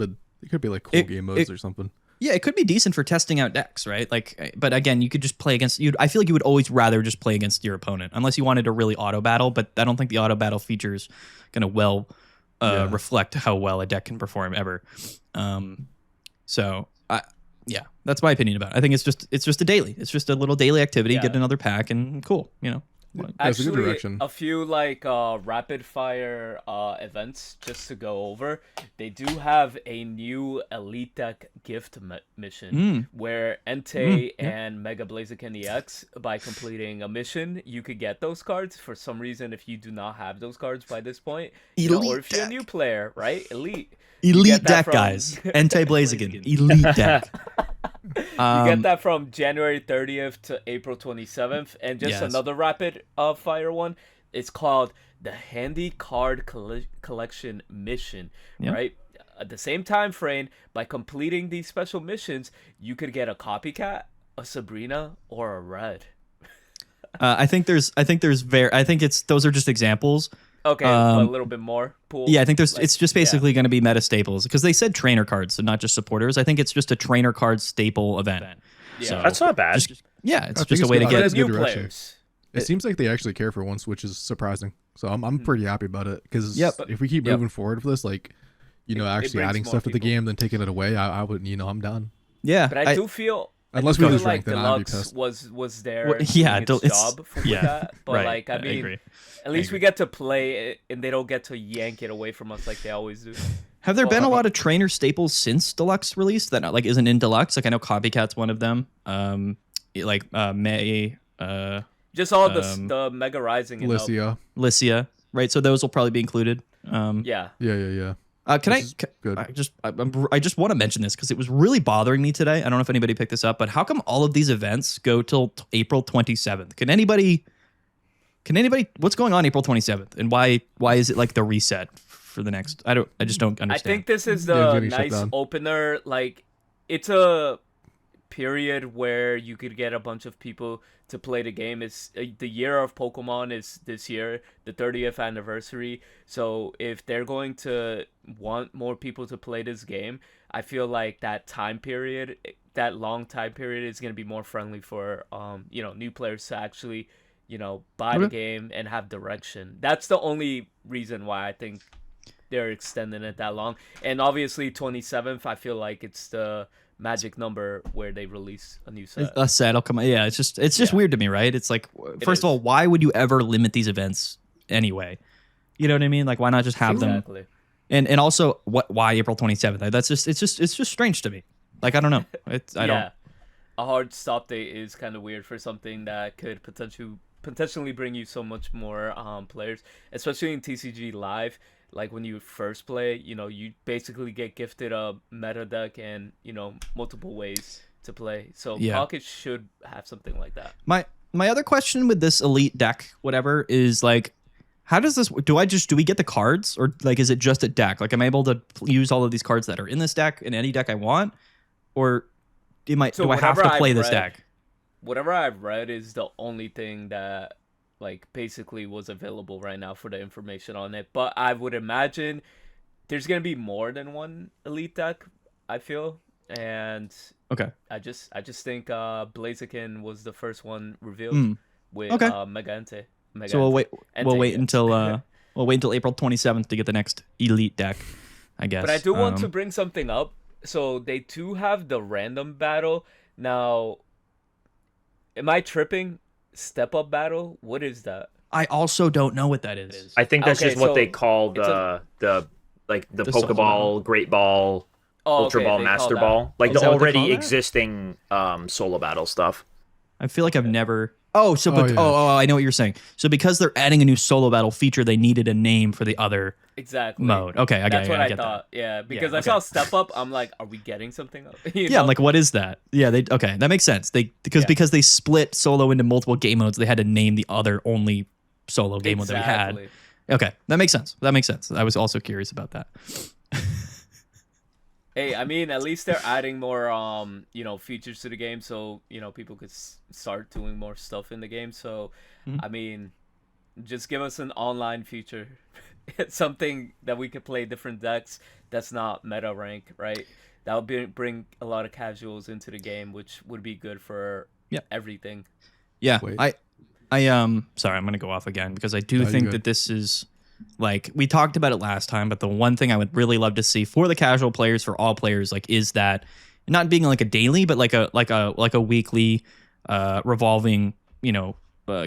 be like cool game modes or something. Yeah, it could be decent for testing out decks, right? Like, but again, you could just play against. I feel like you would always rather just play against your opponent, unless you wanted to really auto battle. But I don't think the auto battle feature is going to reflect how well a deck can perform ever. Yeah, that's my opinion about it. I think it's just a daily. It's just a little daily activity. Get another pack and cool. You know. That's a good Actually, direction. a few like rapid fire events just to go over. They do have a new Elite Deck gift mission where Entei and Mega Blaziken EX, by completing a mission, you could get those cards. For some reason, if you do not have those cards by this point, or if you're a new player, right? Elite deck, guys. Entei Blaziken. Elite deck. You get that from January 30th to April 27th. And just another rapid fire one. It's called the Handy Card Collection Mission, right? At the same time frame, by completing these special missions, you could get a Copycat, a Sabrina, or a Red. I think those are just examples. Okay, a little bit more pool. Yeah, I think it's just basically going to be meta staples because they said trainer cards, so not just supporters. I think it's just a trainer card staple event. Yeah. So That's not bad. it's just it's a way to good. get That's a new good direction. players. It seems like they actually care for once, which is surprising. So I'm pretty happy about it because if we keep moving forward with this, like actually brings adding more stuff to the people. game, then taking it away, I would I'm done. Yeah, But I do feel Unless I we feel lose like rank, then I'd be Deluxe pissed. was there. Well, doing yeah, its it's- job with yeah, that. But right, like, I I mean, agree. at least we get to play it, and they don't get to yank it away from us like they always do. Have there been a lot of trainer staples since Deluxe released that like isn't in Deluxe? Like I know Copycat's one of them. May. Just all the Mega Rising and up. Lycia, right? So those will probably be included. Yeah. Yeah. Can This is good. I just want to mention this because it was really bothering me today. I don't know if anybody picked this up, but how come all of these events go till April 27th? Can anybody? What's going on April 27th, and why is it like the reset for the next? I just don't understand. I think this is Yeah, the getting shut nice down. opener. Like, it's a period where you could get a bunch of people to play the game. It's the year of Pokemon is this year, the 30th anniversary. So if they're going to want more people to play this game, I feel like that time period, that long time period, is going to be more friendly for new players to actually buy the game and have direction. That's the only reason why I think they're extending it that long. And obviously 27th, I feel like it's the magic number where they release a new set. A set will come out. Yeah, it's just weird to me, right? It's like, first of all, why would you ever limit these events anyway? You know what I mean? Like, why not just have them? And also, why April 27th? That's it's just strange to me. Like, I don't know. I don't. A hard stop date is kind of weird for something that could potentially bring you so much more players, especially in TCG Live. Like when you first play, you basically get gifted a meta deck and multiple ways to play. So Pocket should have something like that. My other question with this elite deck, whatever, is like, how does this? Do we get the cards, or like is it just a deck? Like, am I able to use all of these cards that are in this deck in any deck I want, or do I have to play this deck? Whatever I've read is the only thing that basically was available right now for the information on it. But I would imagine there's gonna be more than one elite deck, I feel. And I just think Blaziken was the first one revealed with Mega Entei. So we'll wait until April 27th to get the next elite deck, I guess. But I do want to bring something up. So they do have the random battle. Now, am I tripping? Step up battle? What is that? I also don't know what that is. I think that's just what so they call the Pokeball, Great Ball, Ultra Ball, they Master call Ball, like Is the that what they call already that? existing solo battle stuff. I feel like I've never. I know what you're saying. So because they're adding a new solo battle feature, they needed a name for the other Exactly. mode. Okay, That's what I get thought. that. Yeah, because I saw Step Up. I'm like, are we getting something up? I'm like, what is that? Yeah, that makes sense. Because they split solo into multiple game modes, they had to name the other only solo game mode that we had. Exactly. Okay, that makes sense. I was also curious about that. Hey, I mean, at least they're adding more, features to the game, so people could start doing more stuff in the game. So, I mean, just give us an online feature, it's something that we could play different decks. That's not meta rank, right? That would bring a lot of casuals into the game, which would be good for everything. Yeah, Wait. sorry, I'm gonna go off again because I do think that this is like we talked about it last time, but the one thing I would really love to see for the casual players, for all players, like is that not being like a daily, but like a weekly, revolving,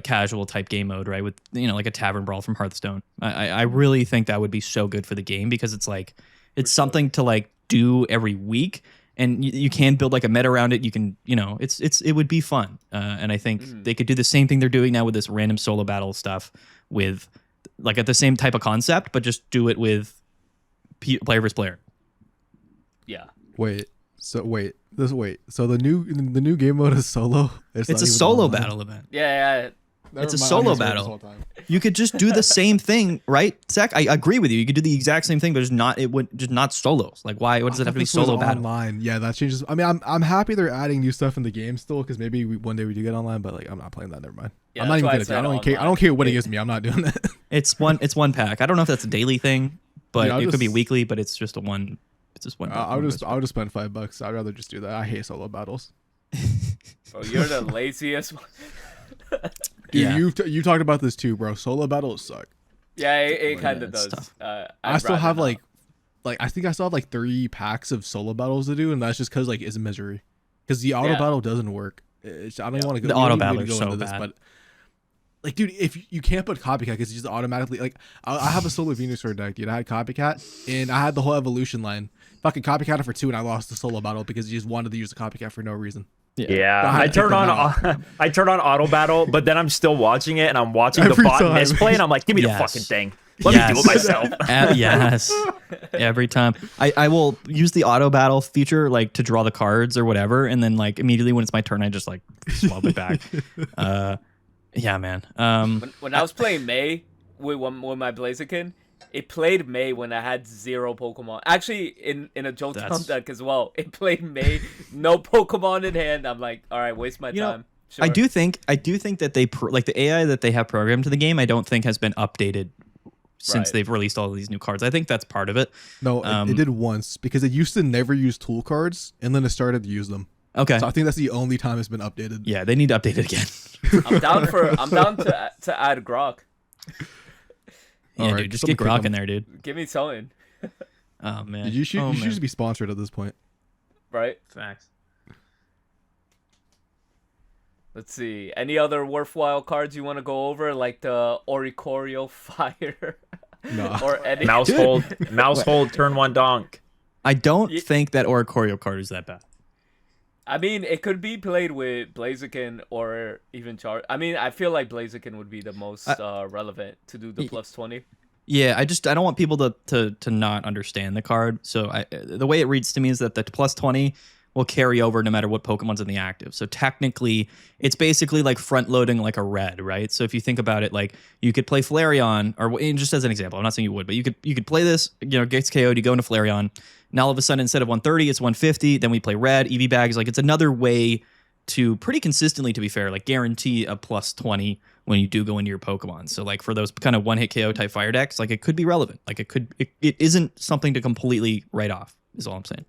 casual type game mode, right? With like a tavern brawl from Hearthstone. I really think that would be so good for the game because it's like it's something to like do every week. And you can build like a meta around it. You can, it would be fun. And I think they could do the same thing they're doing now with this random solo battle stuff with like at the same type of concept, but just do it with player versus player. Yeah. So the new game mode is solo. It's a solo battle event. Yeah. It's a solo battle. You could just do the same thing, right, Zach? I agree with you. You could do the exact same thing, but it would just not solos. Like, why? What does it have to be solo battle? Online, yeah, that changes. I mean, I'm happy they're adding new stuff in the game still, because maybe one day we do get online. But like, I'm not playing that. Never mind. Yeah, I'm not even gonna. I don't care what it gives me. I'm not doing that. It's one pack. I don't know if that's a daily thing, but it could be weekly. But it's just one. It's just one. I would just spend $5. I'd rather just do that. I hate solo battles. Bro, you're the laziest one. Dude, you talked about this too, bro. Solo battles suck. Yeah, it kind of does. I still have like I think I still have like 3 packs of solo battles to do, and that's just because like it's misery. Because the auto battle doesn't work. I don't want to go. The auto battle is so bad. But like, dude, if you can't put copycat because it's just automatically like I have a solo Venusaur deck, dude. I had copycat and I had the whole evolution line. Fucking copycat for 2, and I lost the solo battle because you just wanted to use the copycat for no reason. Yeah, I turn on auto battle, but then I'm still watching it, and I'm watching the bot misplay, and I'm like, give me the fucking thing. Let me do it myself. Yes, every time. I will use the auto battle feature like to draw the cards or whatever, and then like immediately when it's my turn, I just like swap it back. Yeah, man. When I was playing May with my Blaziken, it played May when I had 0 Pokemon. Actually, in a Jolteon deck as well. It played May, no Pokemon in hand. I'm like, all right, waste my time. Sure. I do think that they like the AI that they have programmed to the game. I don't think has been updated since they've released all of these new cards. I think that's part of it. No, it did once because it used to never use tool cards, and then it started to use them. Okay, so I think that's the only time it's been updated. Yeah, they need to update it again. I'm down to add Grok. Yeah, right, dude, just get Grok in there, dude. Give me something. Oh man, you should just be sponsored at this point. Right. Facts. Let's see. Any other worthwhile cards you want to go over, like the Oricorio Fire? No. Or any Mouse hold, turn 1 donk. I don't think that Oricorio card is that bad. I mean, it could be played with Blaziken or even Char. I mean, I feel like Blaziken would be the most relevant to do the plus 20. Yeah, I don't want people to not understand the card. So the way it reads to me is that the plus 20 will carry over no matter what Pokemon's in the active. So technically, it's basically like front loading like a red, right? So if you think about it, like you could play Flareon, or just as an example, I'm not saying you would, but you could play this, gets KO'd, you go into Flareon. Now all of a sudden, instead of 130, it's 150. Then we play red, EV bags. Like it's another way to pretty consistently, to be fair, like guarantee a plus 20 when you do go into your Pokemon. So like for those kind of one-hit KO type fire decks, like it could be relevant. Like it isn't something to completely write off, is all I'm saying.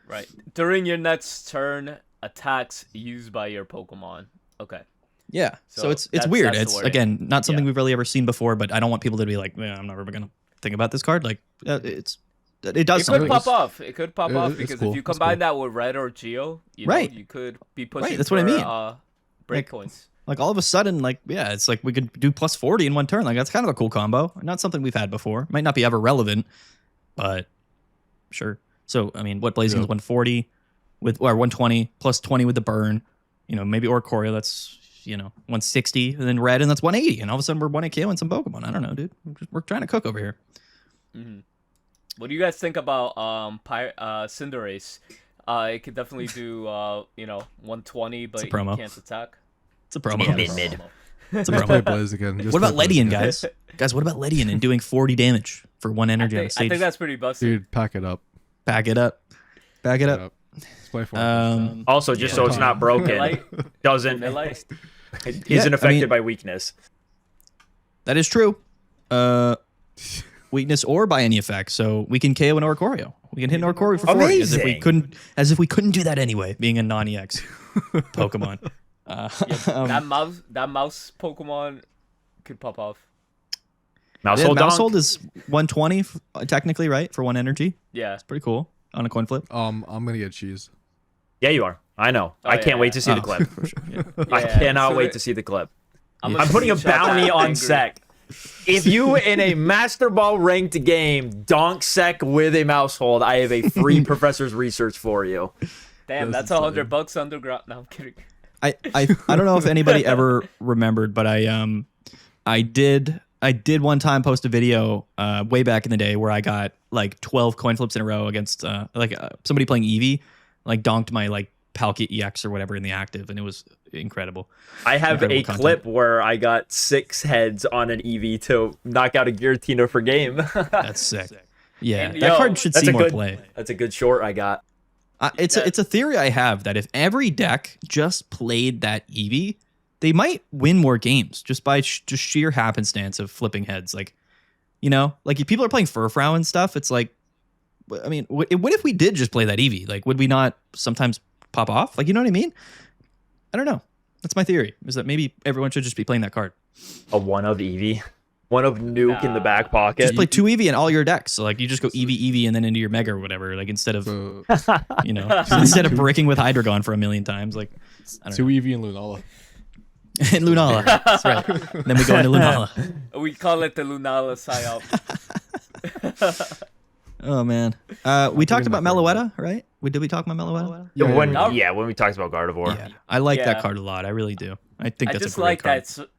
Right. During your next turn, attacks used by your Pokemon. Okay. Yeah. So it's weird. It's again not something we've really ever seen before, but I don't want people to be like, I'm never gonna think about this card. Like it does. It could pop off. It could pop off because cool. if you combine that with Red or Geo, you could be pushing. Right. That's what I mean. Break points. Like all of a sudden, it's like we could do plus 40 in one turn. Like that's kind of a cool combo. Not something we've had before. Might not be ever relevant, but sure. So I mean, what Blazing is 140 or 120 plus 20 with the burn. Maybe Oricorio, that's 160, and then Red, and that's 180. And all of a sudden we're 1 KO and some Pokemon. I don't know, dude. We're trying to cook over here. Mm-hmm. What do you guys think about Cinderace? It could definitely do 120, but you can't attack. It's a promo. Mid. It's a promo. Again. What about Ledian, guys? Guys, what about Ledian and doing 40 damage for 1 energy on a stage? I think that's pretty busted. Dude, pack it up. Pack it up. Back it Shut up. Let's play for Also, just so it's not broken, Like, doesn't like, isn't I affected mean- by weakness. That is true. Weakness or by any effect. So we can KO an Oricorio. We can hit an Oricorio for 40 Amazing. as if we couldn't do that anyway, being a non-EX Pokemon. that mouse Pokemon could pop off. Mousehold Donk. Mousehold is 120 technically, right? For 1 energy. Yeah. It's pretty cool on a coin flip. I'm gonna get cheese. Yeah, you are. I know. I can't yeah, wait to see yeah. the clip. For sure. Yeah. I Yeah, cannot so wait it- to see the clip. I'm I'm putting a screenshot bounty that on angry. Sec. If you in a Master Ball ranked game donk Sec with a Mousehold, I have a free Professor's Research for you. Damn, That's that's insane. $100 underground. No, I'm kidding. I don't know if anybody ever remembered, but I did one time post a video way back in the day where I got like 12 coin flips in a row against somebody playing Eevee, like donked my like Palkia EX or whatever in the active, and it was incredible. I have Incredible a content. clip where I got 6 heads on an EV to knock out a Giratina for game. That's sick. Yeah, And that yo, card should That's see a more good play. That's a good short I got. It's a theory I have that if every deck just played that Eevee, they might win more games just by just sheer happenstance of flipping heads. Like, you know, like if people are playing Furfrou and stuff, it's like, I mean, what if we did just play that Eevee? Like, would we not sometimes pop off? Like, you know what I mean? I don't know. That's my theory, is that maybe everyone should just be playing that card. A one of Eevee. One of Nuke in the back pocket. Just play 2 Eevee in all your decks. So like you just go Eevee and then into your Mega or whatever. Like instead of So you know instead of bricking with Hydreigon for a million times. Like I don't 2 Eevee and Lunala. know. And Lunala. That's right. And then we go into Lunala. We call it the Lunala Psyop. Oh man. We talked about Meloetta, right? Did we talk about Meloetta? When we talked about Gardevoir. Yeah. I like Yeah. that card a lot. I really do. I think I that's just a great like card. that.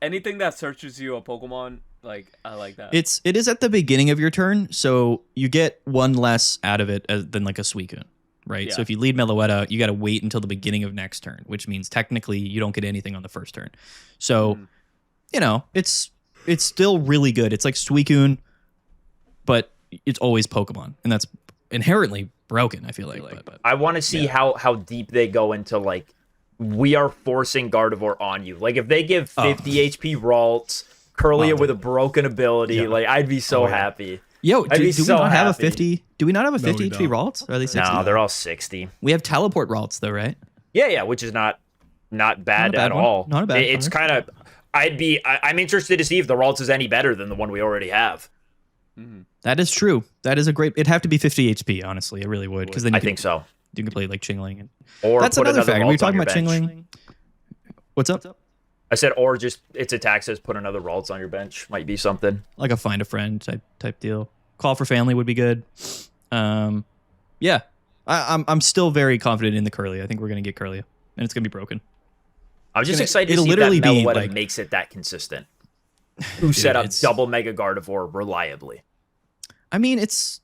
Anything that searches you a Pokemon, like, I like that. It is at the beginning of your turn, so you get one less out of it than like a Suicune, right? Yeah. So if you lead Meloetta, you got to wait until the beginning of next turn, which means technically you don't get anything on the first turn. So, you know, it's still really good. It's like Suicune, but it's always Pokemon, and that's inherently broken, I feel like. But I want to see how deep they go into like we are forcing Gardevoir on you. Like if they give 50 HP Ralts, Curlia with a broken ability, like I'd be so happy. Yo, I'd do be we so not have a happy. 50? Do we not have a 50 we HP don't. Ralts? Are they 60? No, they're all 60. We have teleport Ralts though, right? Yeah, which is not bad, bad at one. all. Not a bad It's card. kind of I'm interested to see if the Ralts is any better than the one we already have. That is true. That is a great. It'd have to be 50 HP, honestly. It really would, because then you I can, think so. you can play like Chingling. And Or that's put another another factor. We were Ralts on talking your about bench. Chingling. What's up? I said, or just its attack says put another Ralts on your bench. Might be something. Like a find a friend type deal. Call for family would be good. Yeah, I'm still very confident in the Curlia. I think we're gonna get Curlia, and it's gonna be broken. I'm just gonna- excited to it'll see if literally that be, Meloetta like- makes it that consistent. Who set up it's- double Mega Gardevoir reliably? I mean, it's.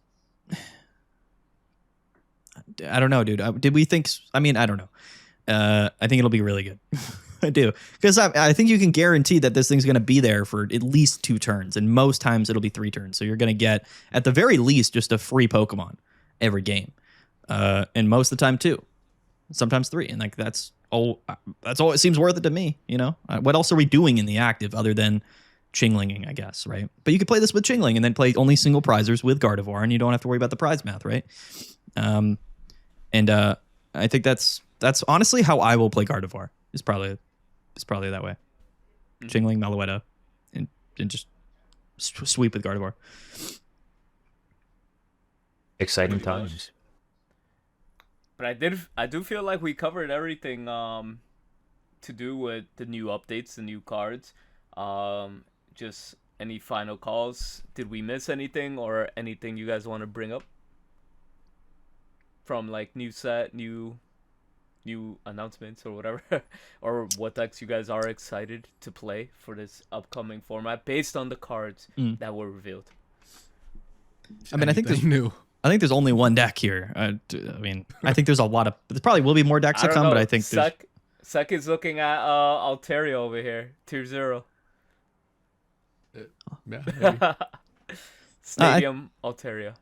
I don't know, dude. Did we think? I mean, I don't know. I think it'll be really good. I do, because I think you can guarantee that this thing's going to be there for at least 2 turns, and most times it'll be 3 turns. So you're going to get, at the very least, just a free Pokemon every game, and most of the time 2, sometimes 3, and like that's all. It seems worth it to me. You know, what else are we doing in the active other than Chinglinging, I guess, right? But you could play this with Chingling and then play only single prizers with Gardevoir, and you don't have to worry about the prize math, right? And I think that's honestly how I will play Gardevoir. Is probably that way. Chingling, Meloetta, and just sweep with Gardevoir. Exciting times. But I do feel like we covered everything to do with the new updates, the new cards. Just any final calls? Did we miss anything or anything you guys want to bring up from like new set, new announcements or whatever, or what decks you guys are excited to play for this upcoming format based on the cards that were revealed? I mean, I think there's only one deck here. I mean, I think there's a lot of. There probably will be more decks to don't come, know. but I think there's. Sek is looking at Altaria over here, tier 0. Yeah, maybe. Stadium Altaria.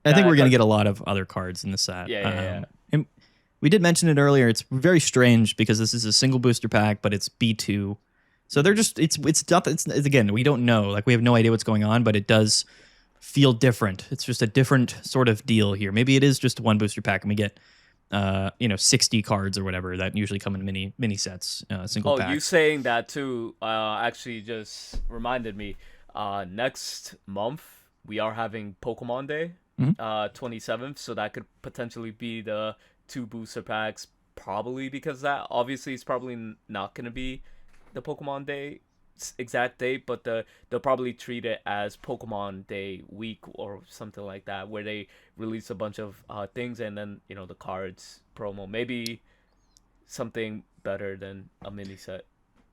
I think we're gonna but- get a lot of other cards in the set. Yeah. And we did mention it earlier. It's very strange because this is a single booster pack, but it's B2. So they're just it's again, we don't know. Like we have no idea what's going on, but it does feel different. It's just a different sort of deal here. Maybe it is just one booster pack and we get 60 cards or whatever that usually come in mini sets, single packs. You saying that too actually just reminded me. Next month we are having Pokemon Day, 27th, so that could potentially be the 2 booster packs, probably because that obviously it's probably not going to be the Pokemon Day exact date, but they'll probably treat it as Pokemon Day week or something like that, where they release a bunch of things and then the cards promo, maybe something better than a mini set.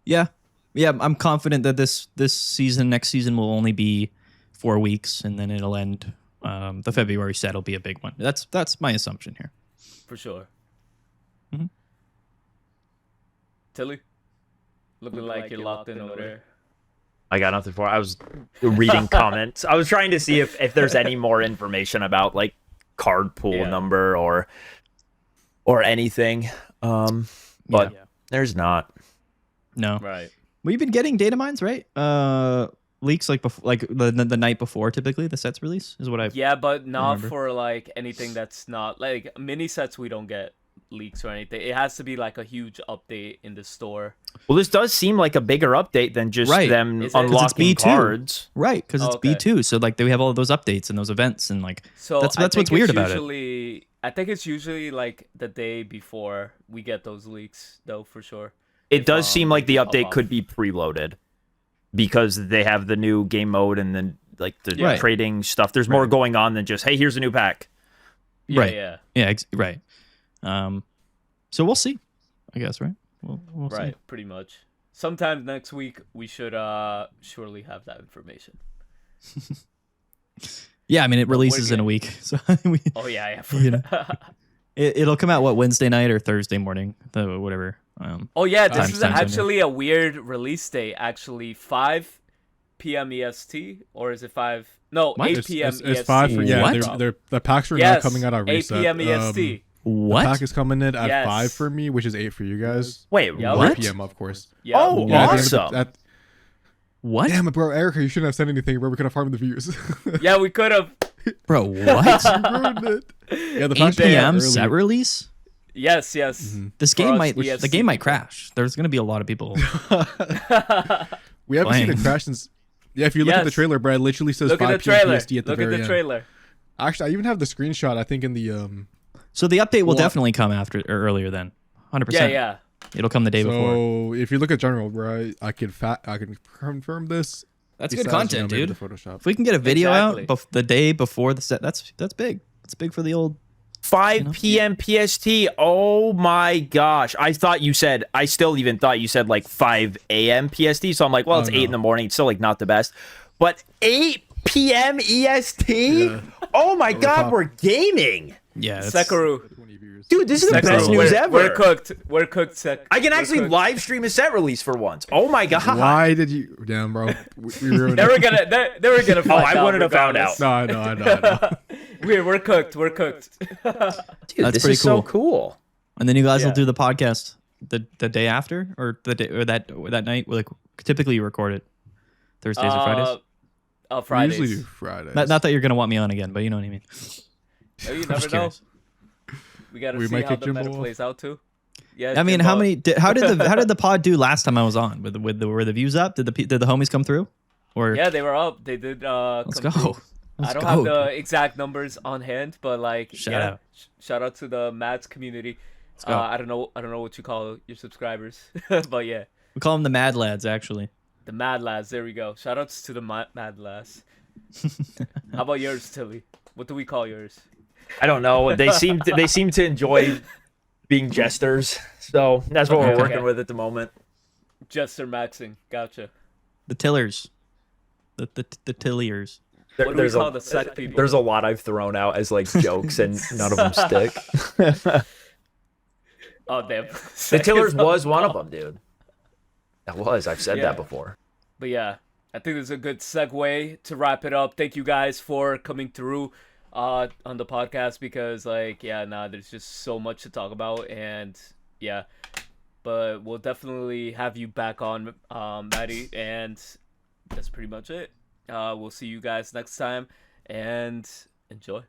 Yeah, I'm confident that this next season will only be 4 weeks, and then it'll end. The February set will be a big one. That's my assumption here. For sure. Mm-hmm. Tilly, looking like you're locked in over there. I got nothing for. I was reading comments. I was trying to see if there's any more information about like card pool number or anything. But there's not. No. Right. We've been getting data mines, right? Leaks like before, like the night before. Typically, the sets release is what I've. Yeah, but not remember. for like anything that's not like mini sets. We don't get leaks or anything. It has to be like a huge update in the store. Well, this does seem like a bigger update than just them Is it? 'Cause it's unlocking B2. cards. Right, because it's Okay. B2, so like they have all of those updates and those events, and like So that's I what's think weird it's about it. usually, I think it's usually like the day before we get those leaks, though, for sure. It does seem like the pop update off. could be preloaded because they have the new game mode and then like the Right. trading stuff. There's more going on than just, hey, here's a new pack. Yeah, Right. Yeah. Yeah, right. So we'll see, I guess, right? We'll Right. see. Pretty much. Sometime next week we should surely have that information. Yeah, I mean it releases in a getting- week, so we, Oh yeah. You know. it'll come out Wednesday night or Thursday morning, whatever. Oh yeah, this is Timestamps on here. actually a weird release date. Actually, 5 p.m. EST, or is it 5? No, What? 8 p.m. EST. It's 5 for What? the packs are Yes, now coming out on 8 reset. p.m. EST. What? The pack is coming in at Yes. 5 for me, which is 8 for you guys. Wait, Yep. what? 8 p.m. of course. Yeah. Oh, Yeah, at the end of awesome. the- What? Damn it, bro, Erica, you shouldn't have said anything, bro. We could have farmed the views. Yeah, we could have. Bro, what? Ruined it. Yeah, the 8 packs are p.m. early. set release? Yes. This For game us, might EST the game might people. crash. There's gonna be a lot of people. We haven't seen Playing. it crash since. Yeah, if you look at the Yes. trailer, Brad, literally says Look at 5 the p.m. trailer. PST at the Look at very the end. trailer. Actually, I even have the screenshot. I think in the So the update will Well- definitely come after or earlier then. 100%. Yeah. It'll come the day before. So if you look at general, bro, I can confirm this. That's good besides, content, maybe dude. the Photoshop. If we can get a video Exactly. out the day before the set, that's big. It's big for the old. 5 p.m. PST. Oh my gosh. I still even thought you said like 5 a.m. PST. So I'm like, well, it's 8 in the morning. It's still like not the best. But 8 p.m. EST? Yeah. Oh my God, top. we're gaming. Yeah, it's, Sekaru. 20 viewers. Dude, this is the Sekaru. best news ever. We're cooked. We're cooked, Sek. I can We're actually cooked. live stream a set release for once. Oh my God. Why did you? Damn, bro. We ruined They it. were gonna. They were gonna. Find I out wouldn't have found regardless. No, I know. We're cooked. We're cooked. Dude, That's this pretty is so cool. cool. and then you guys will Yeah. do the podcast the day after or the day or that night. Like typically you record it Thursdays or Fridays. We Fridays. usually do Fridays. Not that you're gonna want me on again, but you know what I mean. Oh, you I'm never just know. curious. We gotta We see might how kick the Jimbo meta off. plays out too. Yeah. I mean, Jimbo- how did the pod do last time I was on? Were the views up? Did the homies come through? Or Yeah, they were up. They did. let's come go. through. Let's I don't go. have the exact numbers on hand, but like, Shout out. shout out to the Mads community. go. I don't know what you call your subscribers, but yeah, We call them the Mad Lads, actually. the Mad Lads. There we go. Shout outs to the Mad Lads. How about yours, Tilly? What do we call yours? I don't know. They seem to enjoy being jesters. So that's what we're Okay. working with at the moment. Jester Maxing. Gotcha. The Tillers. The Tilliers. What do we call the sec people? There's a lot I've thrown out as like jokes and none of them stick. Oh damn. The Tillers was one of them, dude. That was. I've said Yeah. that before. But yeah, I think this is a good segue to wrap it up. Thank you guys for coming through. on the podcast because there's just so much to talk about, and yeah, but we'll definitely have you back on, Maddie, and that's pretty much it. We'll see you guys next time, and enjoy.